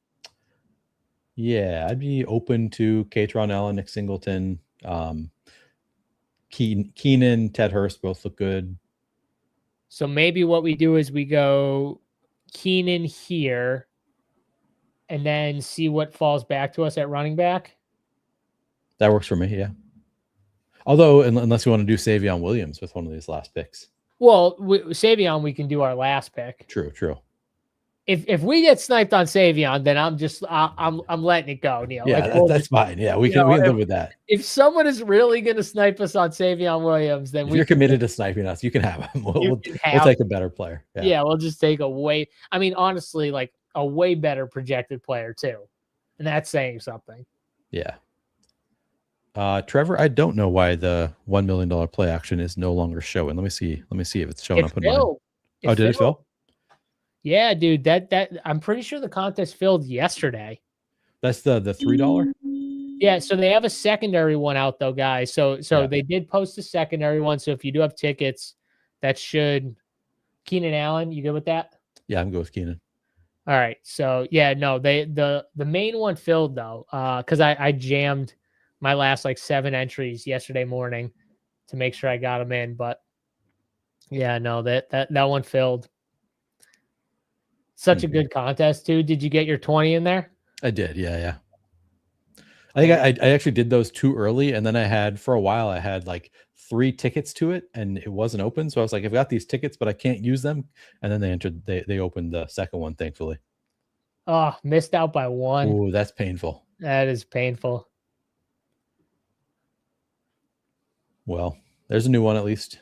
Yeah, I'd be open to Katron Allen, Nick Singleton, Keenan, Ted Hurst both look good. So maybe what we do is we go Keenan here and then see what falls back to us at running back. That works for me, yeah. Although, unless you want to do Savion Williams with one of these last picks. Well, Savion, we can do our last pick. True. If we get sniped on Savion, then I'm letting it go, Neil. Yeah, like, that's fine. Yeah, we can live with that. If someone is really going to snipe us on Savion Williams, then if you're committed to sniping us, you can have him. We'll take a better player. Yeah, we'll just take honestly, like a way better projected player too, and that's saying something. Yeah. Trevor, I don't know why the $1 million play action is no longer showing. Let me see if it's showing up in mine. Oh, did it fill? Yeah, dude. That I'm pretty sure the contest filled yesterday. That's the $3. Yeah, so they have a secondary one out though, guys. So they did post a secondary one. So if you do have tickets, that should. Keenan Allen, you good with that? Yeah, I'm good with Keenan. All right. So yeah, no, the main one filled though, because I jammed my last like 7 entries yesterday morning to make sure I got them in. But yeah, no, that one filled. Such a good contest too. Did you get your 20 in there? I did. Yeah. I think I actually did those too early, and then I had for a while I had like 3 tickets to it, and it wasn't open. So I was like, I've got these tickets, but I can't use them. And then they opened the second one, thankfully. Oh, missed out by 1. Ooh, that's painful. That is painful. Well, there's a new one at least.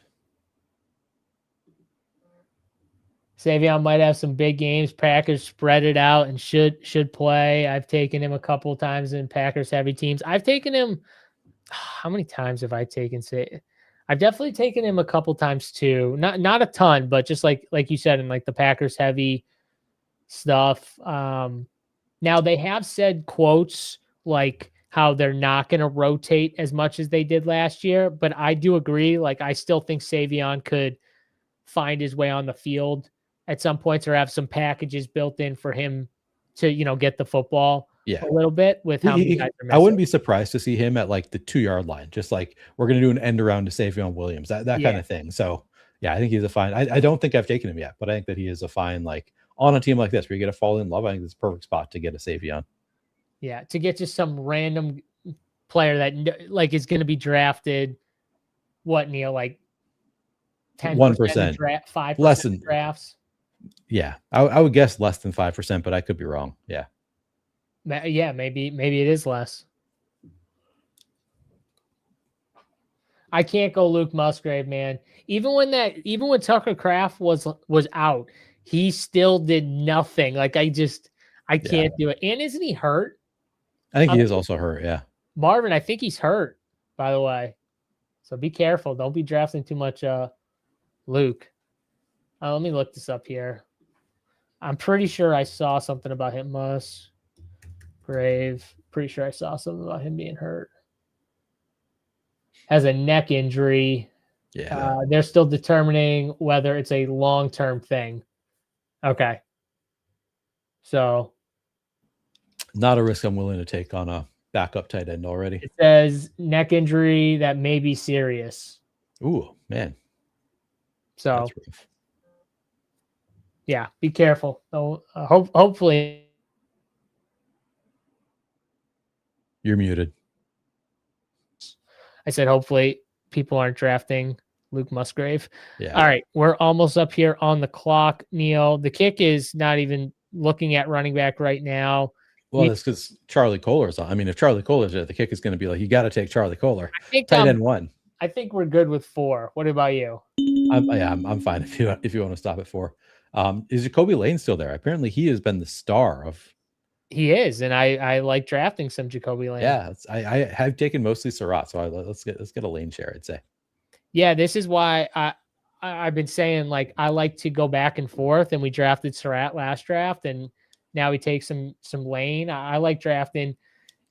Savion might have some big games. Packers spread it out and should play. I've taken him a couple of times in Packers heavy teams. I've taken him. How many times have I taken? I've definitely taken him a couple times too. Not a ton, but just like you said, in like the Packers heavy stuff. Now they have said quotes like how they're not going to rotate as much as they did last year, but I do agree. Like I still think Savion could find his way on the field at some points or have some packages built in for him to, get the football a little bit with how many guys are missing. I wouldn't be surprised to see him at like the 2-yard line, just like we're going to do an end around to Savion Williams, that kind of thing. So yeah, I think he's a fine. I don't think I've taken him yet, but I think that he is a fine, like on a team like this where you get to fall in love. I think it's a perfect spot to get a Savion. Yeah. To get just some random player that like is going to be drafted. What, Neil, like 10%, 5% less than drafts. Yeah, I would guess less than 5%, but I could be wrong. Yeah, maybe it is less. I can't go Luke Musgrave, man. Even when Tucker Kraft was out, he still did nothing. Like I can't do it. And isn't he hurt? I think he is also hurt. Yeah, Marvin, I think he's hurt. By the way, so be careful. Don't be drafting too much, Luke. Let me look this up here. I'm pretty sure I saw something about him. Musgrave. Pretty sure I saw something about him being hurt. Has a neck injury. Yeah. They're still determining whether it's a long-term thing. Okay. So. Not a risk I'm willing to take on a backup tight end already. It says neck injury that may be serious. Ooh, man. So. Yeah, be careful. So, hopefully. You're muted. I said hopefully people aren't drafting Luke Musgrave. Yeah. All right, we're almost up here on the clock, Neil. The kick is not even looking at running back right now. Well, it's because Charlie Kohler's on. I mean, if Charlie Kohler's there, the kick is going to be like, you got to take Charlie Kohler. Tight end 1. I think we're good with 4. What about you? I'm fine if you want to stop at 4. Is Jacoby Lane still there? Apparently he has been the star of. He is, and I like drafting some Jacoby Lane. Yeah, I have taken mostly Surratt, so let's get a Lane share, I'd say. Yeah, this is why I've been saying like I like to go back and forth, and we drafted Surratt last draft, and now we take some Lane. I like drafting.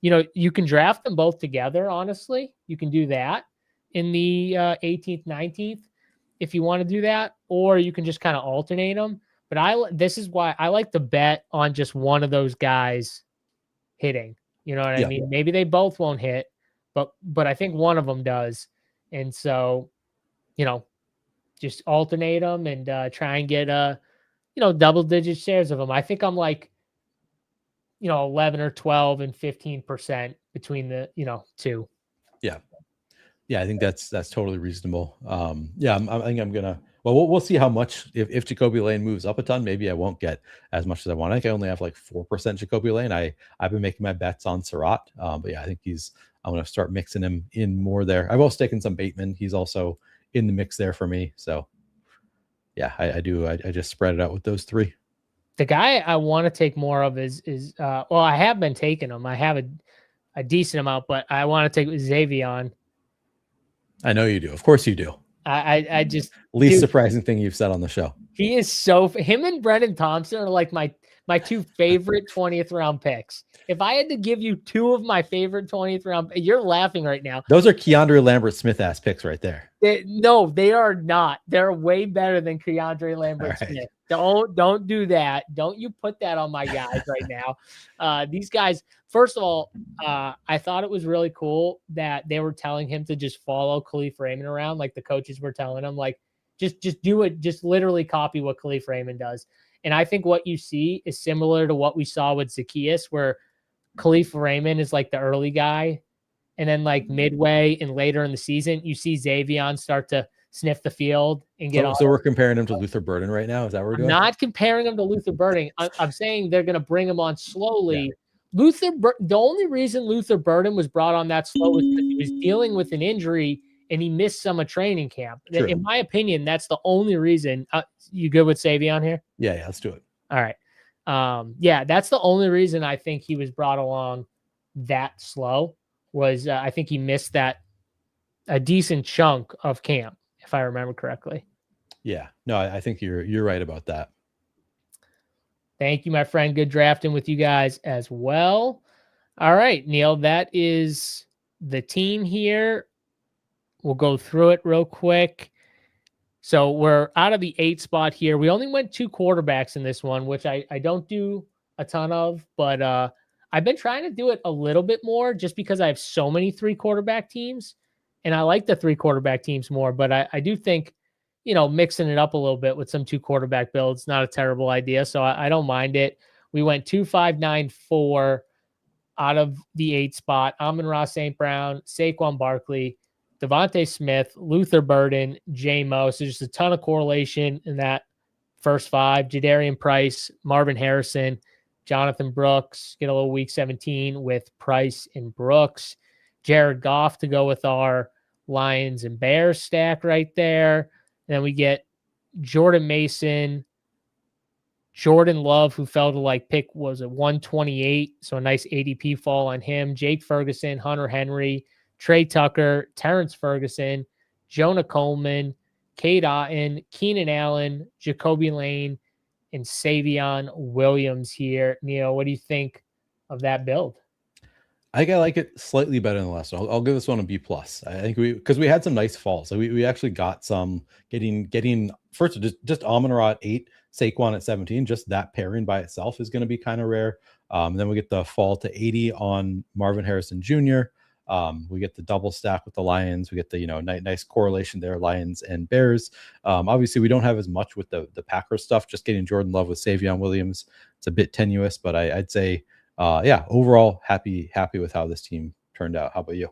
You can draft them both together. Honestly, you can do that in the 18th, 19th. If you want to do that, or you can just kind of alternate them. But this is why I like to bet on just one of those guys hitting. You know what I mean? Maybe they both won't hit, but I think one of them does. And so, just alternate them and try and get double-digit shares of them. I think I'm like 11 or 12 and 15% between the two. Yeah, I think that's totally reasonable. Yeah, I think I'm gonna. Well, we'll see how much if Jacoby Lane moves up a ton. Maybe I won't get as much as I want. I think I only have like 4% Jacoby Lane. I've been making my bets on Surratt, but yeah, I think I'm gonna start mixing him in more there. I've also taken some Bateman. He's also in the mix there for me. So yeah, I do. I just spread it out with those three. The guy I want to take more of is well, I have been taking him. I have a decent amount, but I want to take Xavion. I know you do. Of course you do. I just least surprising thing you've said on the show. He is him and Brendan Thompson are like my two favorite 20th round picks. If I had to give you two of my favorite 20th round, you're laughing right now. Those are Keandre Lambert Smith ass picks right there. No, they are not. They're way better than Keandre Lambert Smith. Don't do that. Don't you put that on my guys right now. These guys, first of all, I thought it was really cool that they were telling him to just follow Khalif Raymond around. Like the coaches were telling him, like, just do it. Just literally copy what Khalif Raymond does. And I think what you see is similar to what we saw with Zacchaeus, where Khalif Raymond is like the early guy. And then like midway and later in the season, you see Xavion start to sniff the field and get So we're comparing him to Luther Burden right now. Is that what we're doing? I'm not comparing him to Luther Burden. I'm saying they're going to bring him on slowly. Yeah. The only reason Luther Burden was brought on that slow was because he was dealing with an injury and he missed some of training camp. True. In my opinion, that's the only reason. You good with Xavion here? Yeah, let's do it. All right. Yeah, that's the only reason I think he was brought along that slow was I think he missed a decent chunk of camp, if I remember correctly. Yeah, no, I think you're right about that. Thank you, my friend. Good drafting with you guys as well. All right, Neil, that is the team here. We'll go through it real quick. So we're out of the 8 spot here. We only went 2 quarterbacks in this one, which I don't do a ton of, but I've been trying to do it a little bit more just because I have so many 3 quarterback teams, and I like the 3 quarterback teams more, but I do think, mixing it up a little bit with some 2 quarterback builds, not a terrible idea. So I don't mind it. We went 2, 5, 9, 4 out of the 8 spot. Amon-Ra St. Brown, Saquon Barkley, Devontae Smith, Luther Burden, J-Mo. So just a ton of correlation in that first 5. Jadarian Price, Marvin Harrison, Jonathan Brooks, get a little week 17 with Price and Brooks. Jared Goff to go with our Lions and Bears stack right there. And then we get Jordan Mason, Jordan Love, who fell to like pick was a 128. So a nice ADP fall on him. Jake Ferguson, Hunter Henry, Trey Tucker, Terrence Ferguson, Jonah Coleman, Cade Otton, Keenan Allen, Jacoby Lane, and Savion Williams here. Neil, what do you think of that build? I think I like it slightly better than the last one. I'll give this one a B+. I think because we had some nice falls. So we actually got some getting first just Amon-Ra at 8, Saquon at 17. Just that pairing by itself is going to be kind of rare. Then we get the fall to 80 on Marvin Harrison Jr. We get the double stack with the Lions. We get the nice correlation there, Lions and Bears. Obviously, we don't have as much with the Packers stuff. Just getting Jordan Love with Savion Williams, it's a bit tenuous, but I'd say, overall happy with how this team turned out. How about you?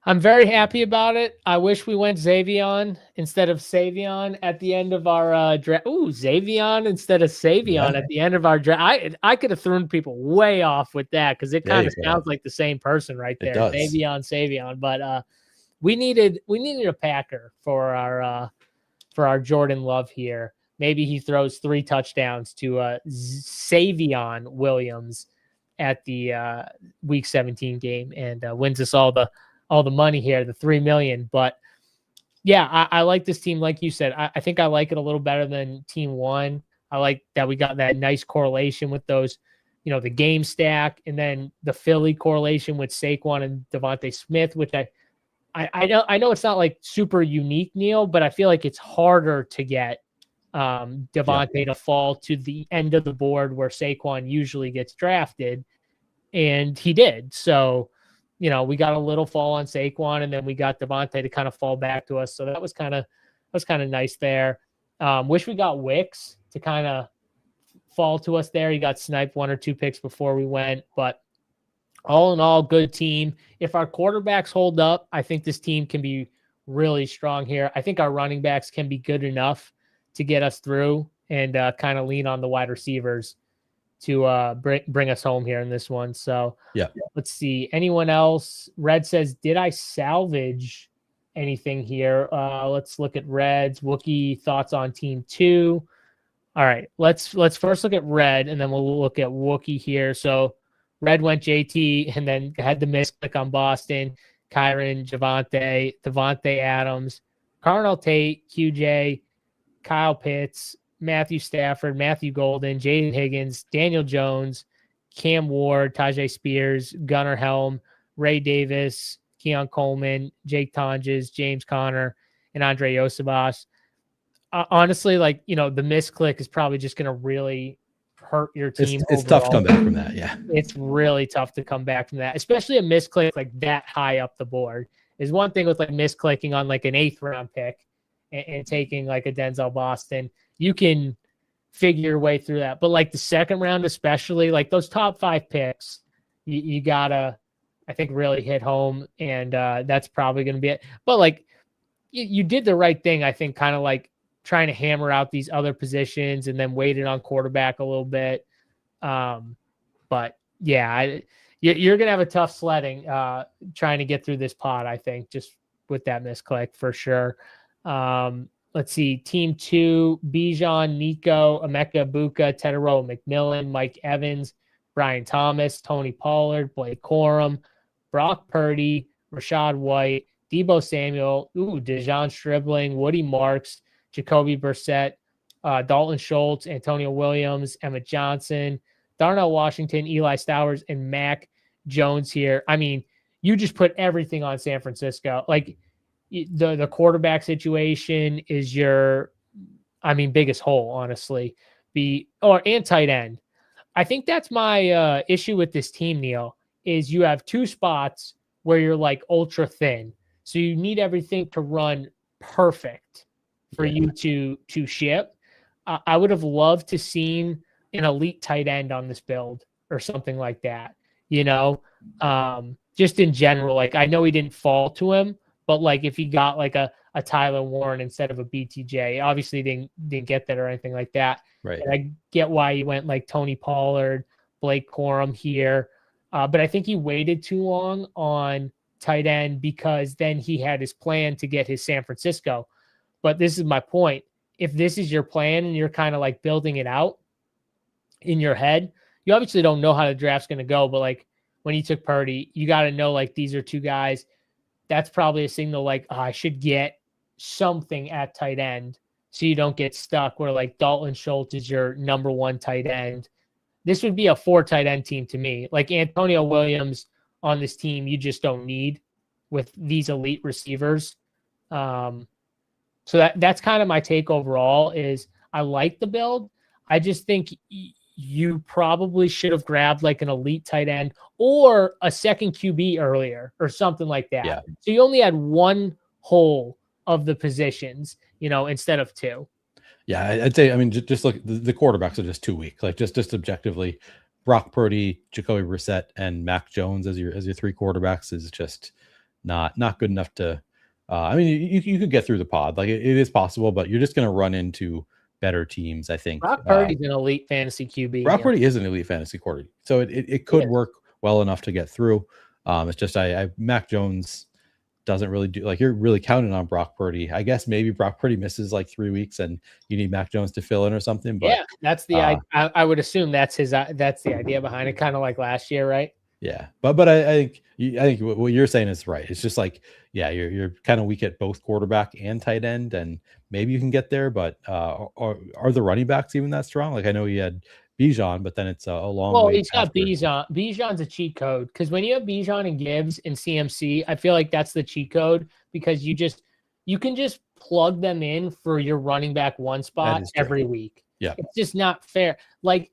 I'm very happy about it. I wish we went Xavion instead of Savion at the end of our draft. Ooh, Xavion instead of Savion at the end of our draft. I could have thrown people way off with that because it kind of sounds like the same person right there. Savion. But we needed a Packer for our Jordan Love here. Maybe he throws 3 touchdowns to Savion Williams at the Week 17 game and wins us all the money here, the $3 million. But yeah, I like this team. Like you said, I think I like it a little better than Team 1. I like that we got that nice correlation with those, the game stack, and then the Philly correlation with Saquon and Devontae Smith, which I know it's not like super unique, Neil, but I feel like it's harder to get Devontae to fall to the end of the board where Saquon usually gets drafted, and he did. So, we got a little fall on Saquon, and then we got Devontae to kind of fall back to us. So that was kind of was kind of nice there. Wish we got Wicks to kind of fall to us there. He got sniped 1 or 2 picks before we went, but all in all, good team. If our quarterbacks hold up, I think this team can be really strong here. I think our running backs can be good enough to get us through and kind of lean on the wide receivers to bring us home here in this one. So yeah, let's see. Anyone else? Red says, did I salvage anything here? Let's look at Red's. Wookie, thoughts on team 2. All right, let's first look at Red, and then we'll look at Wookie here. So Red went JT and then had the misclick on Boston, Kyron, Javante, Devontae Adams, Carnell Tate, QJ, Kyle Pitts, Matthew Stafford, Matthew Golden, Jaden Higgins, Daniel Jones, Cam Ward, Tajay Spears, Gunnar Helm, Ray Davis, Keon Coleman, Jake Tonjes, James Conner, and Andre Yosebas. Honestly, like, the misclick is probably just going to really hurt your team. It's tough to come back from that. Yeah. It's really tough to come back from that, especially a misclick like that high up the board. Is one thing with like misclicking on like an 8th round pick and taking like a Denzel Boston, you can figure your way through that. But like the 2nd round, especially like those top 5 picks, you gotta, I think, really hit home. And that's probably going to be it. But like you did the right thing, I think, kind of like trying to hammer out these other positions and then waited on quarterback a little bit. But yeah, you're going to have a tough sledding trying to get through this pod, I think, just with that misclick for sure. Let's see. Team 2, Bijan, Nico, Emeka Buka, Tedero McMillan, Mike Evans, Brian Thomas, Tony Pollard, Blake Corum, Brock Purdy, Rashad White, Debo Samuel, DeJon Stribling, Woody Marks, Jacoby Brissett, Dalton Schultz, Antonio Williams, Emmett Johnson, Darnell Washington, Eli Stowers, and Mac Jones here. I mean, you just put everything on San Francisco. Like the quarterback situation is your, biggest hole, honestly. And tight end. I think that's my issue with this team, Neil, is you have 2 spots where you're like ultra thin. So you need everything to run perfect for you to ship. I would have loved to seen an elite tight end on this build or something like that, just in general. Like, I know he didn't fall to him, but like if he got like a Tyler Warren instead of a BTJ, obviously didn't get that or anything like that. Right. And I get why he went like Tony Pollard, Blake Corum here. But I think he waited too long on tight end because then he had his plan to get his San Francisco. But this is my point. If this is your plan and you're kind of like building it out in your head, you obviously don't know how the draft's going to go. But like when you took Purdy, you got to know like these are 2 guys. That's probably a signal like, I should get something at tight end so you don't get stuck where like Dalton Schultz is your number 1 tight end. This would be a 4 tight end team to me. Like Antonio Williams on this team, you just don't need with these elite receivers. So that's kind of my take overall is I like the build. I just think you probably should have grabbed like an elite tight end or a second QB earlier or something like that. Yeah. So you only had 1 hole of the positions, instead of 2. Yeah, I'd say, just look, the quarterbacks are just too weak. Like just objectively, Brock Purdy, Jacoby Brissett, and Mac Jones as your 3 quarterbacks is just not good enough to. You could get through the pod. Like it is possible, but you're just going to run into better teams, I think. Brock Purdy's an elite fantasy QB. Brock Purdy is an elite fantasy quarterback, so it could work well enough to get through. It's just Mac Jones doesn't really do, like, you're really counting on Brock Purdy. I guess maybe Brock Purdy misses like 3 weeks and you need Mac Jones to fill in or something. But yeah, that's the I would assume that's the idea behind it, kind of like last year, right? Yeah, but I think what you're saying is right. It's just like, yeah, you're kind of weak at both quarterback and tight end, and maybe you can get there. But are the running backs even that strong? Like I know you had Bijan, but then it's a long. Well, way he's got Bijan. Bijan's a cheat code because when you have Bijan and Gibbs and CMC, I feel like that's the cheat code because you can just plug them in for your running back 1 spot every week. Yeah, it's just not fair. Like.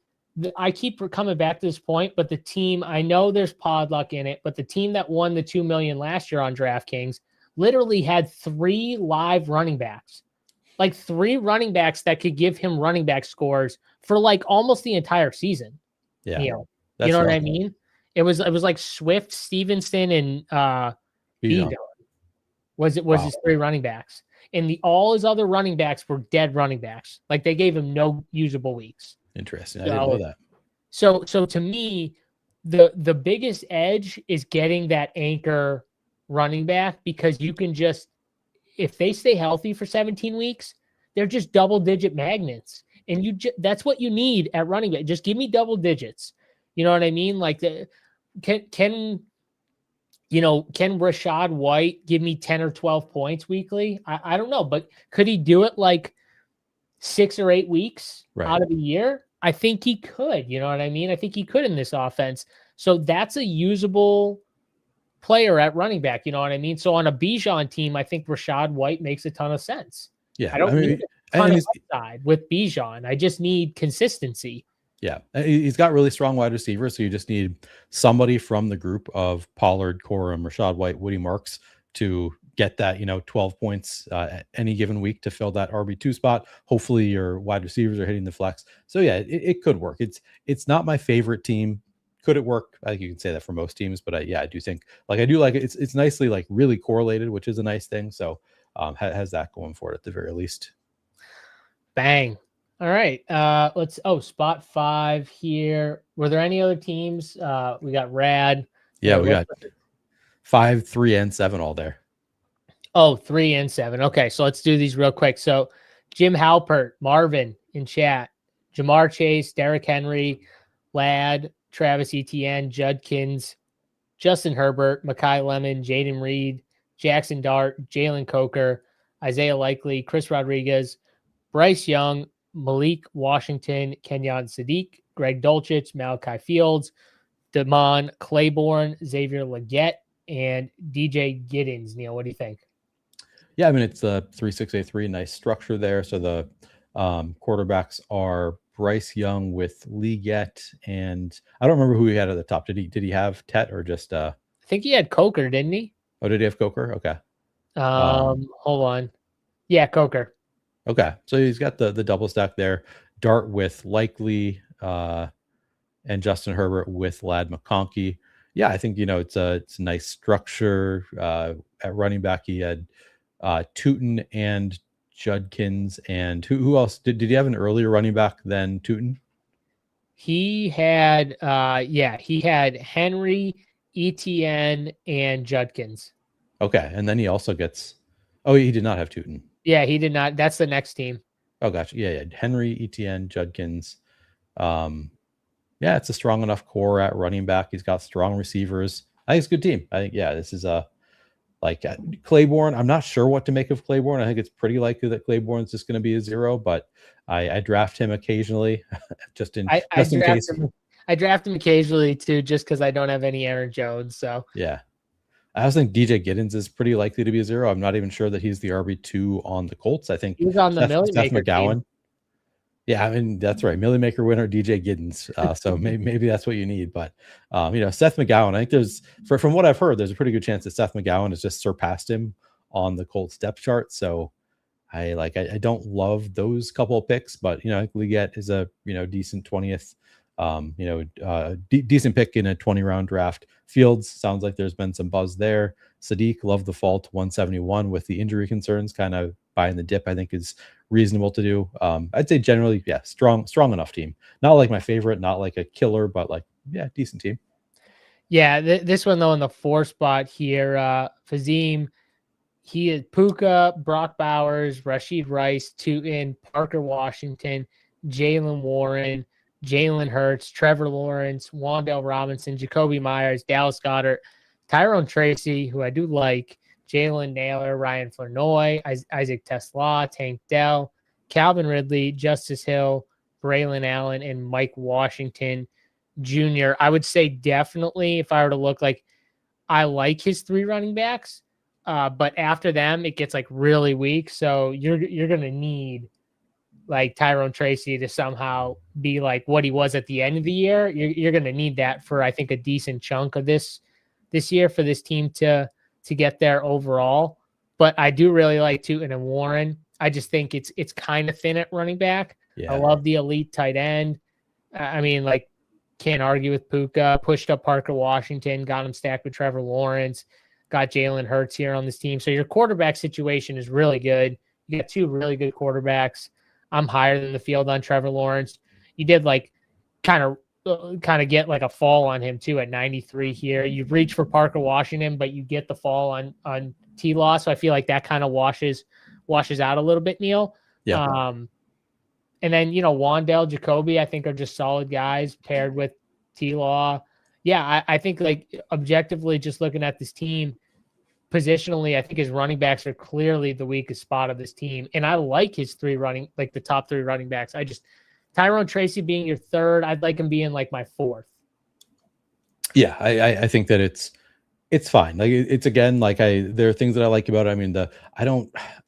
I keep coming back to this point, but the team, I know there's pod luck in it, but the team that won the $2 million last year on DraftKings literally had 3 live running backs like 3 running backs that could give him running back scores for like almost the entire season. Yeah. You know That's what rough. I mean? It was like Swift, Stevenson, and Bijan was his 3 running backs. And all his other running backs were dead running backs. Like they gave him no usable weeks. Interesting. I didn't know that. So to me, the biggest edge is getting that anchor running back, because you can just, if they stay healthy for 17 weeks, they're just double-digit magnets. And that's what you need at running back. Just give me double digits. You know what I mean? Like can Rashad White give me 10 or 12 points weekly? I don't know, but could he do it like 6 or 8 weeks out of the year? I think he could. You know what I mean? I think he could in this offense. So that's a usable player at running back. You know what I mean? So on a Bijan team, I think Rashad White makes a ton of sense. Yeah, I don't need a ton of upside with Bijan. I just need consistency. Yeah, he's got really strong wide receivers, so you just need somebody from the group of Pollard, Corum, Rashad White, Woody Marks to get that 12 points at any given week to fill that RB2 spot. Hopefully your wide receivers are hitting the flex. So yeah, it could work. It's not my favorite team. Could it work? I think you can say that for most teams, but I do think I do like it. It's nicely like really correlated, which is a nice thing. So has that going for it at the very least. Bang. All right. Spot 5 here. Were there any other teams? We got Rad. Yeah, we got 5, 3, and 7 all there. Oh, 3 and 7. Okay, so let's do these real quick. So Jim Halpert, Marvin in chat, Jamar Chase, Derrick Henry, Ladd, Travis Etienne, Judkins, Justin Herbert, Mekhi Lemon, Jaden Reed, Jackson Dart, Jalen Coker, Isaiah Likely, Chris Rodriguez, Bryce Young, Malik Washington, Kenyon Sadiq, Greg Dulcich, Malachi Fields, Damon Claiborne, Xavier Legette, and DJ Giddens. Neil, what do you think? Yeah, I mean, it's a 3-6-3, nice structure there. So the quarterbacks are Bryce Young with Legette, and I don't remember who he had at the top. Did he have Tet or just I think he had Coker, didn't he? Oh, did he have Coker? Okay. Hold on. Yeah, Coker. Okay. So he's got the double stack there. Dart with Likely and Justin Herbert with Ladd McConkey. Yeah, I think it's a nice structure. At running back, he had Tootin and Judkins, and who else did he have an earlier running back than Tootin? He had Henry, Etienne, and Judkins. Okay, and then he also gets he did not have Tootin. Yeah, he did not. That's the next team. Oh, gotcha. Yeah. Henry, Etienne, Judkins. Yeah, it's a strong enough core at running back. He's got strong receivers. I think it's a good team. I think, this is Claiborne. I'm not sure what to make of Claiborne. I think it's pretty likely that Claiborne's just going to be a 0, but I draft him occasionally just in case. I draft him occasionally too, just because I don't have any Aaron Jones. So yeah. I also think DJ Giddens is pretty likely to be a 0. I'm not even sure that he's the RB2 on the Colts. I think he's on the Seth McGowan. Team. Yeah, I mean, that's right. Millie Maker winner, DJ Giddens. So maybe that's what you need. But, Seth McGowan, I think there's, from what I've heard, there's a pretty good chance that Seth McGowan has just surpassed him on the Colts depth chart. So I don't love those couple of picks, but, Legette is a, decent 20th, decent pick in a 20-round draft. Fields sounds like there's been some buzz there. Sadiq, love the fall to 171 with the injury concerns, kind of buying the dip, I think is reasonable to do. I'd say generally, strong enough team. Not like my favorite, not like a killer, but decent team. Yeah, this one though in the 4 spot here, Fazim, he is Puka, Brock Bowers, Rashid Rice, Tootin, Parker Washington, Jalen Warren, Jalen Hurts, Trevor Lawrence, Wan'Dale Robinson, Jacoby Myers, Dallas Goedert, Tyrone Tracy, who I do like, Jalen Naylor, Ryan Flournoy, Isaac Tesla, Tank Dell, Calvin Ridley, Justice Hill, Braylon Allen, and Mike Washington Jr. I would say definitely, if I were to look, I like his 3 running backs, but after them, it gets really weak. So you're going to need Tyrone Tracy to somehow be what he was at the end of the year. You're going to need that for, I think, a decent chunk of this year for this team to get there overall. But I do really like Tootin and Warren. I just think it's kind of thin at running back. Yeah. I love the elite tight end. I mean, like, can't argue with Puka. Pushed up Parker Washington, got him stacked with Trevor Lawrence, got Jalen Hurts here on this team. So your quarterback situation is really good. You got two really good quarterbacks. I'm higher than the field on Trevor Lawrence. You did like kind of get like a fall on him too at 93 here. You reach for Parker Washington, but you get the fall on T-Law. So I feel like that kind of washes out a little bit, Neil. Yeah. And then, Wandale, Jacoby, I think are just solid guys paired with T-Law. Yeah, I think like objectively just looking at this team positionally, I think his running backs are clearly the weakest spot of this team. And I like his the top three running backs. Tyrone Tracy being your third, I'd like him being like my fourth. Yeah, I think that it's fine. Like it's again, like there are things that I like about it. I mean,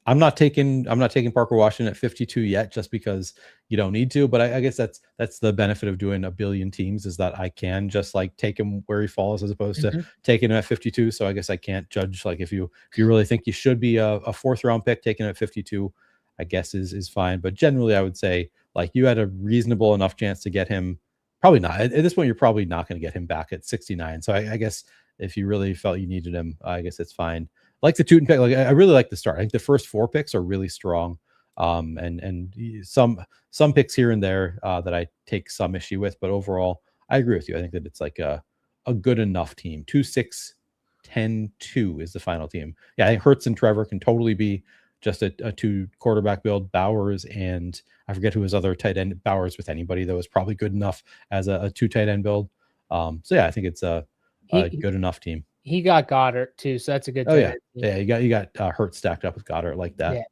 I'm not taking Parker Washington at 52 yet, just because you don't need to. But I guess that's the benefit of doing a billion teams, is that I can just like take him where he falls as opposed to taking him at 52. So I guess I can't judge, like if you really think he should be a fourth round pick, taking him at 52, I guess is fine. But generally, I would say like you had a reasonable enough chance to get him. Probably not at this point. You're probably not going to get him back at 69. So I guess if you really felt you needed him, I guess it's fine. Like the Tootin pick, like I really like the start. I think the first 4 picks are really strong, and some picks here and there that I take some issue with, but overall, I agree with you. I think that it's like a good enough team. 2, 6, 10, 2 is the final team. Yeah, I think Hurts and Trevor can totally be just a 2 quarterback build. Bowers and I forget who his other tight end. Bowers with anybody that was probably good enough as a 2 tight end build. So yeah, I think it's a good enough team. He got Goddard too, so that's a good. Oh yeah, yeah. You got Hurts stacked up with Goddard like that. Yeah.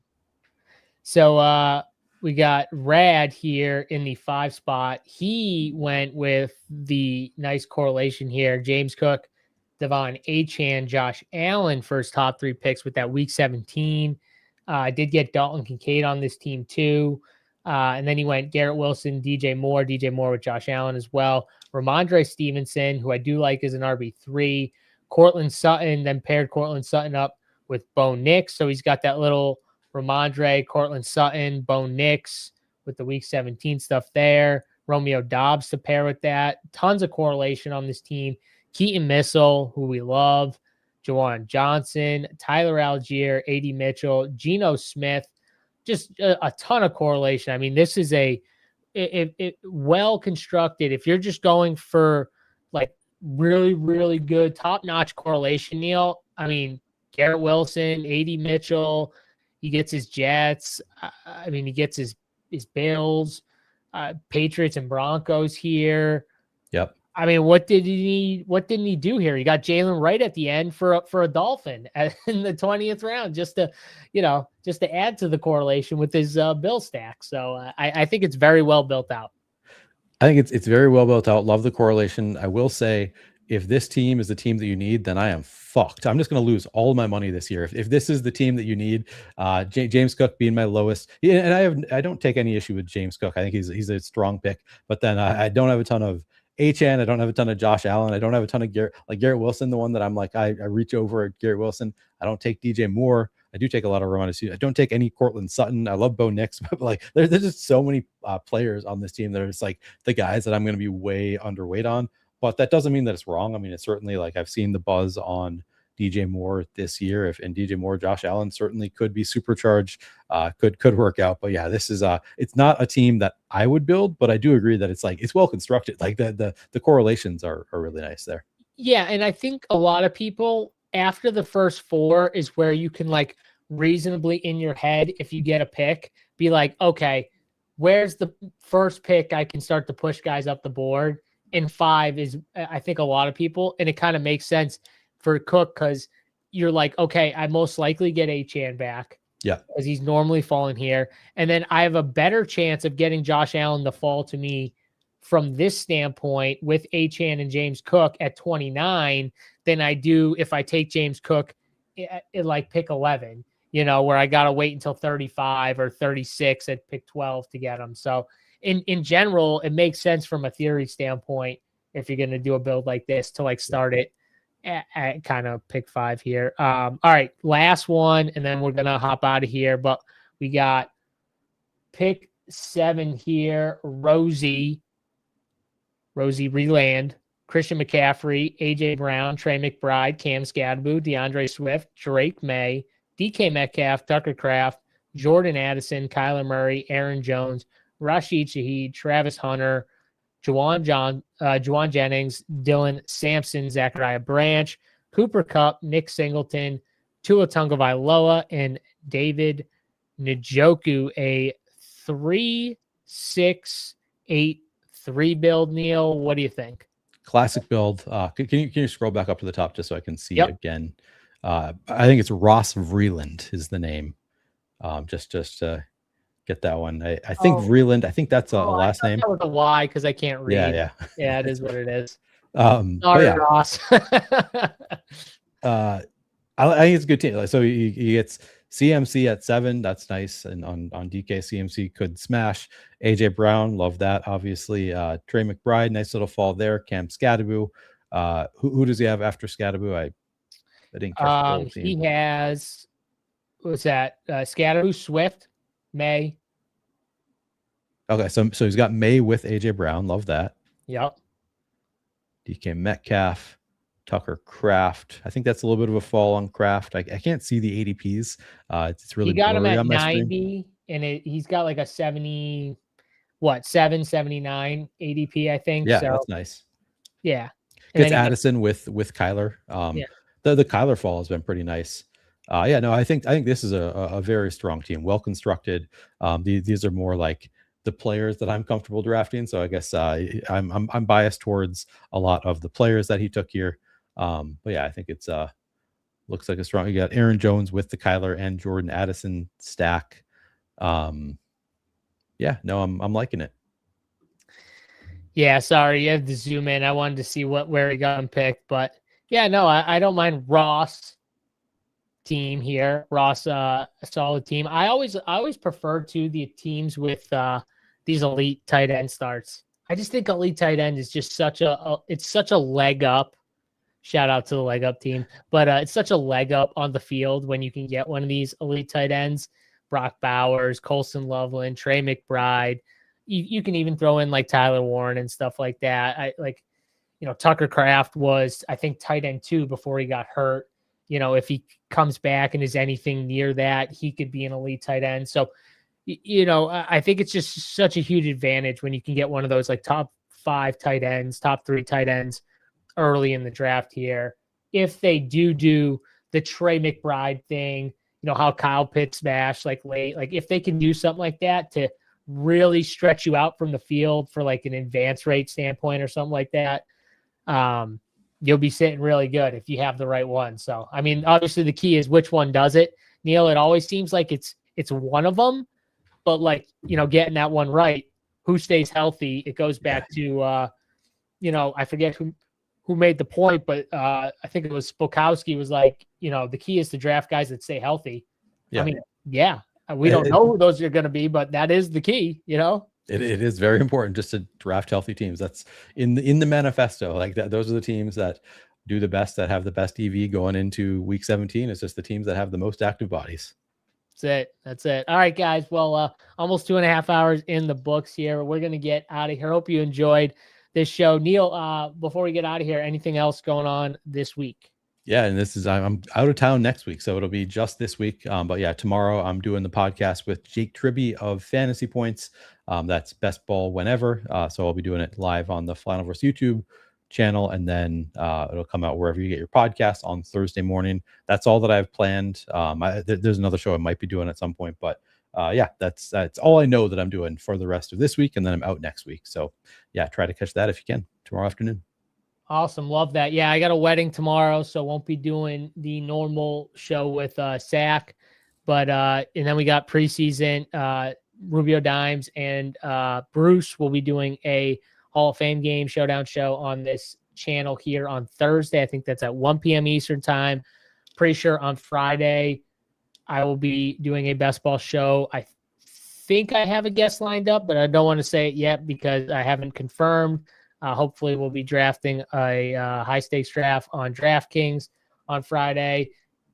So we got Rad here in the 5 spot. He went with the nice correlation here: James Cook, Devon Achane, Josh Allen for his top 3 picks with that Week 17. I did get Dalton Kincaid on this team too. And then he went Garrett Wilson, DJ Moore with Josh Allen as well. Ramondre Stevenson, who I do like as an RB3. Cortland Sutton, then paired Cortland Sutton up with Bo Nix. So he's got that little Ramondre, Cortland Sutton, Bo Nix with the Week 17 stuff there. Romeo Dobbs to pair with that. Tons of correlation on this team. Keaton Missile, who we love. Jawan Johnson, Tyler Algier, A.D. Mitchell, Geno Smith. Just a ton of correlation. I mean, this is well constructed. If you're just going for like really, really good top-notch correlation, Neil, I mean, Garrett Wilson, A.D. Mitchell, he gets his Jets. I mean, he gets his Bills, Patriots and Broncos here. Yep. I mean, what didn't he do here? He got Jalen Wright at the end for a Dolphin in the 20th round, just to add to the correlation with his Bill stack. So I think it's very well built out. I think it's very well built out. Love the correlation. I will say, if this team is the team that you need, then I am fucked. I'm just going to lose all my money this year. If this is the team that you need, James Cook being my lowest, and I don't take any issue with James Cook. I think he's a strong pick, but then I don't have a ton of Achane. I don't have a ton of Josh Allen. I don't have a ton of Garrett Wilson, the one that I'm like, I reach over at Garrett Wilson. I don't take DJ Moore. I do take a lot of Ramondre. I don't take any Cortland Sutton. I love Bo Nix, but like there's just so many players on this team that are just like the guys that I'm going to be way underweight on. But that doesn't mean that it's wrong. I mean, it's certainly like I've seen the buzz on DJ Moore this year. And DJ Moore, Josh Allen certainly could be supercharged, could work out. But yeah, this is it's not a team that I would build, but I do agree that it's well constructed. Like the correlations are really nice there. Yeah, and I think a lot of people after the first 4 is where you can like reasonably in your head, if you get a pick, be like, okay, where's the first pick I can start to push guys up the board? And 5 is, I think, a lot of people, and it kind of makes sense for Cook because you're like, okay, I most likely get Achane back. Yeah. Because he's normally falling here. And then I have a better chance of getting Josh Allen to fall to me from this standpoint with Achane and James Cook at 29 than I do if I take James Cook at like pick 11, where I got to wait until 35 or 36 at pick 12 to get him. So in general, it makes sense from a theory standpoint if you're going to do a build like this to like start it at kind of pick 5 here. All right, last one, and then we're going to hop out of here. But We got pick 7 here. Rosie Reland, Christian McCaffrey, AJ Brown, Trey McBride, Cam Scadaboo, DeAndre Swift, Drake May, DK Metcalf, Tucker Kraft, Jordan Addison, Kyler Murray, Aaron Jones, Rashid Shaheed, Travis Hunter, Juwan Jennings, Dylan Sampson, Zachariah Branch, Cooper Kupp, Nick Singleton, Tua Tagovailoa, and David Njoku. A 3-6-8-3 build. Neil, what do you think? Classic build. Can you scroll back up to the top just so I can see again? I think it's Ross Vreeland is the name. Just to get that one. I think Vreeland. I think that's a last name. That was a Y because I can't read. Yeah. Yeah, it is what it is. Sorry, Ross. I think it's a good team. So he gets CMC at 7. That's nice. And on DK, CMC could smash. AJ Brown, love that. Obviously, Trey McBride, nice little fall there. Cam Scadaboo. Who does he have after Scadaboo? I didn't catch the whole team. He has, what's that? Scadaboo, Swift, May. Okay, so he's got May with AJ Brown. Love that. Yep. DK Metcalf, Tucker Kraft. I think that's a little bit of a fall on Kraft. I can't see the ADPs. It's really he got him at on 90, and he's got like a 779 ADP, I think. Yeah, so, that's nice. Yeah. Gets Addison with Kyler. The Kyler fall has been pretty nice. I think this is a very strong team, well constructed. These are more like the players that I'm comfortable drafting. So I guess I'm biased towards a lot of the players that he took here. But yeah, I think it's looks like a strong. You got Aaron Jones with the Kyler and Jordan Addison stack. I'm liking it. Yeah, sorry, you have to zoom in. I wanted to see where he got him picked, but yeah, no, I don't mind Ross team here. Ross, a solid team. I always prefer to the teams with these elite tight end starts. I just think elite tight end is just such a leg up. Shout out to the leg up team, but it's such a leg up on the field when you can get one of these elite tight ends. Brock Bowers, Colson Loveland, Trey McBride. You can even throw in like Tyler Warren and stuff like that. Tucker Kraft was, I think, tight end 2 before he got hurt. If he comes back and is anything near that, he could be an elite tight end. So, I think it's just such a huge advantage when you can get one of those like top 5 tight ends, top 3 tight ends early in the draft here. If they do the Trey McBride thing, how Kyle Pitts smashed like late, like if they can do something like that to really stretch you out from the field for like an advance rate standpoint or something like that, you'll be sitting really good if you have the right one. So, I mean, obviously the key is which one does it. Neil, it always seems like it's one of them, but like, getting that one right, who stays healthy, it goes back to, I forget who made the point, but I think it was Spokowski was like, the key is to draft guys that stay healthy. Yeah. I mean, yeah, we don't know who those are going to be, but that is the key, It is very important just to draft healthy teams. That's in the manifesto. Like that, those are the teams that do the best, that have the best EV going into week 17. It's just the teams that have the most active bodies. That's it. All right, guys. Well, almost 2.5 hours in the books here. We're going to get out of here. Hope you enjoyed this show. Neil, before we get out of here, anything else going on this week? Yeah, and I'm out of town next week, so it'll be just this week. But yeah, tomorrow I'm doing the podcast with Jake Tribby of Fantasy Points. That's Best Ball Whenever. So I'll be doing it live on the Flannelverse YouTube channel, and then it'll come out wherever you get your podcast on Thursday morning. That's all that I've planned. There's another show I might be doing at some point, but that's all I know that I'm doing for the rest of this week, and then I'm out next week. So yeah, try to catch that if you can tomorrow afternoon. Awesome. Love that. Yeah, I got a wedding tomorrow, so won't be doing the normal show with Sack. But and then we got preseason. Rubio Dimes and Bruce will be doing a Hall of Fame game showdown show on this channel here on Thursday. I think that's at 1 p.m. Eastern time. Pretty sure on Friday I will be doing a best ball show. I think I have a guest lined up, but I don't want to say it yet because I haven't confirmed. Hopefully we'll be drafting a high stakes draft on DraftKings on Friday,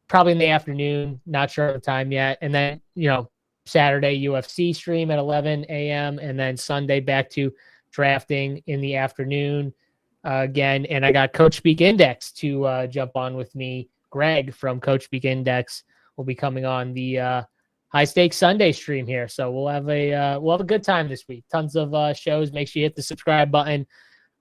probably in the afternoon. Not sure of the time yet. And then, Saturday UFC stream at 11 a.m. and then Sunday back to drafting in the afternoon again. And I got Coach Speak Index to jump on with me. Greg from Coach Speak Index will be coming on the High Stakes Sunday stream here. So we'll have a good time this week. Tons of shows. Make sure you hit the subscribe button,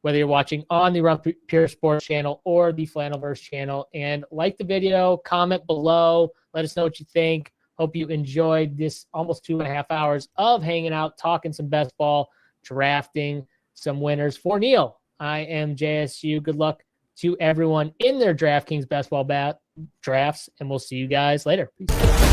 whether you're watching on the Run Pure Sports channel or the Flannelverse channel, and like the video, comment below, let us know what you think. Hope you enjoyed this almost 2.5 hours of hanging out, talking some best ball, drafting some winners. For Neil, I am JSU. Good luck to everyone in their DraftKings best ball drafts, and we'll see you guys later. Peace.